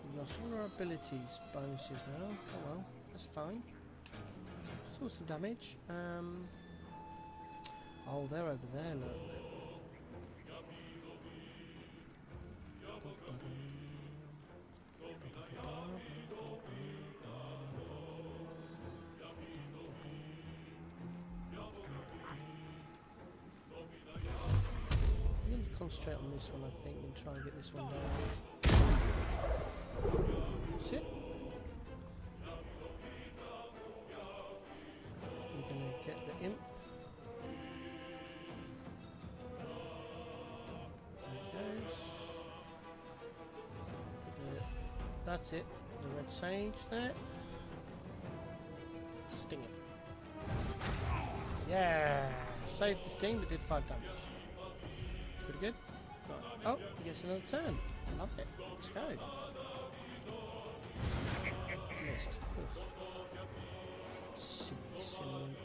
We've lost all our abilities bonuses now. Oh well, that's fine. Still some damage. Oh, they're over there, look. Concentrate on this one, I think, and try and get this one down. That's it. We're going to get the imp. There it goes. That's it. The red sage there. Sting it. Yeah! Saved the sting, but did 5 damage. Pretty good. Right. Oh, he gets another turn. Love it. Let's go. Missed. Silly, silly.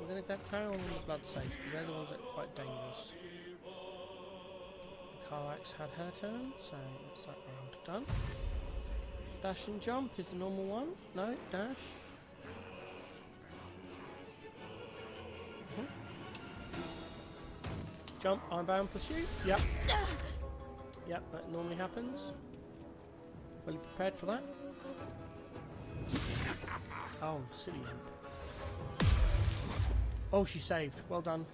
We're going to carry on with the Blood Sage, because they're the ones that are quite dangerous. Karlach's had her turn, so that's that round done. Dash and jump is the normal one. No, dash. Jump, Ironbound pursuit. Yep. Yep, that normally happens. Fully prepared for that. Oh, silly imp. Oh, she saved. Well done.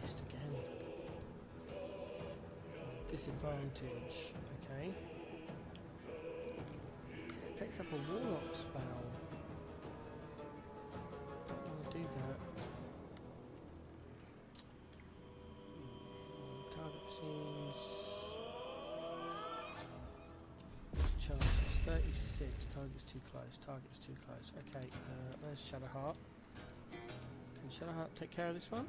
Missed again. Disadvantage. Okay. So it takes up a warlock spell. Do that. Target seems chance is 36. Target's too close. Target's too close. Okay, there's Shadowheart. Can Shadowheart take care of this one?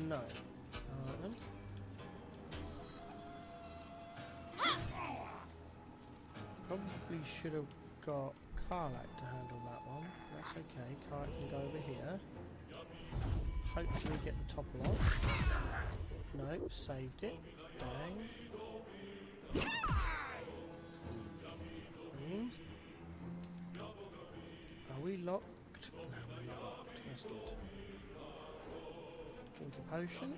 No. Alright then. Probably should have got Karlach to handle that one. That's okay. Karlach can go over here. Hopefully get the topple off. No, saved it. Dang. That's good. Drink a potion.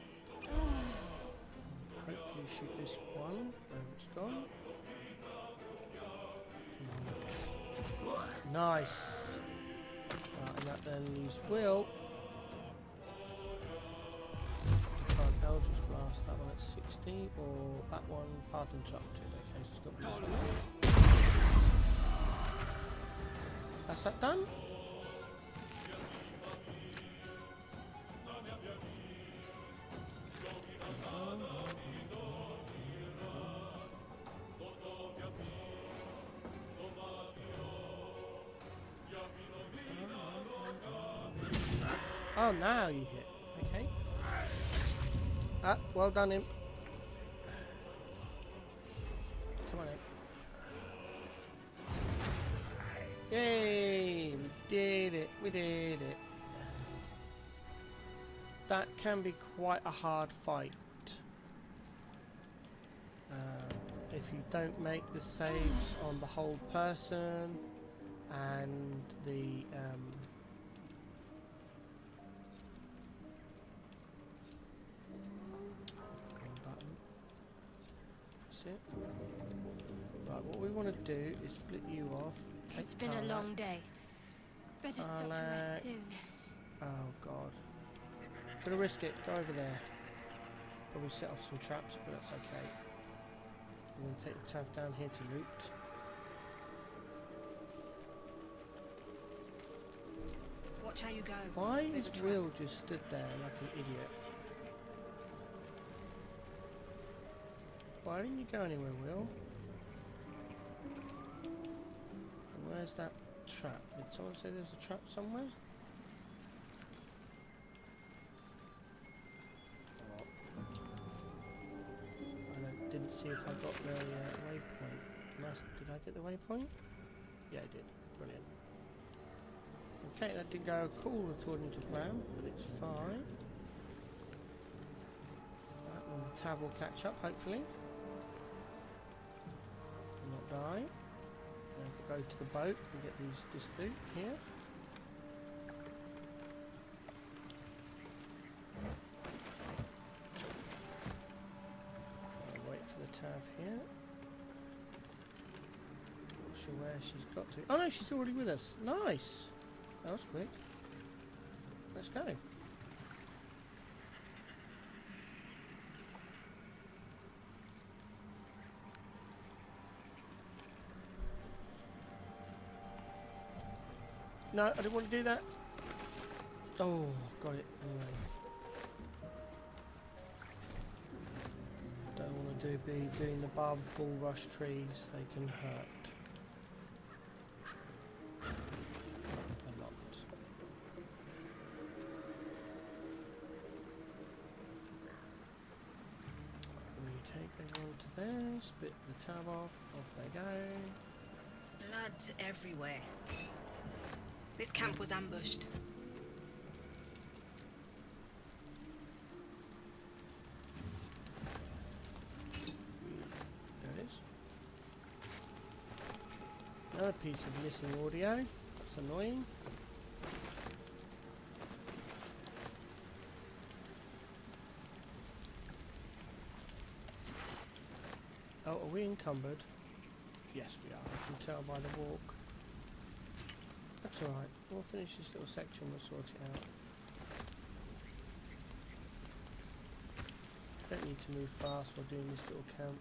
Hopefully shoot this one. Oh, it's gone. Nice. And that then leaves Will. Eldritch Blast, that one at 60, or that one, Path Interrupted. Okay, so it's got this one. That's that done? Oh, now you hit. Okay. Ah, well done, Imp. Come on, Imp. Yay! We did it. We did it. That can be quite a hard fight. If you don't make the saves on the whole person and the it. Right, what we want to do is split you off. It's been a long day. Better stop to rest soon. Oh god. Gonna risk it. Go over there. Probably set off some traps, but that's okay. I'm gonna take the Tav down here to loot. Watch how you go. Why is Will just stood there like an idiot? Why didn't you go anywhere, Will? And where's that trap? Did someone say there's a trap somewhere? Oh. I didn't see if I got the waypoint. Did I get the waypoint? Yeah, I did. Brilliant. Okay, that didn't go cool according to plan, but it's fine. Right, well, the Tav will catch up, hopefully. Not die. Now go to the boat and get this loot here. I'll wait for the Tav here. Not sure where she's got to. Oh no, she's already with us. Nice. That was quick. Let's go. No, I didn't want to do that. Oh, got it. Anyway. Don't want to be doing the barbed bull rush trees. They can hurt. A lot. We take everyone to there, split the tab off they go. Blood everywhere. This camp was ambushed. There it is. Another piece of missing audio. That's annoying. Oh, are we encumbered? Yes, we are. I can tell by the walk. That's alright. We'll finish this little section. We'll sort it out. Don't need to move fast while doing this little camp.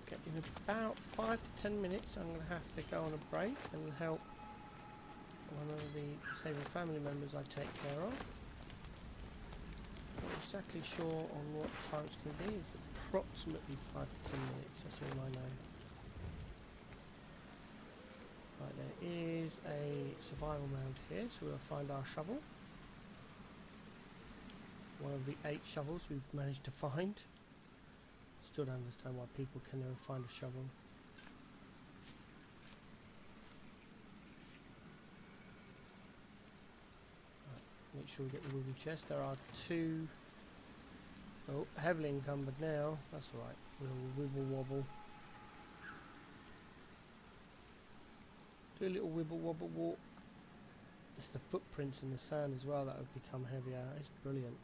Okay, in about 5 to 10 minutes I'm going to have to go on a break and help one of the disabled family members I take care of. Not exactly sure on what time it's going to be. It's approximately 5 to 10 minutes, that's all I know. Right, there is a survival mound here, so we'll find our shovel. One of the 8 shovels we've managed to find. Still don't understand why people can never find a shovel. Make sure we get the wooden chest. There are 2. Oh, heavily encumbered now. That's alright. We'll wibble wobble. Do a little wibble wobble walk. It's the footprints in the sand as well that have become heavier. It's brilliant.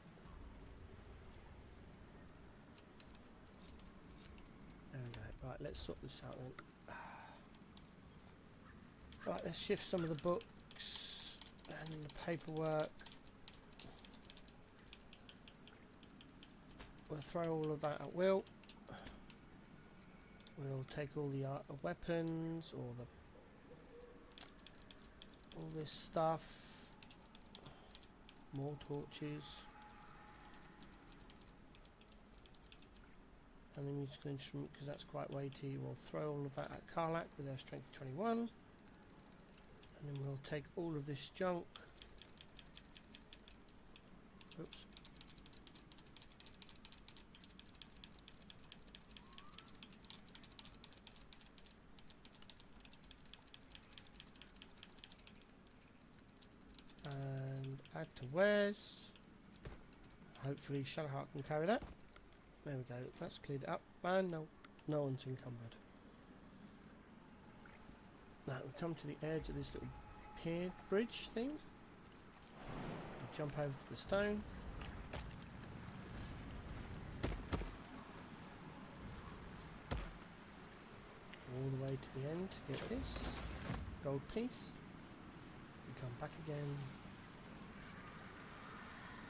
There we go. Right, let's sort this out then. Right, let's shift some of the books and the paperwork. We'll throw all of that at will. We'll take all the weapons, or all this stuff. More torches. And the musical instrument, because that's quite weighty. We'll throw all of that at Karlak with their strength 21. And then we'll take all of this junk. Oops. And add to wares. Hopefully Shadowheart can carry that. There we go, that's cleared it up. And no one's encumbered. Now we come to the edge of this little pier bridge thing. We jump over to the stone. All the way to the end to get this gold piece. We come back again.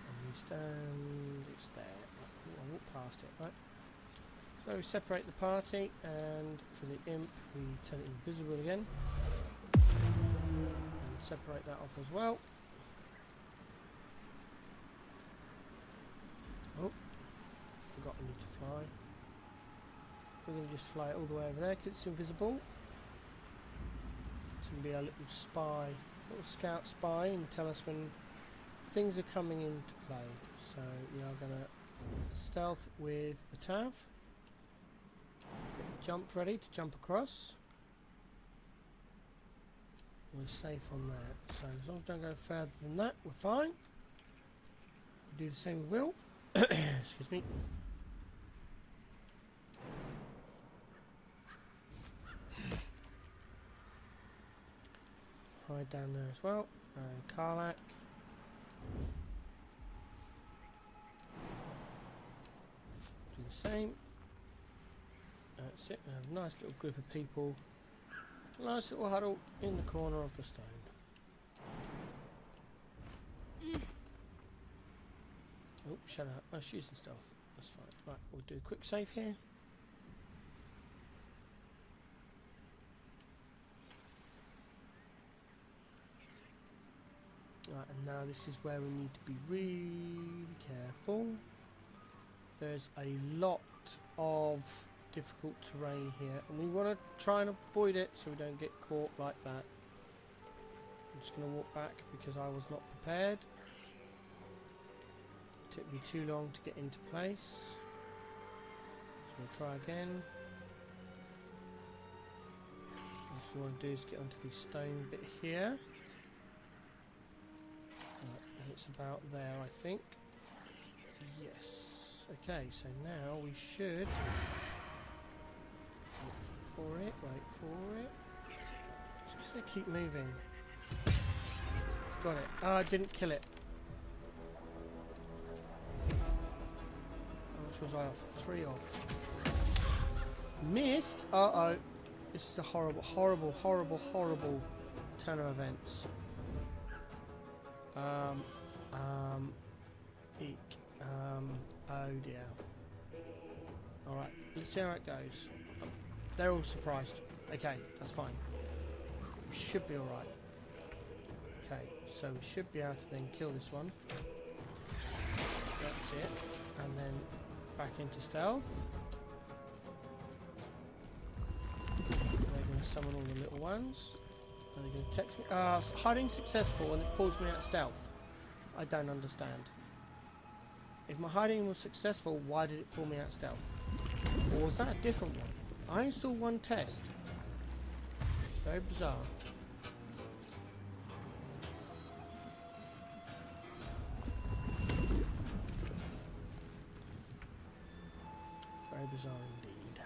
And we stand, it's there. I'll walk past it, right? So we separate the party, and for the imp we turn it invisible again. And separate that off as well. Oh, forgot we need to fly. We're going to just fly it all the way over there because it's invisible. It's going to be our little spy, little scout spy, and tell us when things are coming into play. So we are going to stealth with the Tav. Get the jump ready to jump across. We're safe on that. So as long as we don't go further than that, we're fine. We do the same with Will. Excuse me. Hide down there as well. And Karlak. Do the same. That's it. We have a nice little group of people. Nice little huddle in the corner of the stone. Oh, shut up. Oh, she's in stealth. That's fine. Right, we'll do a quick save here. Right, and now this is where we need to be really careful. There's a lot of difficult terrain here, and we want to try and avoid it so we don't get caught like that. I'm just going to walk back because I was not prepared. It took me too long to get into place. So we'll try again. What we want to do is get onto the stone bit here. And it's about there, I think. Yes. Okay, so now we should wait for it. It's because they keep moving. Got it. Oh, I didn't kill it. How much was I off? 3 off. Missed? Uh-oh. This is a horrible, horrible, horrible, horrible turn of events. Eek. Oh dear. Alright, let's see how it goes. They're all surprised. Okay, that's fine. We should be alright. Okay, so we should be able to then kill this one. That's it. And then back into stealth. They're going to summon all the little ones. Are they going to text me? Hiding successful and it pulls me out of stealth. I don't understand. If my hiding was successful, why did it pull me out of stealth? Or was that a different one? I only saw one test. Very bizarre. Very bizarre indeed.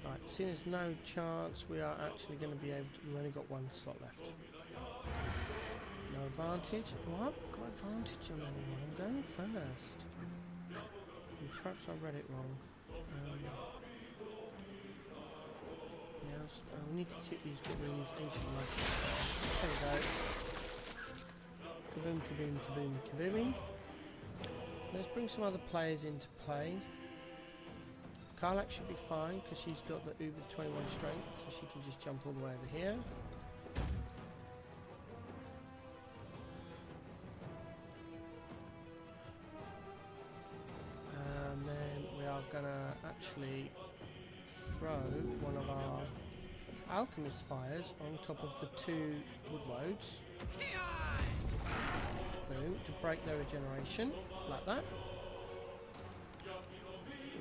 Right, Seeing there's no chance we are actually going to be able to... We've only got one slot left. No advantage? What? Got advantage on anyone? I'm going first. And perhaps I read it wrong. Yeah, we need to get rid of these ancient magic. There we go. Kaboom, kaboom, kaboom, kabooming. Let's bring some other players into play. Karlak should be fine because she's got the Uber 21 strength, so she can just jump all the way over here. And then we are gonna actually throw one of our alchemist fires on top of the two woodloads. Boom, to break their regeneration, like that.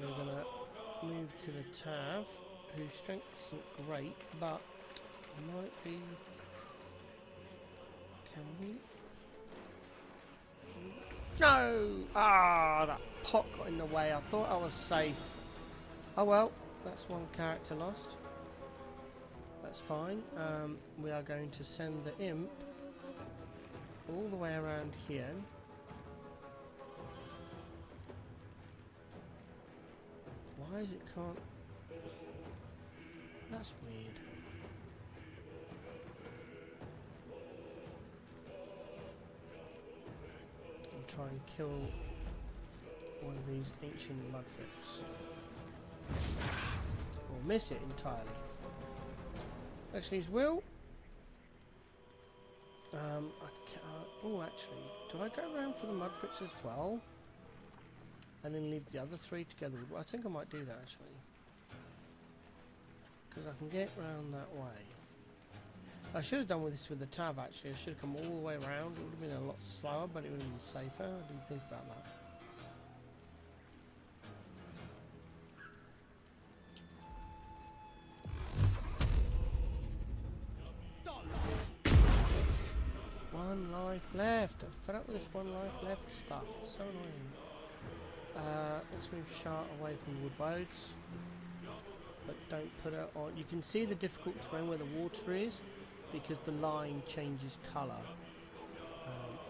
We're gonna move to the Tav, whose strength isn't great, but might be... Can we? No! Ah, that pot got in the way. I thought I was safe. Oh well, that's one character lost. That's fine. We are going to send the imp all the way around here. Why is it can't... That's weird. And try and kill one of these ancient mudflits. Or miss it entirely. Let's use Will. Oh, actually, do I go around for the mudflits as well? And then leave the other three together? Well, I think I might do that actually. Because I can get round that way. I should have done this with the Tav actually. I should have come all the way around. It would have been a lot slower, but it would have been safer. I didn't think about that. One life left. I'm fed up with this one life left stuff. It's so annoying. Let's move Shart away from woodloads, but don't put it on. You can see the difficult terrain where the water is because the line changes colour.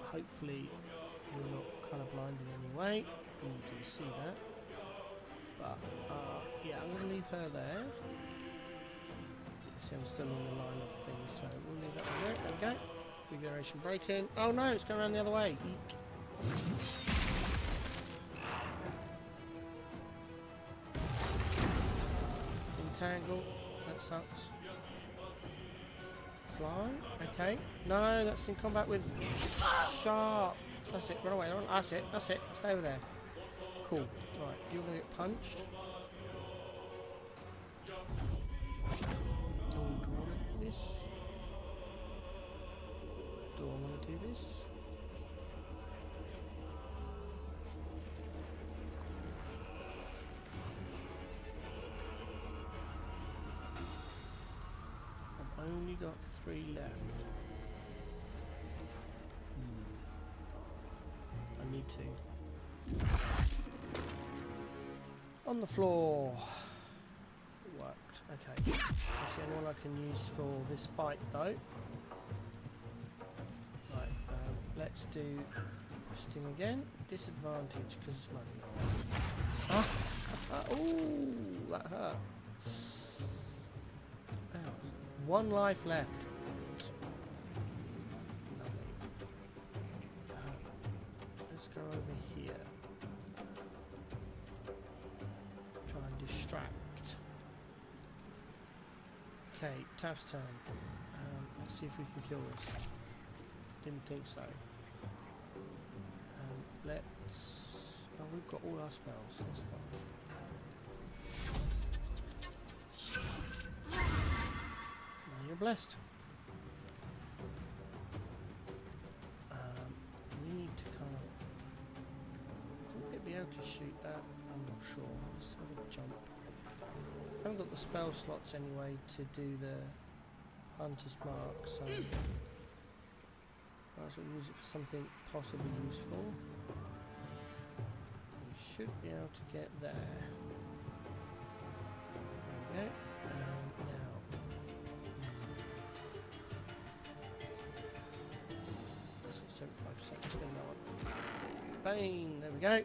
Hopefully you're not colourblind in any way, and you can see that. But yeah, I'm going to leave her there. See, I'm still in the line of things, so we'll leave that there. There we go. Regeneration broken. Oh no, it's going around the other way. Eek. Entangle. That sucks. Fly. Okay. No, that's in combat with Sharp. That's it. Run away. Run. That's it. That's it. Stay over there. Cool. Right. You're going to get punched. Do I want to do this? Do I want to do this? I've only got 3 left. I need to. On the floor. It worked. Okay. That's the only one I can use for this fight though. Let's do Sting again. Disadvantage because it's money. Ooh, that hurt. Ow. 1 life left. Lovely. Let's go over here. Try and distract. Okay, Tav's turn. Let's see if we can kill this. Didn't think so. Let's... Oh, we've got all our spells. That's fine. Now you're blessed. We need to kind of... Will it be able to shoot that? I'm not sure. Let's have a jump. I haven't got the spell slots anyway to do the Hunter's Mark, so... Might as well use it for something possibly useful. We should be able to get there. There we go. 75%. Let's spin that one. Bane, there we go.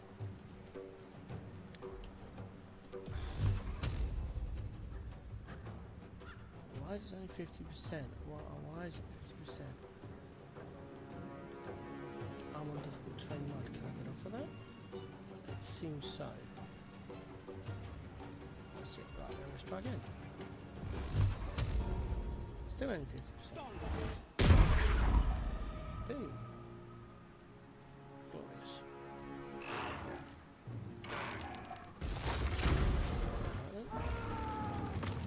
Why is it only 50%? Why is it 50%? I'm on difficult terrain mode. Can I get off of that? Seems so. That's it. Right, then let's try again. Still only 50%. Boom. Glorious.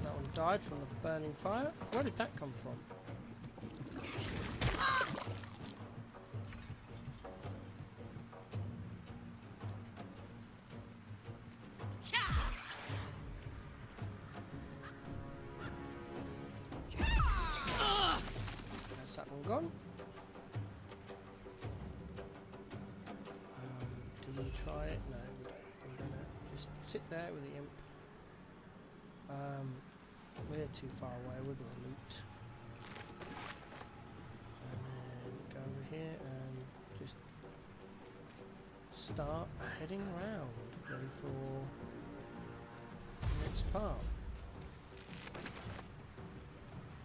That one died from the burning fire. Where did that come from? That's that one gone. Do we try it? No, we don't. I'm gonna just sit there with the imp. We're too far away, we're gonna loot. And then go over here and just start heading around, ready for the next part.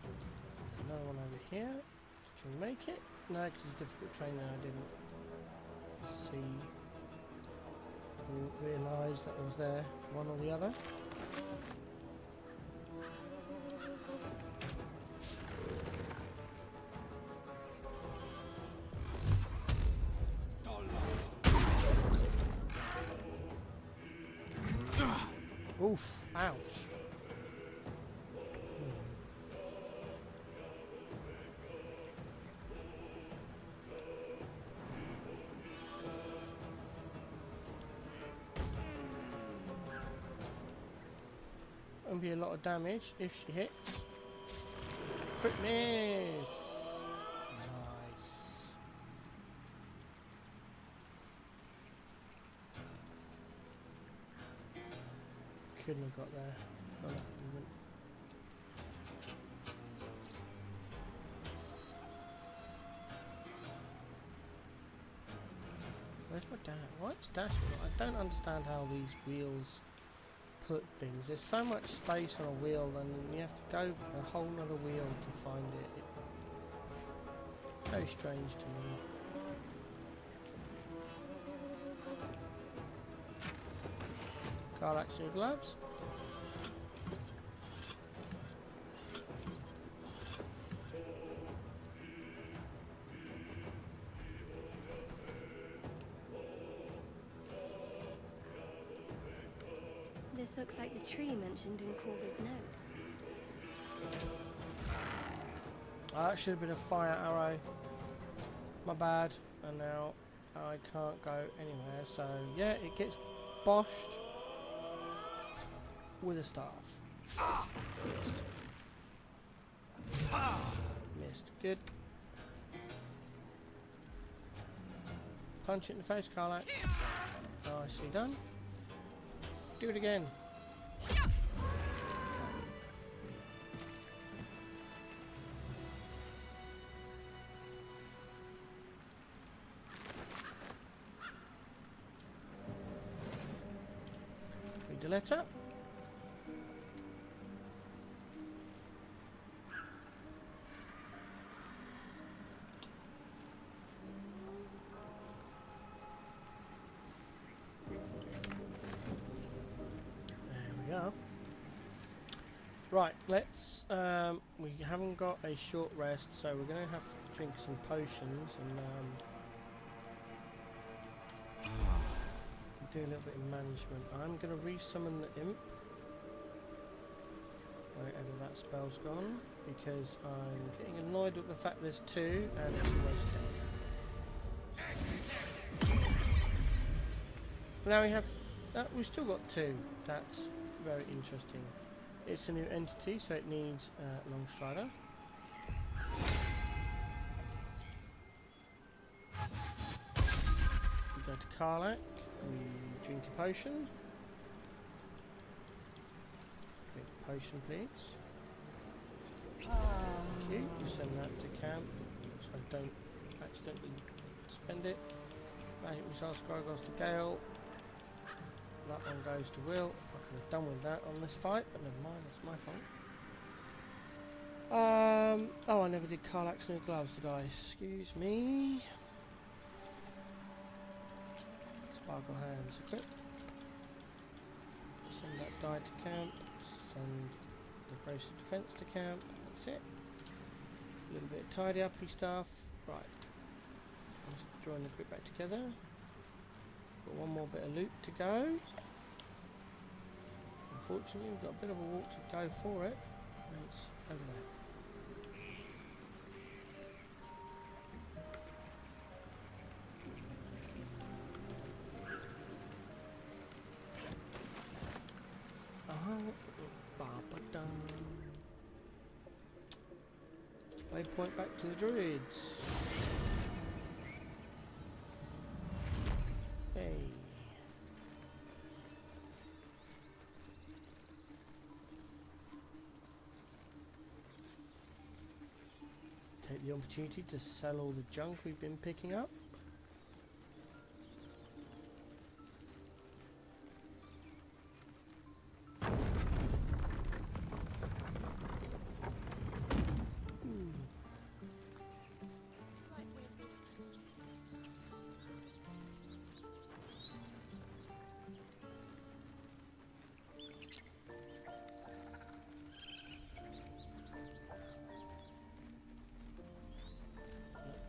There's another one over here. Can we make it? No, because it's a difficult terrain there, I didn't see. I didn't realise that it was there, one or the other. Oof, ouch. Won't be a lot of damage if she hits. Crit miss! Nice. Couldn't have got there. Not that movement. Where's my dash? Why is dashing? I don't understand how these wheels put things. There's so much space on a wheel and you have to go for a whole nother wheel to find it. Very strange to me. Karlach's new gloves. This looks like the tree mentioned in Korga's note. That should have been a fire arrow. My bad. And now I can't go anywhere. So yeah, it gets boshed with a staff. Missed. Missed. Good. Punch it in the face, Karlach. Nicely done. Do it again. Read the letter. Right, let's, we haven't got a short rest, so we're going to have to drink some potions and do a little bit of management. I'm going to re-summon the imp, wherever that spell's gone, because I'm getting annoyed with the fact there's two, and it's a waste. Now we have, we've still got two, that's very interesting. It's a new entity, so it needs Longstrider. We go to Karlach, we drink a potion. Drink a potion, please. Thank you. Send that to camp so I don't accidentally spend it. Magic missile scroll goes to Gale. That one goes to Will. I could have done with that on this fight, but never mind, that's my fault. Oh, I never did Karlach's new gloves, did I? Excuse me. Sparkle hands equip. Send that die to camp. Send the brace of defense to camp. That's it. A little bit of tidy uppy stuff. Right. Let's join the group back together. Got one more bit of loot to go. Unfortunately, we've got a bit of a walk to go for it. And it's over there. Waypoint back to the druids. Hey. Take the opportunity to sell all the junk we've been picking up.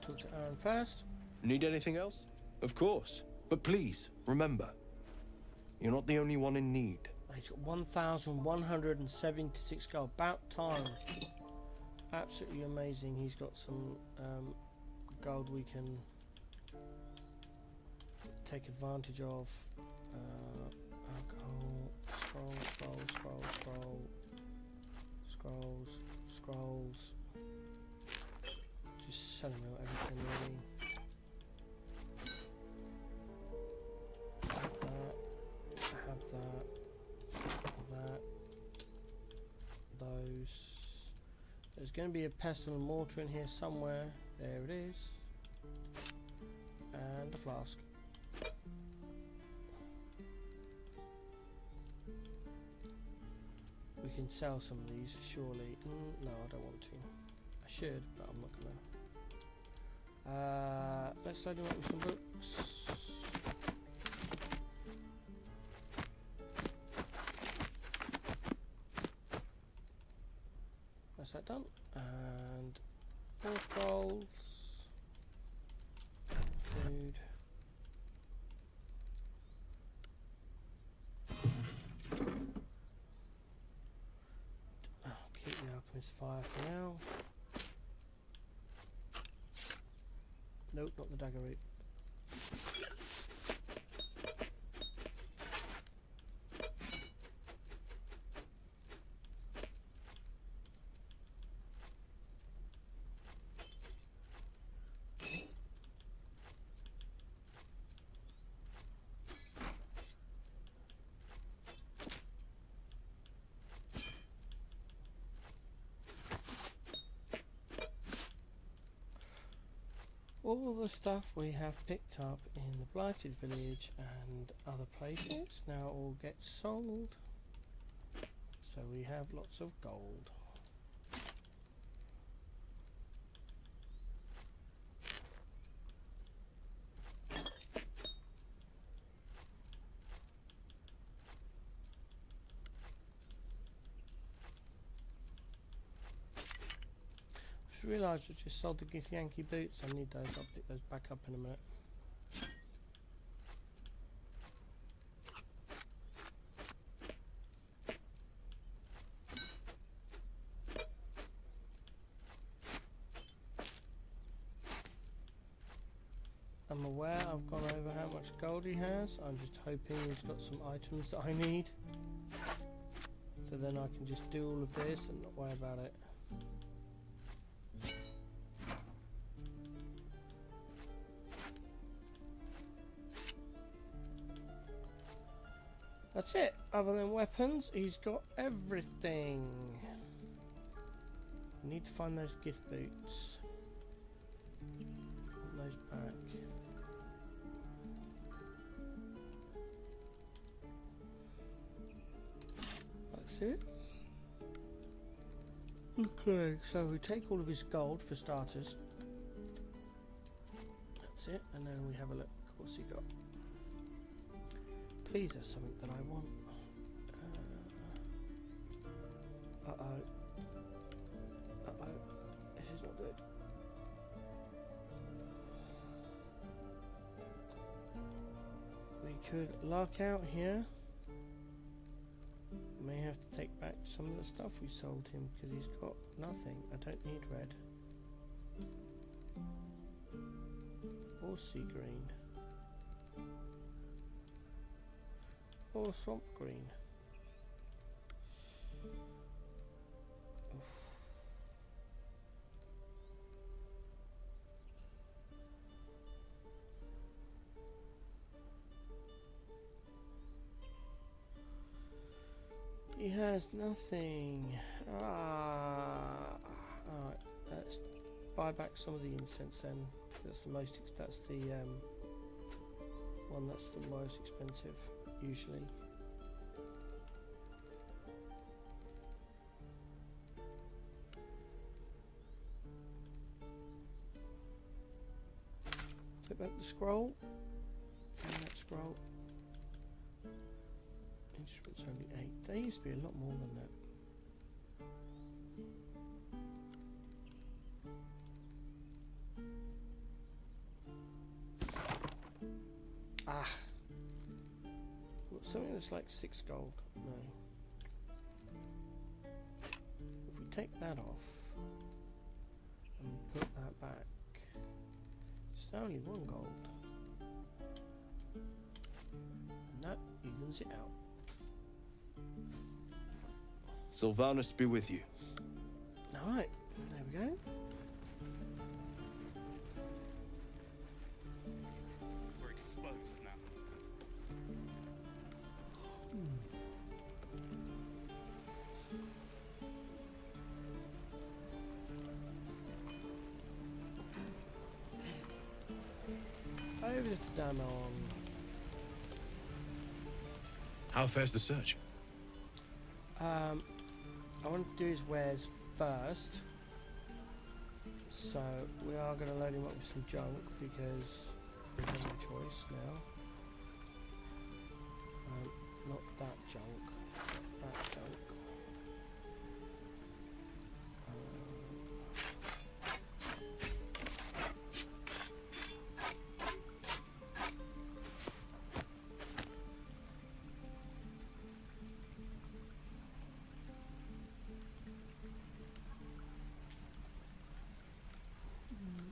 Talk to Aaron first. Need anything else? Of course. But please, remember, you're not the only one in need. He's got 1,176 gold. About time. Absolutely amazing. He's got some gold we can take advantage of. Alcohol. Scrolls. Just selling out everything really. Have that. Those. There's going to be a pestle and mortar in here somewhere. There it is. And a flask. We can sell some of these, surely. No, I don't want to. I should, but I'm not gonna. Let's load them up with some books. That's that done. And 4 scrolls. Food. Keep the alchemist fire for now. Nope, not the dagger route. All the stuff we have picked up in the Blighted Village and other places now all gets sold. So we have lots of gold. I realised I just sold the Githyanki boots. I need those. I'll pick those back up in a minute. I'm aware I've gone over how much gold he has. I'm just hoping he's got some items that I need. So then I can just do all of this and not worry about it. That's it. Other than weapons, he's got everything. Need to find those gift boots. Put those back. that's it. Okay, so we take all of his gold for starters. That's it, and then we have a look. What's he got? Please, there's something that I want. Uh-oh. Uh-oh. This is not good. We could lock out here. May have to take back some of the stuff we sold him because he's got nothing. I don't need red. Or sea green. Or swamp green. Oof. He has nothing. Alright, let's buy back some of the incense then. That's the most. That's the one that's the most expensive usually. Take back the scroll. And that scroll. Instruments only 8. There used to be a lot more than that. Ah! Something that's like 6 gold. No. If we take that off and put that back, it's only 1 gold. And that evens it out. Sylvanus be with you. Alright, there we go. We're exposed now. Over to Danon. How fares the search? I want to do his wares first, so we are going to load him up with some junk because we have no choice now. Not that junk, that junk.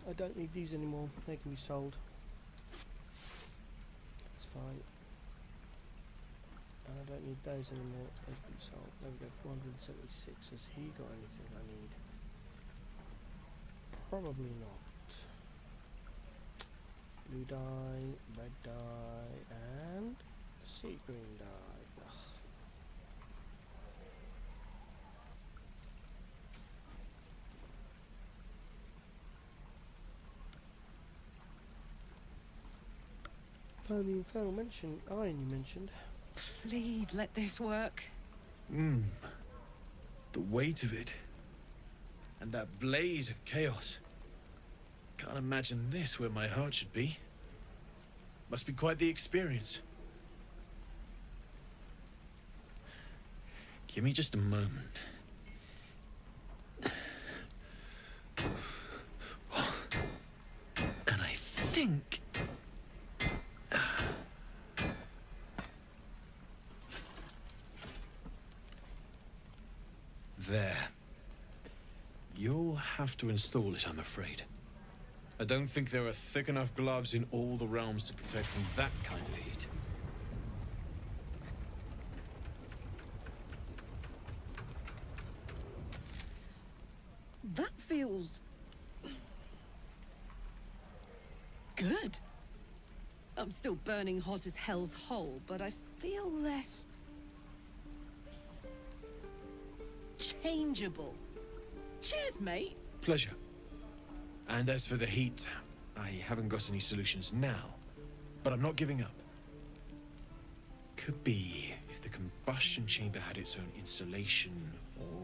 I don't need these anymore, they can be sold. That's fine. And I don't need those anymore, they can be sold. There we go, 476. Has he got anything I need? Probably not. Blue dye, red dye, and sea green dye. Ugh. Found the infernal iron you mentioned. Please let this work. The weight of it. And that blaze of chaos. Can't imagine this where my heart should be. Must be quite the experience. Give me just a moment. And I think... There. You'll have to install it, I'm afraid. I don't think there are thick enough gloves in all the realms to protect from that kind of heat. That feels... good. I'm still burning hot as hell's hole, but I feel less... changeable. Cheers, mate. Pleasure. And as for the heat, I haven't got any solutions now, but I'm not giving up. Could be if if the combustion chamber had its own insulation,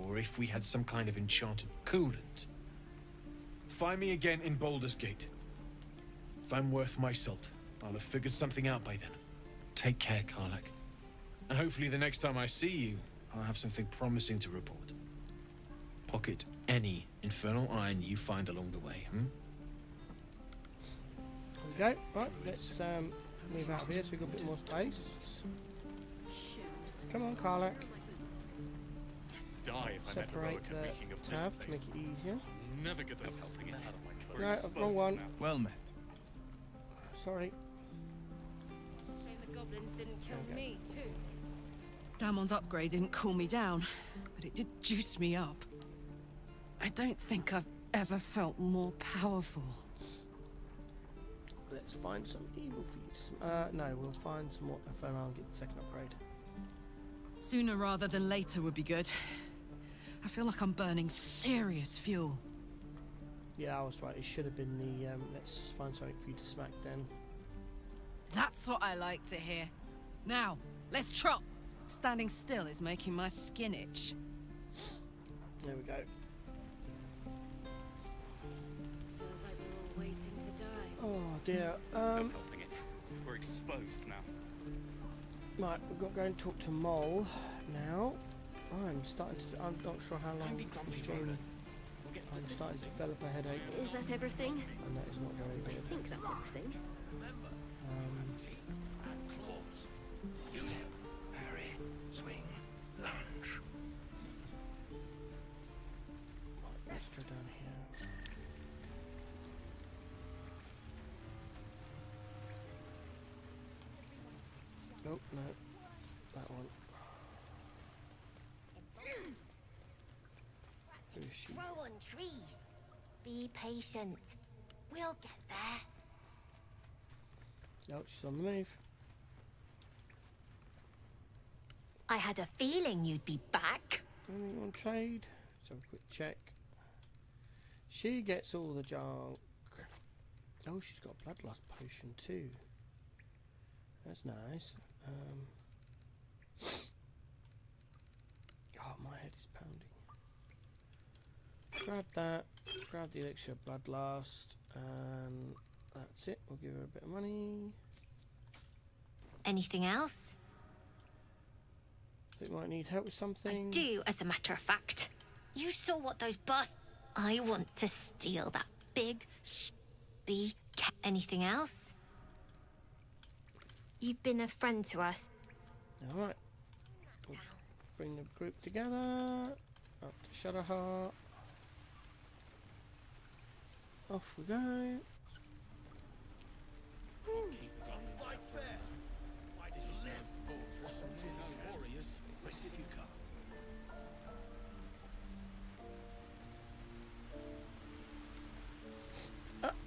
or if we had some kind of enchanted coolant. Find me again in Baldur's Gate. If I'm worth my salt, I'll have figured something out by then. Take care, Karlach. And hopefully the next time I see you, I'll have something promising to report. Pocket any infernal iron you find along the way, There we go. Right, let's move out of here so we've got a bit more space. Come on, Karlach. Die if Separate the tab to make it easier. Never get the helping it out of my No, wrong one. Well met. Sorry. Shame the goblins didn't kill me, too. Damon's upgrade didn't cool me down, but it did juice me up. I don't think I've ever felt more powerful. Let's find some evil feats. No, we'll find some more infernal and get the second upgrade. Sooner rather than later would be good. I feel like I'm burning serious fuel. Yeah, I was right. It should have been the let's find something for you to smack then. That's what I like to hear. Now, let's trot. Standing still is making my skin itch. There we go. Feels like we're all waiting to die. Oh dear. helping it. We're exposed now. Right, we've got to go and talk to Mole now. I'm not sure how long the stream. I'm starting to develop a headache. Is that everything? And that is not very I good. think that's everything. Parry, swing, lunge. Right, let's go down here. Nope, no. That one. Who is she? Grow on trees. Be patient. We'll get there. No, she's on the move. I had a feeling you'd be back. Anything on trade? Let's have a quick check. She gets all the junk. Oh, she's got a bloodlust potion too. That's nice. Oh, my head is pounding. Grab that. Grab the elixir of bloodlust, and that's it. We'll give her a bit of money. Anything else? It might need help with something. I do, as a matter of fact. You saw what those I want to steal that big Anything else? You've been a friend to us. Alright. We'll bring the group together. Up to Shadowheart. Off we go. Fight fair. This is no fortress and we're no warriors. Rest if you can't.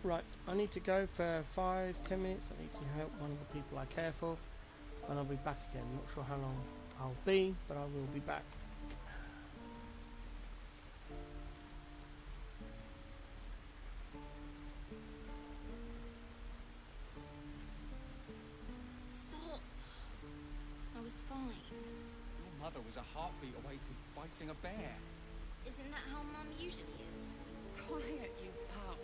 Right, I need to go for 5-10 minutes. I need to help one of the people I care for, and I'll be back again. Not sure how long I'll be, but I will be back. Stop. I was fine. Your mother was a heartbeat away from fighting a bear. Isn't that how Mum usually is? Quiet, you pup.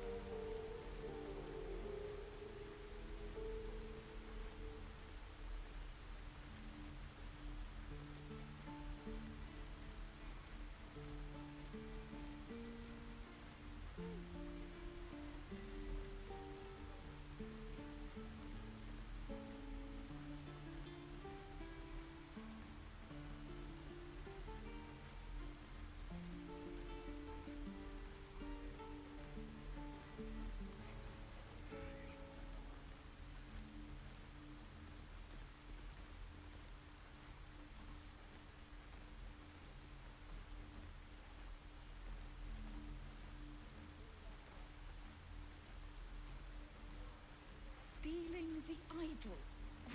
Stealing the idol?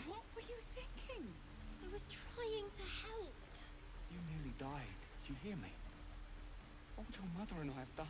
What were you thinking? I was trying to help. You nearly died. Do you hear me? What would your mother and I have done?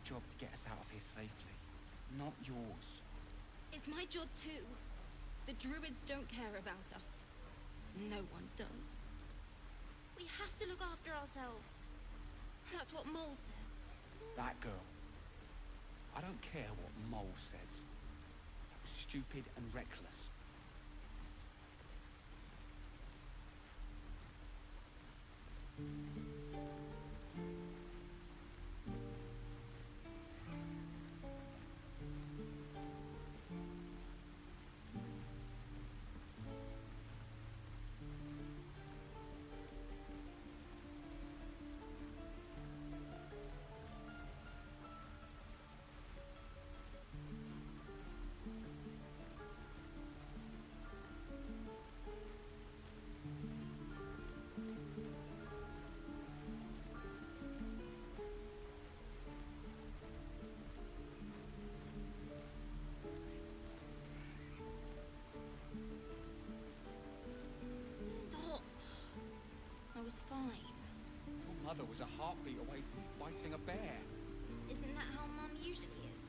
job to get us out of here safely, not yours. It's my job too. The druids don't care about us. No one does. We have to look after ourselves. That's what Mole says. That girl. I don't care what Mole says. That was stupid and reckless. Stop. I was fine. Your mother was a heartbeat away from fighting a bear. Isn't that how Mum usually is?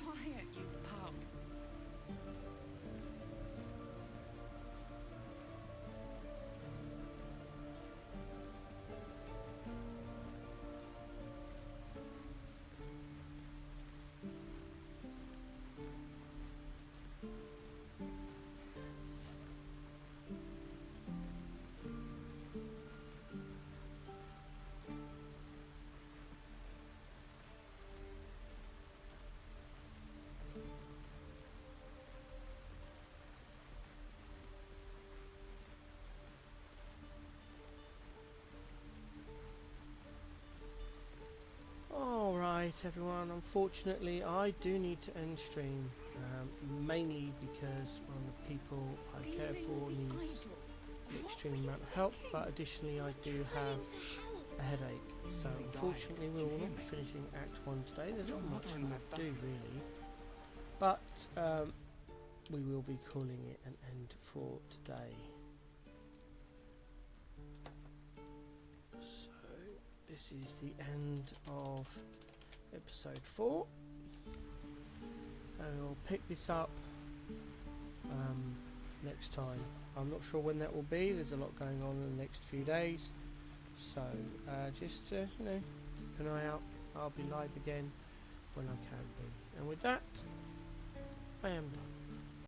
Quiet, you pup. Alright everyone, unfortunately I do need to end stream, mainly because one of the people I care for needs an extreme amount of help, but additionally I do have a headache, so unfortunately we will not be finishing Act 1 today. There's not much more to do really, but we will be calling it an end for today. This is the end of episode 4, and we'll pick this up next time. I'm not sure when that will be. There's a lot going on in the next few days, so just you know, keep an eye out. I'll be live again when I can be. And with that, I am done.